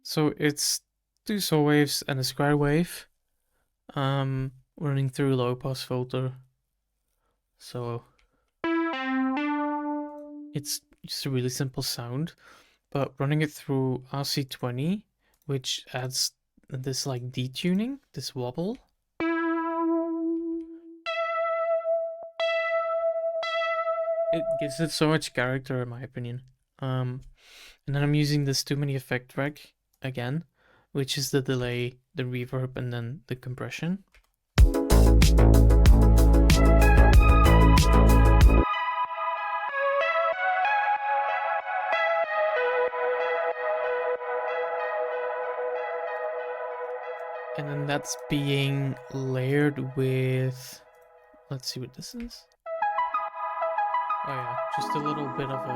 So it's two saw waves and a square wave running through a low pass filter. So it's just a really simple sound, but running it through RC20, which adds this like detuning, this wobble. It gives it so much character in my opinion. And then I'm using this too many effect track again, which is the delay, the reverb, and then the compression. And then that's being layered with, let's see what this is. Oh yeah, just a little bit of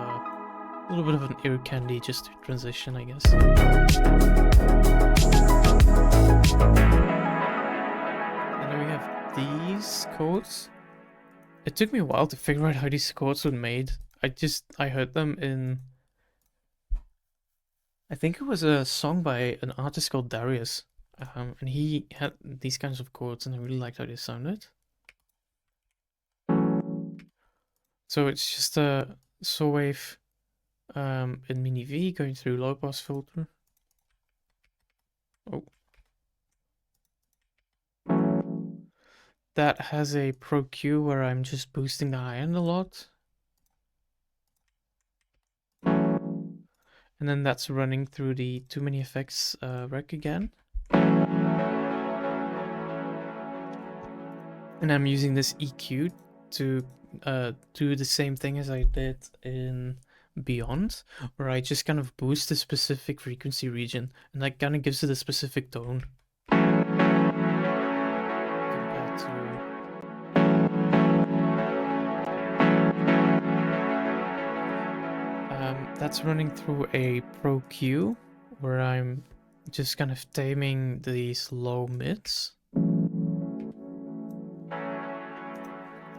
an ear candy just to transition, I guess. And then we have these chords. It took me a while to figure out how these chords were made. I heard them in, I think it was a song by an artist called Darius. And he had these kinds of chords and I really liked how they sounded. So it's just a saw wave in mini V going through low pass filter. Oh. That has a Pro Q where I'm just boosting the high end a lot. And then that's running through the Too Many Effects rec again. And I'm using this EQ to do the same thing as I did in Beyond, where I just kind of boost a specific frequency region, and that kind of gives it a specific tone. Compared to That's running through a Pro Q, where I'm just kind of taming these low mids.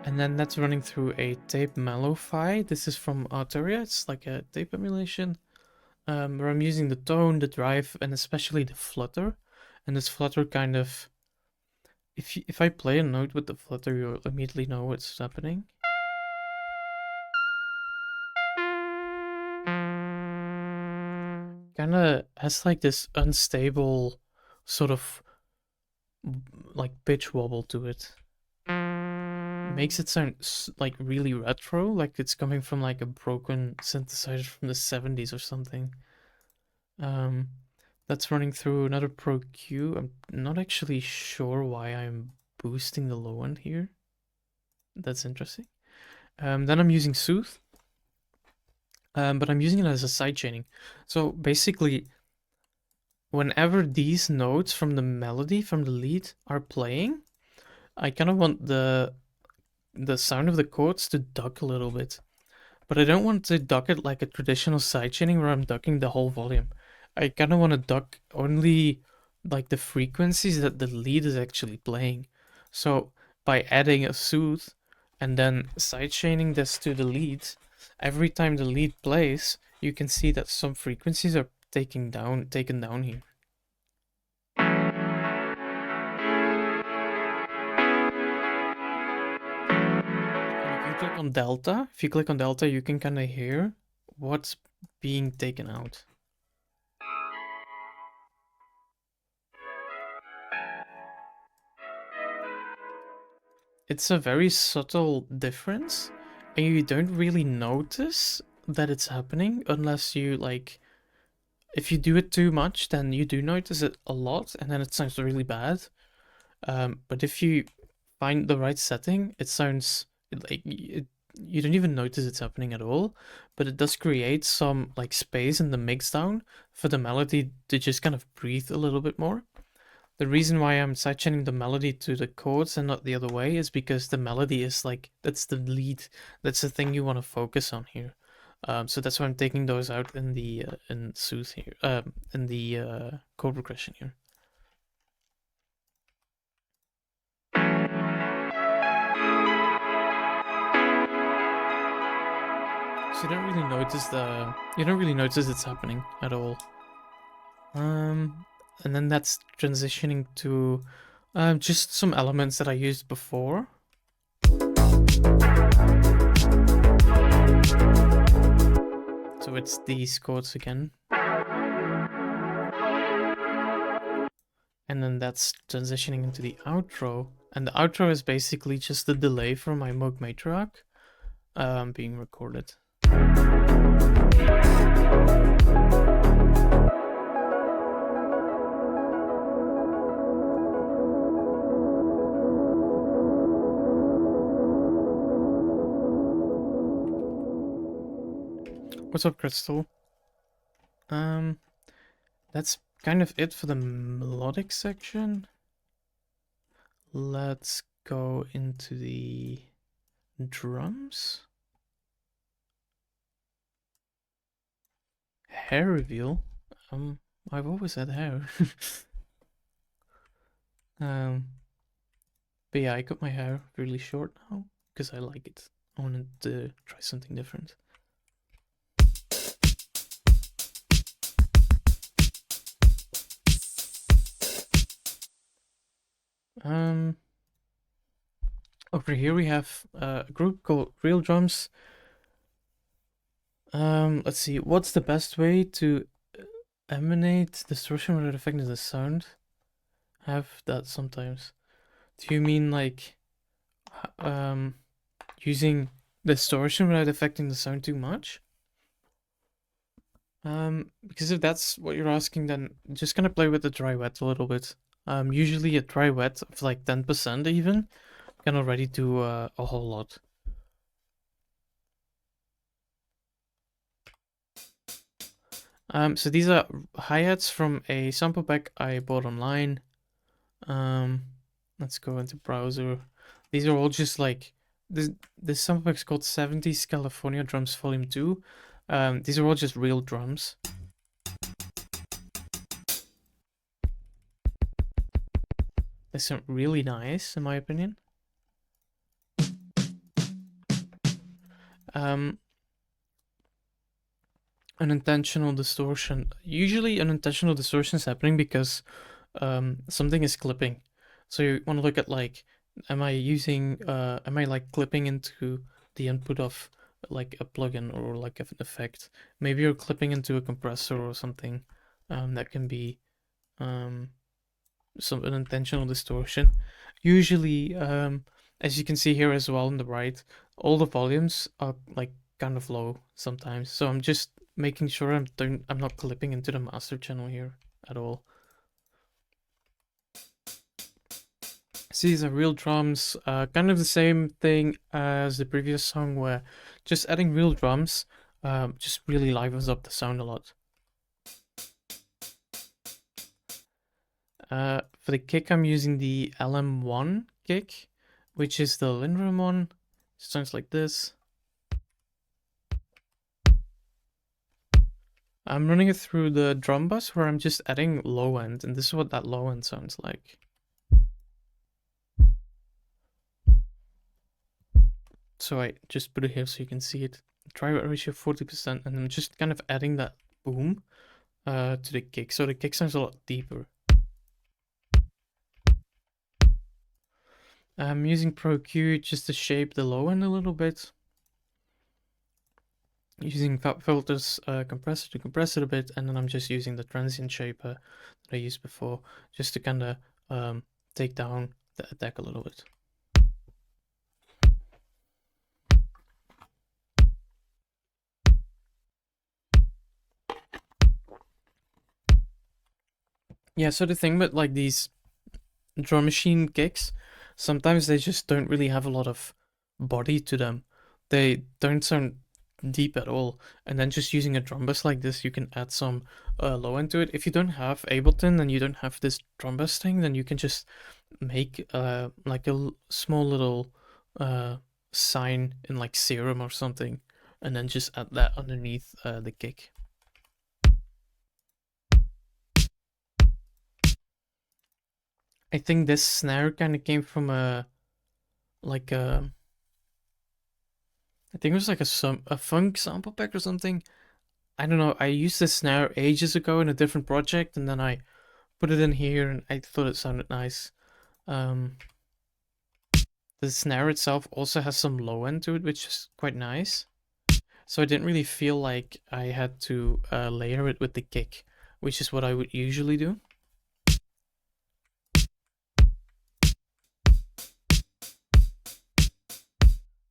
And then that's running through a tape mellow-fi. This is from Arteria. It's like a tape emulation, where I'm using the tone, the drive, and especially the flutter. And this flutter kind of, if I play a note with the flutter, you'll immediately know what's happening. Kind of has like this unstable sort of like pitch wobble to it. Makes it sound like really retro, like it's coming from like a broken synthesizer from the 70s or something. That's running through another Pro Q. I'm not actually sure why I'm boosting the low end here. That's interesting. Then I'm using Soothe, but I'm using it as a sidechaining. So basically, whenever these notes from the melody, from the lead, are playing, I kind of want the sound of the chords to duck a little bit. But I don't want to duck it like a traditional sidechaining where I'm ducking the whole volume. I kind of want to duck only like the frequencies that the lead is actually playing. So by adding a soothe and then sidechaining this to the lead, every time the lead plays, you can see that some frequencies are taken down here. If you click on delta, you can kind of hear what's being taken out. It's a very subtle difference, and you don't really notice that it's happening unless you like. If you do it too much, then you do notice it a lot, and then it sounds really bad. But if you find the right setting, it sounds like you don't even notice it's happening at all. But it does create some like space in the mixdown for the melody to just kind of breathe a little bit more. The reason why I'm sidechaining the melody to the chords and not the other way is because the melody is like, that's the lead, that's the thing you want to focus on here. So that's why I'm taking those out in the in Soothe here, in the chord progression here. So you don't really notice it's happening at all. And then that's transitioning to just some elements that I used before. So it's these chords again. And then that's transitioning into the outro. And the outro is basically just the delay from my Moog Matriarch being recorded. What's up, Crystal? That's kind of it for the melodic section. Let's go into the drums. Hair reveal. I've always had hair. But yeah, I cut my hair really short now because I like it. I wanted to try something different. Over here we have a group called Real Drums. Let's see, what's the best way to emanate distortion without affecting the sound? I have that sometimes. Do you mean like using distortion without affecting the sound too much? Because if that's what you're asking, then just gonna play with the dry wet a little bit. Usually a dry wet of like 10% even can already do a whole lot. So these are hi-hats from a sample pack I bought online. Let's go into browser. These are all just like this sample pack is called 70s California Drums Volume 2. These are all just real drums. They sound really nice, in my opinion. Unintentional distortion. Usually unintentional distortion is happening because something is clipping. So you want to look at like, am I like clipping into the input of like a plugin or like an effect? Maybe you're clipping into a compressor or something. That can be some unintentional distortion. Usually, as you can see here as well on the right, all the volumes are like kind of low sometimes. So I'm just making sure I'm not clipping into the master channel here at all. See, these are real drums, kind of the same thing as the previous song, where just adding real drums just really livens up the sound a lot. For the kick, I'm using the LM1 kick, which is the Lindrum one. It sounds like this. I'm running it through the drum bus where I'm just adding low end, and this is what that low end sounds like. So I just put it here so you can see it. Try ratio 40%, and I'm just kind of adding that boom to the kick, so the kick sounds a lot deeper. I'm using Pro Q just to shape the low end a little bit. Using filters compressor to compress it a bit, and then I'm just using the transient shaper that I used before just to kind of take down the attack a little bit. Yeah, so the thing with like these drum machine kicks, sometimes they just don't really have a lot of body to them. They don't sound deep at all, and then just using a drum bus like this, you can add some low end to it. If you don't have Ableton and you don't have this drum bus thing, then you can just make like a small little sign in like Serum or something, and then just add that underneath the kick. I think this snare kind of came from I think it was like a funk sample pack or something. I don't know. I used this snare ages ago in a different project, and then I put it in here, and I thought it sounded nice. The snare itself also has some low end to it, which is quite nice. So I didn't really feel like I had to layer it with the kick, which is what I would usually do.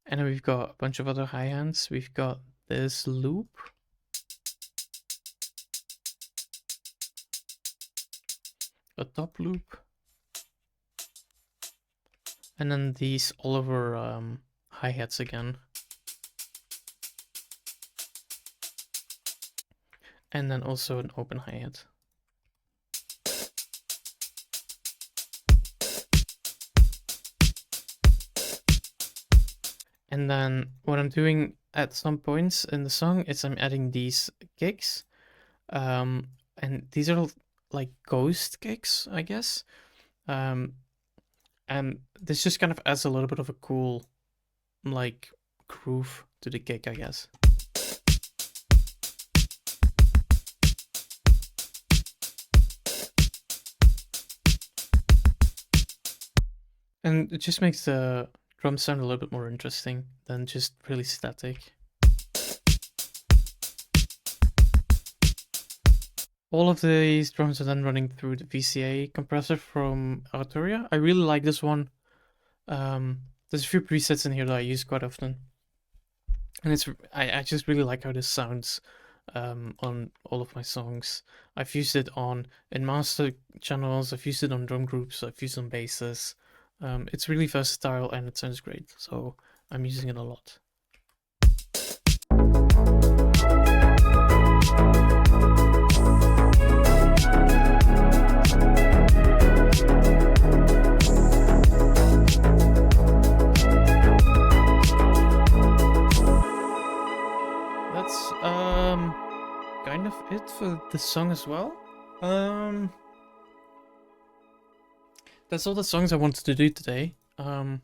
And then we've got a bunch of other hi-hats. We've got this loop. A top loop. And then these Oliver hi-hats again. And then also an open hi-hat. And then what I'm doing at some points in the song is I'm adding these kicks. And these are like ghost kicks, I guess. And this just kind of adds a little bit of a cool like groove to the kick, I guess. And it just makes the drums sound a little bit more interesting than just really static. All of these drums are then running through the VCA compressor from Arturia. I really like this one. There's a few presets in here that I use quite often. And I just really like how this sounds on all of my songs. I've used it in master channels, I've used it on drum groups, I've used it on basses. It's really versatile and it sounds great, so I'm using it a lot. That's it for the song as well. That's all the songs I wanted to do today. I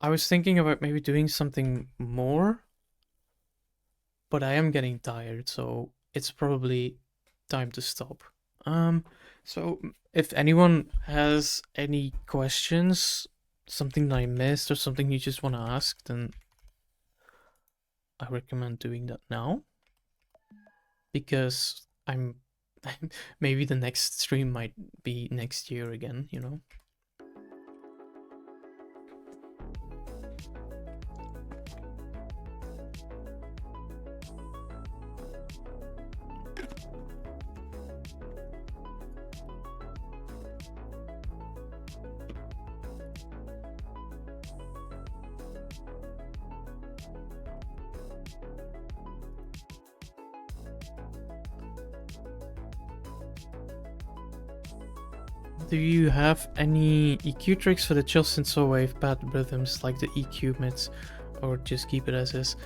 was thinking about maybe doing something more, but I am getting tired, so it's probably time to stop. Um, so if anyone has any questions, something that I missed or something you just want to ask, then I recommend doing that now because I'm maybe the next stream might be next year again, you know. Do you have any EQ tricks for the chill synth soul wave bad rhythms like the EQ mids, or just keep it as is?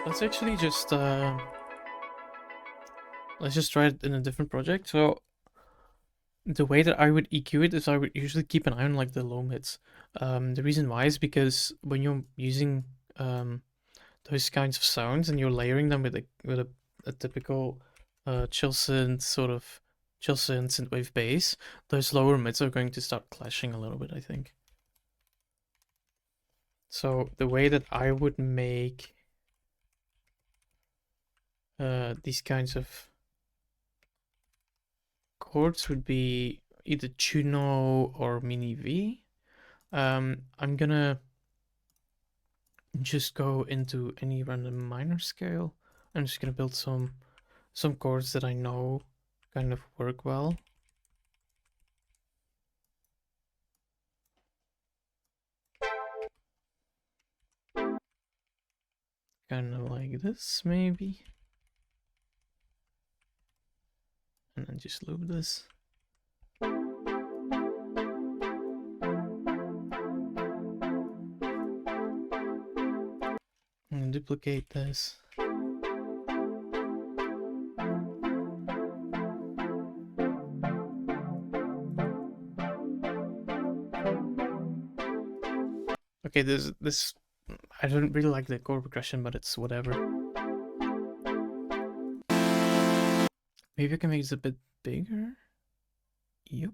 Let's actually just let's just try it in a different project. So the way that I would EQ it is I would usually keep an eye on like the low mids. The reason why is because when you're using those kinds of sounds and you're layering them with a typical chill synth sort of chill synth wave bass, those lower mids are going to start clashing a little bit, I think. So the way that I would make these kinds of chords would be either Tuno or Mini V. I'm gonna just go into any random minor scale. I'm just gonna build some chords that I know kind of work well. Kind of like this, maybe. And then just loop this. And duplicate this. Okay, this I don't really like the chord progression, but it's whatever. Maybe I can make this a bit bigger. Yep.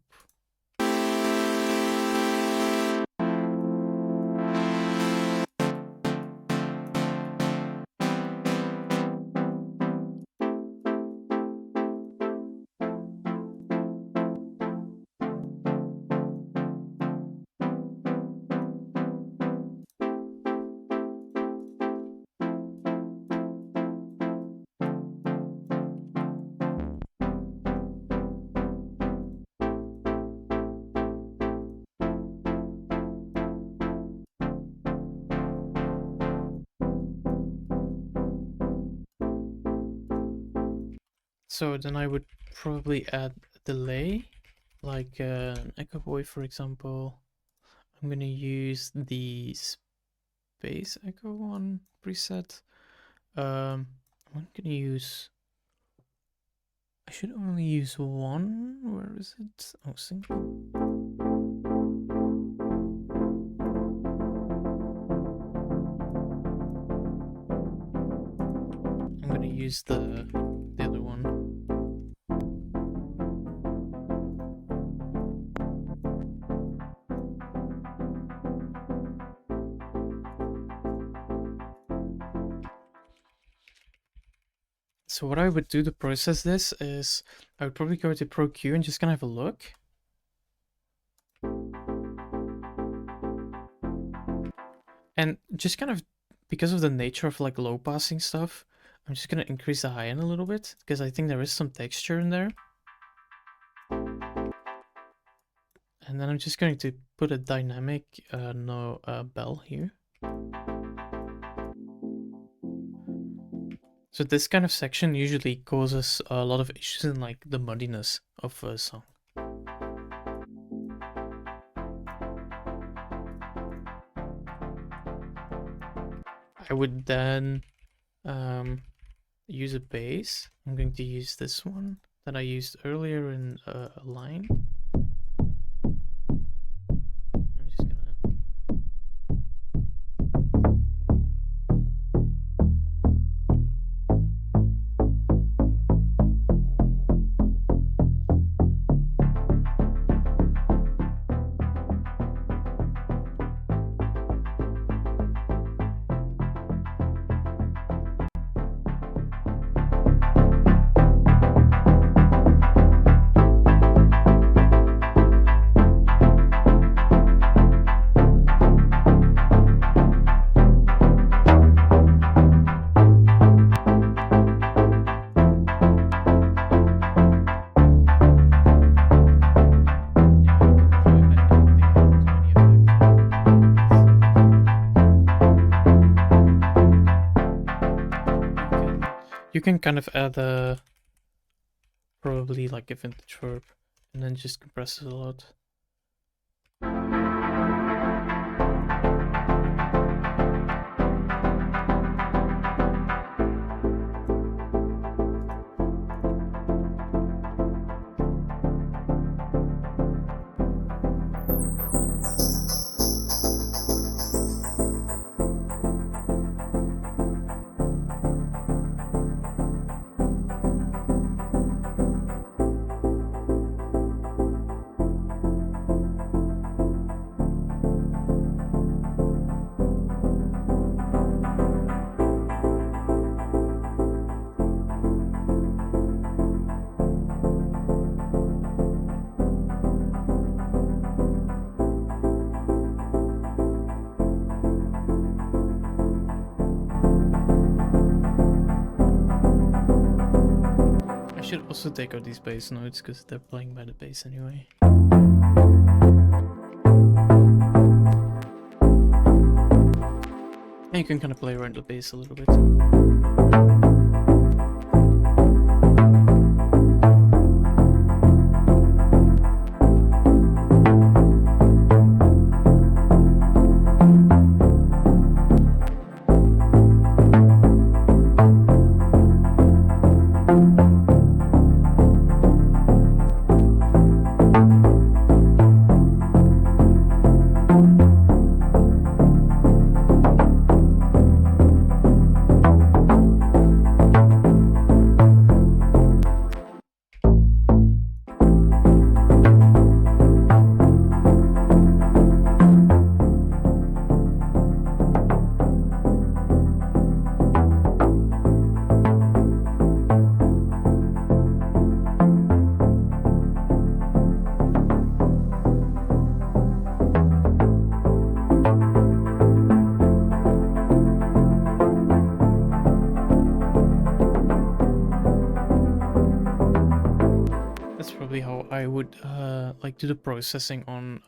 So then I would probably add a delay, like an echo boy, for example. I'm gonna use the space echo one preset. I'm gonna use. I should only use one. Where is it? Oh, single. I'm gonna use the other one. So what I would do to process this is I would probably go to Pro Q and just kind of have a look. And just kind of, because of the nature of like low passing stuff, I'm just gonna increase the high end a little bit because I think there is some texture in there. And then I'm just going to put a dynamic bell here. So this kind of section usually causes a lot of issues in like the muddiness of a song. I would then use a bass. I'm going to use this one that I used earlier in a line. I'm just gonna. You can kind of add probably like a vintage verb and then just compress it a lot. I should also take out these bass notes because they're playing by the bass anyway. And you can kind of play around the bass a little bit. How I would like do the processing on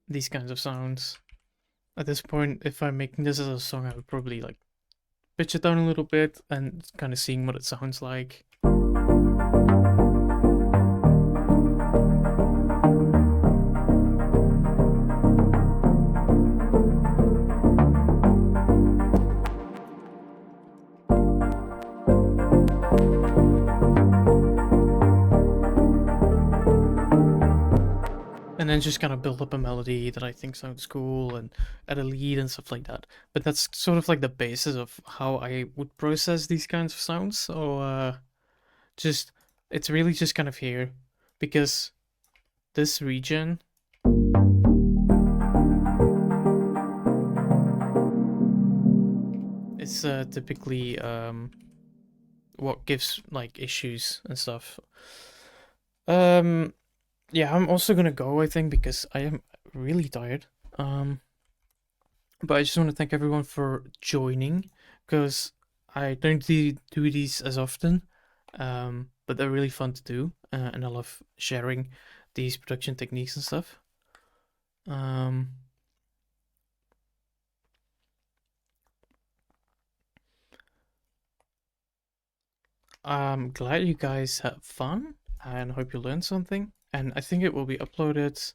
these kinds of sounds. At this point, if I'm making this as a song, I would probably like pitch it down a little bit and kind of seeing what it sounds like. And then just kind of build up a melody that I think sounds cool and add a lead and stuff like that. But that's sort of like the basis of how I would process these kinds of sounds. So just it's really just kind of here because this region is typically what gives like issues and stuff. Yeah, I'm also gonna go, I think, because I am really tired. But I just want to thank everyone for joining, because I don't do these as often, but they're really fun to do, and I love sharing these production techniques and stuff. I'm glad you guys had fun, and hope you learned something. And I think it will be uploaded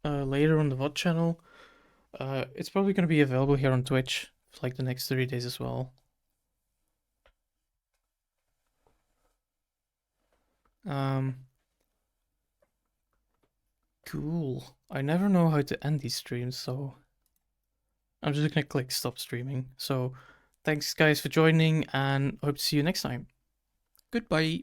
later on the VOD channel. It's probably going to be available here on Twitch for like the next 30 days as well. Cool. I never know how to end these streams, so I'm just gonna click stop streaming. So thanks guys for joining, and hope to see you next time. Goodbye.